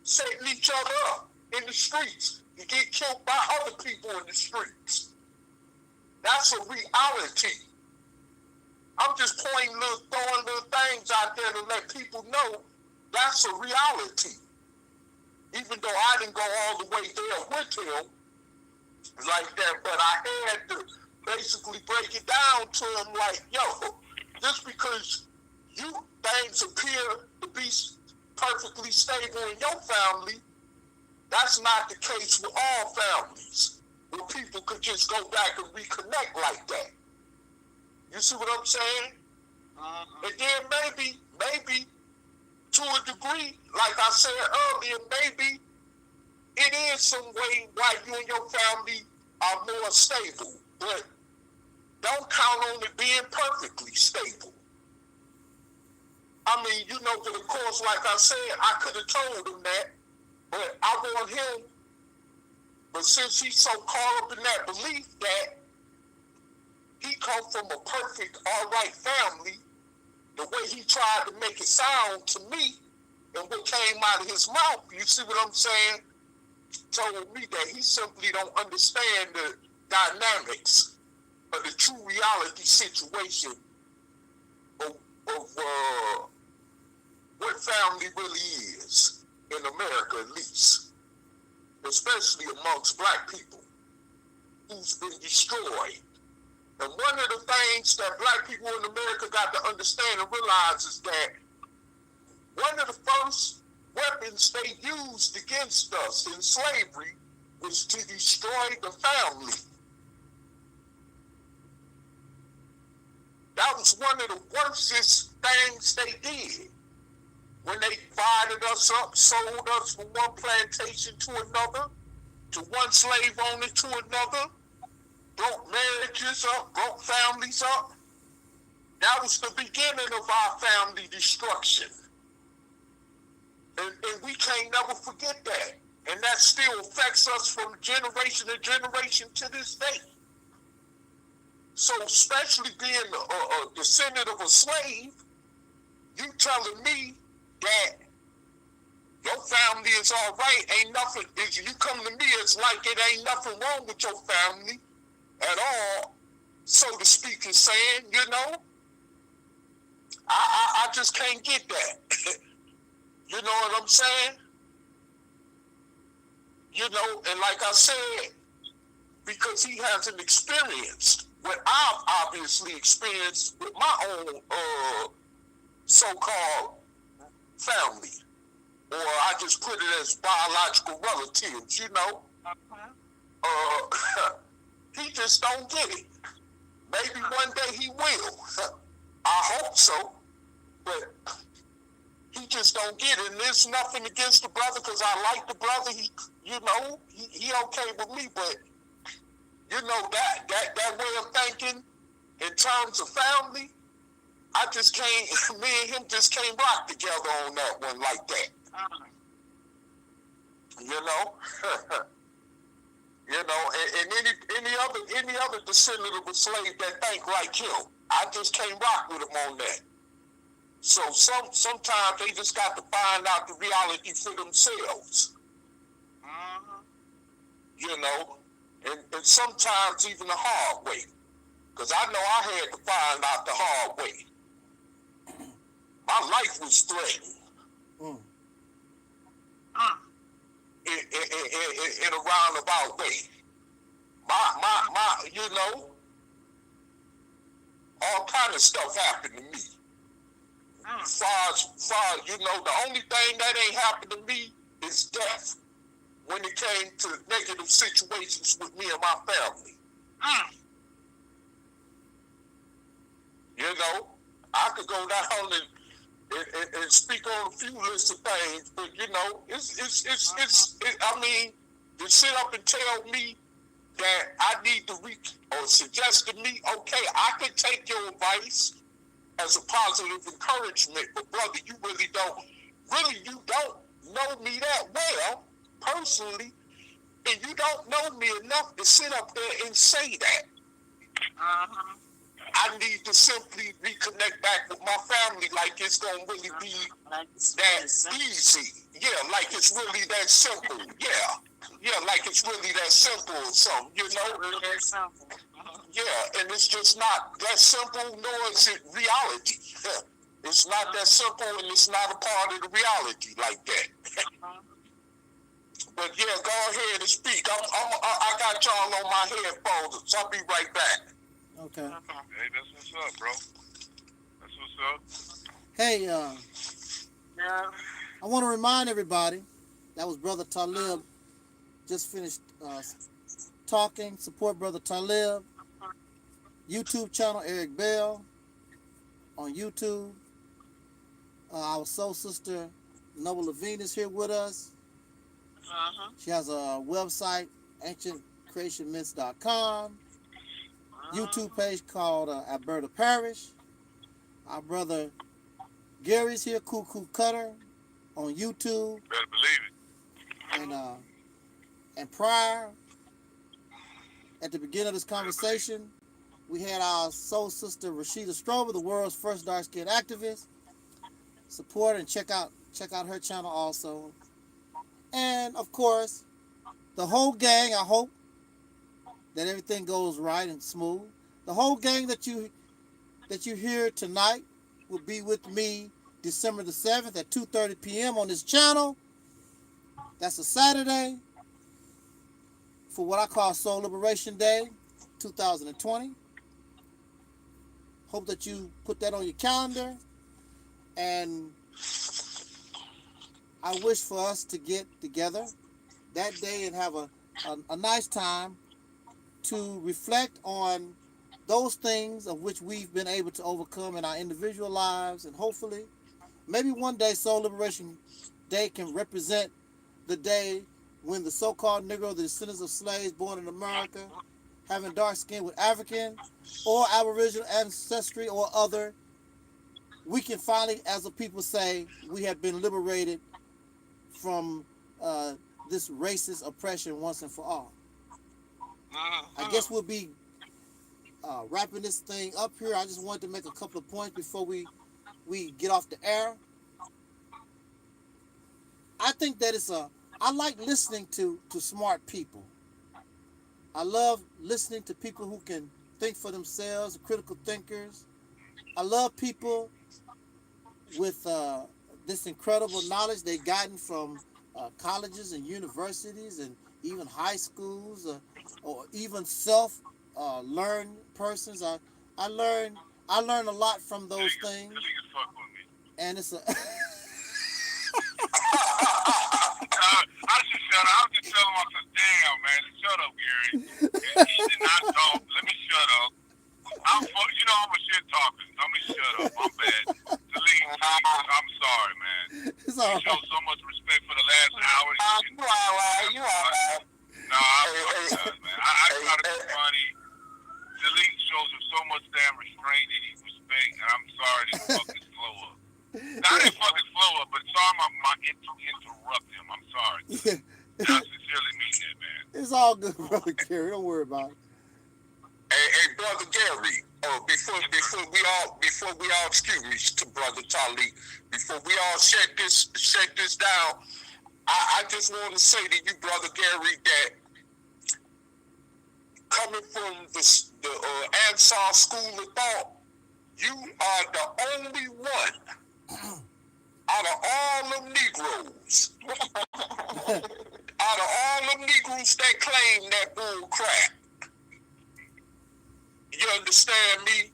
Setting each other up in the streets. You get killed by other people in the streets. That's a reality. I'm just throwing little things out there to let people know that's a reality. Even though I didn't go all the way there with him like that, but I had to basically break it down to him like, yo, just because things appear to be perfectly stable in your family, that's not the case with all families, where people could just go back and reconnect like that. You see what I'm saying? And then maybe to a degree, like I said earlier, maybe it is some way why you and your family are more stable, but don't count on it being perfectly stable. I mean, you know, but of course, like I said, I could have told him that, but I want him, but since he's so caught up in that belief that he come from a perfect, all right family, the way he tried to make it sound to me and what came out of his mouth, you see what I'm saying, told me that he simply don't understand the dynamics of the true reality situation of of what family really is in America, at least, especially amongst black people, who's been destroyed. And one of the things that black people in America got to understand and realize is that one of the first weapons they used against us in slavery was to destroy the family. That was one of the worstest things they did. When they divided us up, sold us from one plantation to another, to one slave owner to another, broke marriages up, broke families up. That was the beginning of our family destruction. And we can't never forget that. And that still affects us from generation to generation to this day. So especially being a descendant of a slave, you telling me that your family is all right, ain't nothing, if you come to me, it's like it ain't nothing wrong with your family at all, so to speak, is saying, you know, I just can't get that. You know what I'm saying? You know, and like I said, because he hasn't experienced what I've obviously experienced with my own so-called family, or I just put it as biological relatives, you know. He just don't get it. Maybe one day he will. I hope so, but he just don't get it. And there's nothing against the brother, because I like the brother. He, you know, he okay with me, but you know, that way of thinking in terms of family, I just can't, me and him just can't rock together on that one like that. You know? You know, and any other descendant of a slave that think like him, I just can't rock with him on that. So sometimes they just got to find out the reality for themselves. You know? And sometimes even the hard way. Because I know I had to find out the hard way. My life was threatened. In a roundabout way. My, you know, all kind of stuff happened to me. Far as, you know, the only thing that ain't happened to me is death when it came to negative situations with me and my family. You know, I could go down and speak on a few lists of things, but you know, I mean, to sit up and tell me that I need to or suggest to me, okay, I can take your advice as a positive encouragement, but brother, you don't know me that well personally, and you don't know me enough to sit up there and say that. I need to simply reconnect back with my family like it's gonna really be that easy. Yeah, like it's really that simple. Yeah, like it's really that simple or something, you know? Yeah, and it's just not that simple, nor is it reality. It's not that simple, and it's not a part of the reality like that. But yeah, go ahead and speak. I got y'all on my headphones, so I'll be right back. Okay. Hey, that's what's up, bro. That's what's up. Hey, I want to remind everybody, that was Brother Talib, just finished talking. Support Brother Talib. YouTube channel, Eric Bell, on YouTube. Our soul sister, Noble Levine, is here with us. She has a website, ancientcreationmyths.com. YouTube page called Alberta Parish. Our brother Gary's here, Cuckoo Cutter, on YouTube. Better believe it. And prior, at the beginning of this conversation, we had our soul sister Rashida Strober, the world's first dark-skinned activist. Support and check out her channel also. And of course, the whole gang, I hope that everything goes right and smooth. The whole gang that you hear tonight will be with me December the 7th at 2:30 p.m. on this channel. That's a Saturday for what I call Soul Liberation Day 2020. Hope that you put that on your calendar. And I wish for us to get together that day and have a nice time to reflect on those things of which we've been able to overcome in our individual lives. And hopefully, maybe one day Soul Liberation Day can represent the day when the so-called Negro, the descendants of slaves born in America, having dark skin with African or Aboriginal ancestry or other, we can finally, as a people, say we have been liberated from this racist oppression once and for all. I guess we'll be wrapping this thing up here. I just wanted to make a couple of points before we get off the air. I think that I like listening to smart people. I love listening to people who can think for themselves, critical thinkers. I love people with this incredible knowledge they've gotten from colleges and universities and even high schools or even self-learned persons. I learn a lot from those things. And it's a I should shut up. I'm just telling myself, damn, man, shut up, Gary. He did not talk. Let me shut up. I'm a shit talker. Let me shut up. I'm bad. Taalik, I'm sorry, man. It's all You showed so much respect for the last hour. You all right. You all right. No, I apologize, man. I try to be funny. Taalik shows him so much damn restraint and respect, and I'm sorry to fucking slow up. Not that fucking slow up, but sorry my interrupt him. I'm sorry. I sincerely mean that, man. It's all good, brother Gary. Don't worry about it. Hey, brother Gary. Before we all excuse me to brother Taalik, before we all shut this down, I just want to say to you, brother Gary, that coming from the Ansar School of Thought, you are the only one out of all them Negroes, that claim that bull crap. You understand me?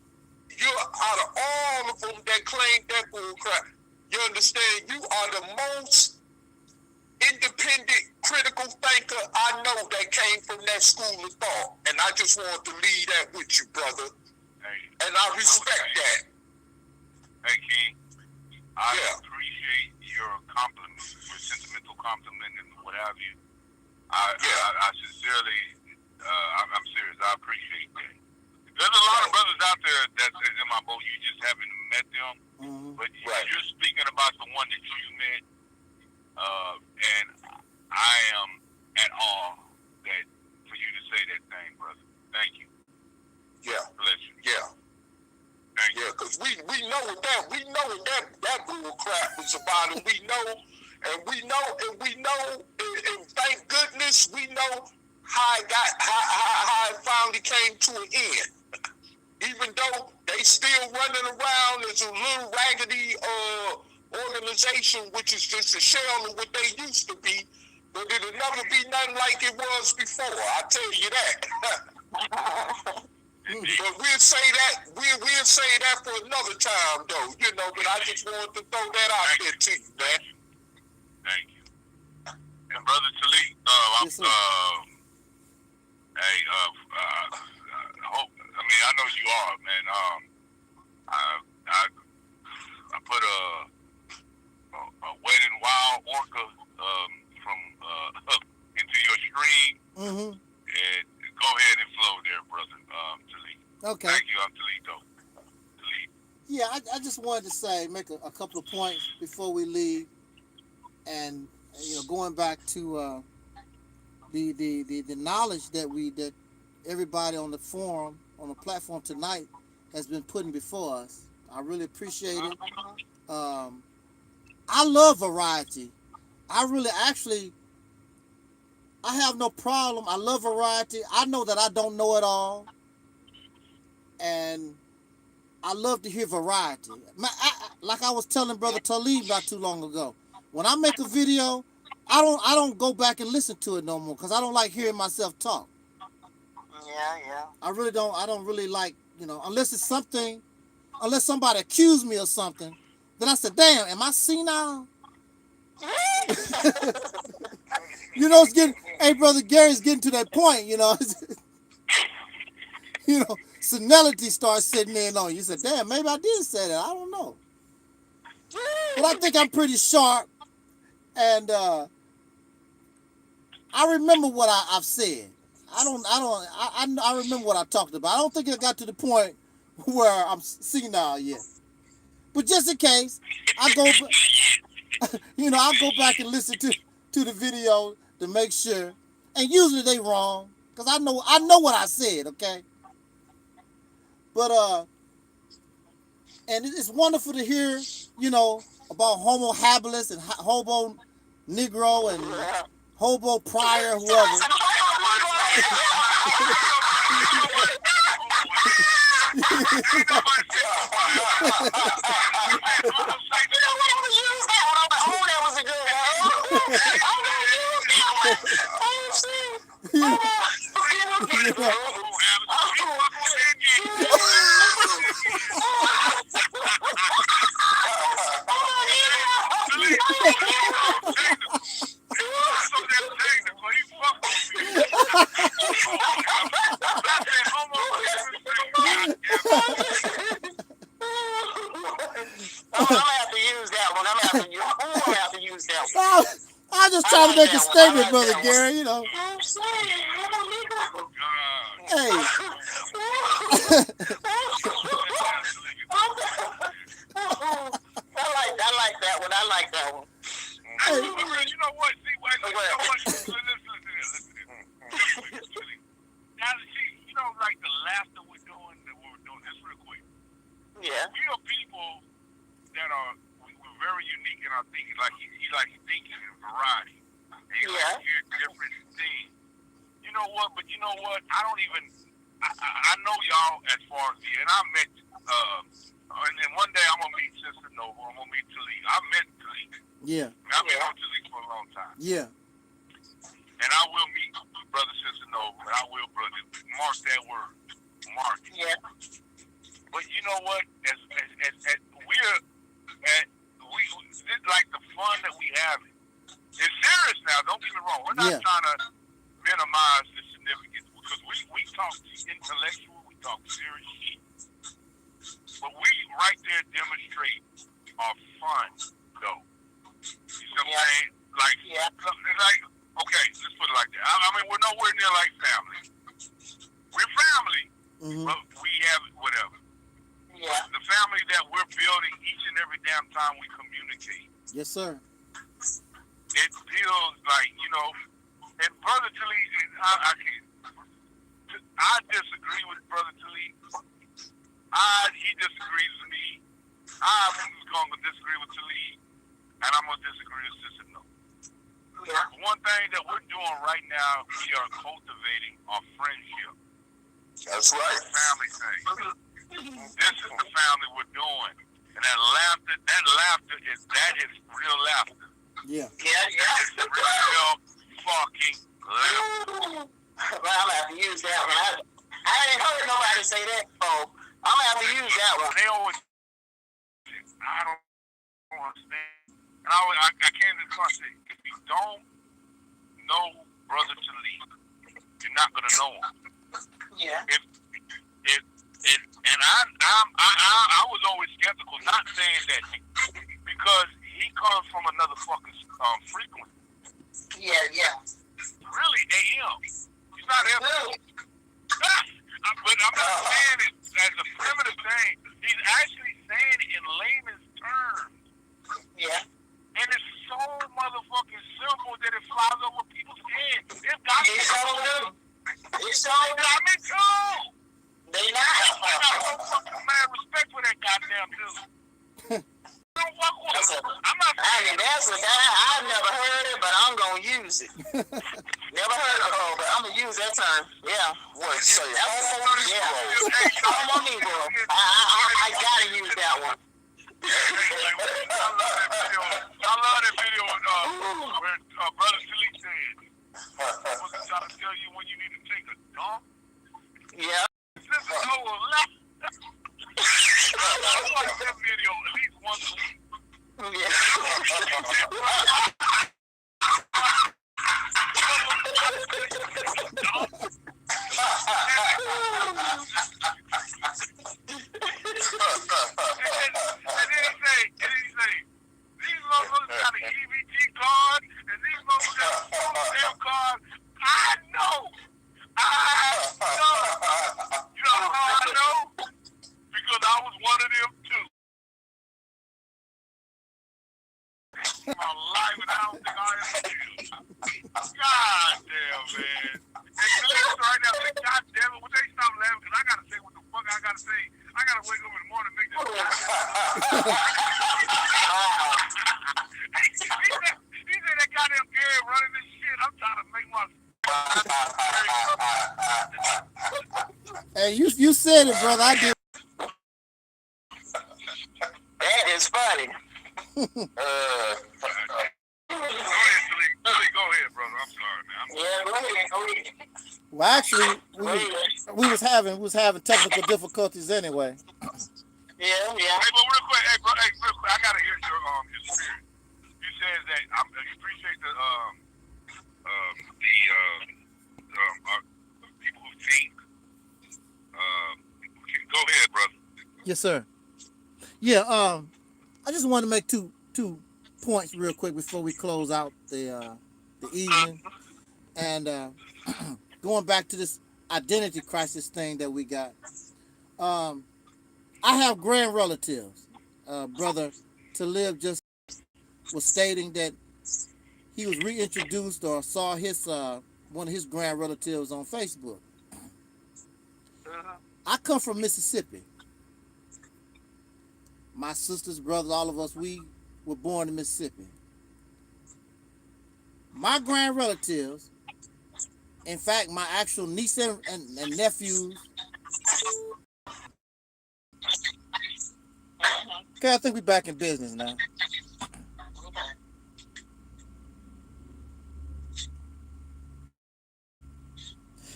You're out of all of them that claim that bull crap. You understand? You are the most independent, critical thinker I know that came from that school of thought. And I just want to leave that with you, brother. Hey, and I respect that. Hey, King, I appreciate your compliments, your sentimental compliment and what have you. I sincerely, I'm serious. I appreciate that. There's a lot of brothers out there that's in my boat. You just haven't met them. Mm-hmm. But you're speaking about the one that you met. And I am at awe that for you to say that thing, brother. Thank you. Yeah. Bless you. Yeah. Thank you. Yeah, because we know what that bull crap was about, and we know, and thank goodness we know how it finally came to an end. Even though they still running around as a little raggedy organization, which is just a shell of what they used to be, but it'll never be nothing like it was before. I tell you that. But we'll say that for another time, though. But I just wanted to throw that out there to you, man. Thank you. And brother Taalik, Yes, sir. I know you are, man. I put a wet and wild orca from into your stream, Mm-hmm. and go ahead and flow there, brother Taalik. Okay. Thank you, Taalik. Yeah, I just wanted to make a couple of points before we leave, and going back to the knowledge that everybody on the forum, on the platform tonight, has been putting before us. I really appreciate it. I love variety. I have no problem. I love variety. I know that I don't know it all. And I love to hear variety. Like I was telling Brother Taalik not too long ago. When I make a video, I don't go back and listen to it no more because I don't like hearing myself talk. Yeah. I don't really like, unless somebody accused me of something, then I said, damn, am I senile? It's getting, hey, Brother Gary's getting to that point, senility starts sitting in on you. You said, damn, maybe I did say that. I don't know. But I think I'm pretty sharp. And I remember what I've said. I remember what I talked about. I don't think it got to the point where I'm senile yet. But just in case, I'll go back and listen to the video to make sure. And usually they wrong, because I know what I said, okay? But and it's wonderful to hear, about Homo habilis and Homo Negro and Homo Prior, whoever. That was a good I'm just trying to make a statement, Brother Gary, Hey. I like that one. Hey. You know what? See, listen. Now, see, like the laughter we're doing, this real quick. Yeah. We are people that we're very unique in our thinking. Like he likes thinking in variety. And he likes to hear different things. You know what? But you know what? I don't even. I know y'all as far as and I met. And then one day I'm gonna meet Sister Nova. I'm gonna meet Taalik. I met Taalik. Yeah. I've been on Taalik for a long time. Yeah. And I will meet Brother Sister Nova. And I will, brother. Mark that word. Mark it. Yeah. But you know what? As it's like the fun that we have. It's serious now. Don't get me wrong. We're not trying to minimize the significance because we talk intellectual. We talk serious shit. But we right there demonstrate our fun, though. You see what I'm saying? Like, it's like, okay, let's put it like that. I mean, we're nowhere near like family. We're family, but we have whatever. Yeah. The family that we're building each and every damn time we communicate. Yes, sir. It feels like, and Brother Taalik, I disagree with Brother Taalik. He disagrees with me. I'm going to disagree with Taalik, and I'm going to disagree with Sister No. Yeah. One thing that we're doing right now, we are cultivating our friendship. That's right. Family thing. This is the family we're doing. And that laughter is real laughter. Yeah. It's real fucking laughter. Well, I'm going to have to use that one. I ain't heard nobody say that before. I'm going to have to use that one. They always, I don't understand. And I came to the concept, if you don't know Brother Taalik, you're not going to know him. Yeah. And I was always skeptical, not saying that because he comes from another fucking frequency. Yeah. Really, AM. He's not FM. But I'm not saying it as a primitive thing. He's actually saying it in layman's terms. Yeah. And it's so motherfucking simple that it flies over people's heads. It's all got me too. They not. I got no fucking mad respect for that goddamn dude. I'm not saying that's a guy I've never heard it, but I'm gonna use it. Never heard of it, but I'm gonna use use that term. Yeah. What say? Homo Negro. Homo Negro. I gotta use that one. I love that video where Brother Taalik said, I was trying to tell you when you need to take a dump. Yeah. Sister Noah left. I watch that video at least once a week. Yeah. And then he say, these motherfuckers got an EBT card, and these motherfuckers got a phone stamp card. I know. You know how I know? Because I was one of them too. My life, and I don't think I ever will. God damn, man. And Taalik right now, say, God damn it, would they stop laughing? Because I got to say what the fuck I got to say. I got to wake up in the morning and make this. He said that goddamn Gary running this shit. I'm trying to make my... Hey, you said it, brother. I did. That is funny. Go ahead, Taalik. Go ahead, brother. I'm sorry, man. Yeah, go ahead. Well, actually, we was having technical difficulties anyway. Yeah. Hey, but real quick, real quick, I gotta hear your spirit. You said that you appreciate the people who think. Go ahead, brother. Yes, sir. Yeah. I just want to make two points real quick before we close out the evening, and going back to this identity crisis thing that we got. I have grand relatives. Brother Taalik just was stating that he was reintroduced or saw his one of his grand relatives on Facebook. I come from Mississippi. My sisters, brothers, all of us, we were born in Mississippi. My grand relatives, in fact, my actual niece and nephews. Okay, I think we're back in business now.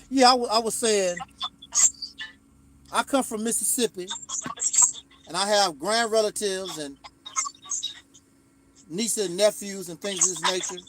Yeah, I was saying, I come from Mississippi, and I have grand relatives and nieces and nephews and things of this nature.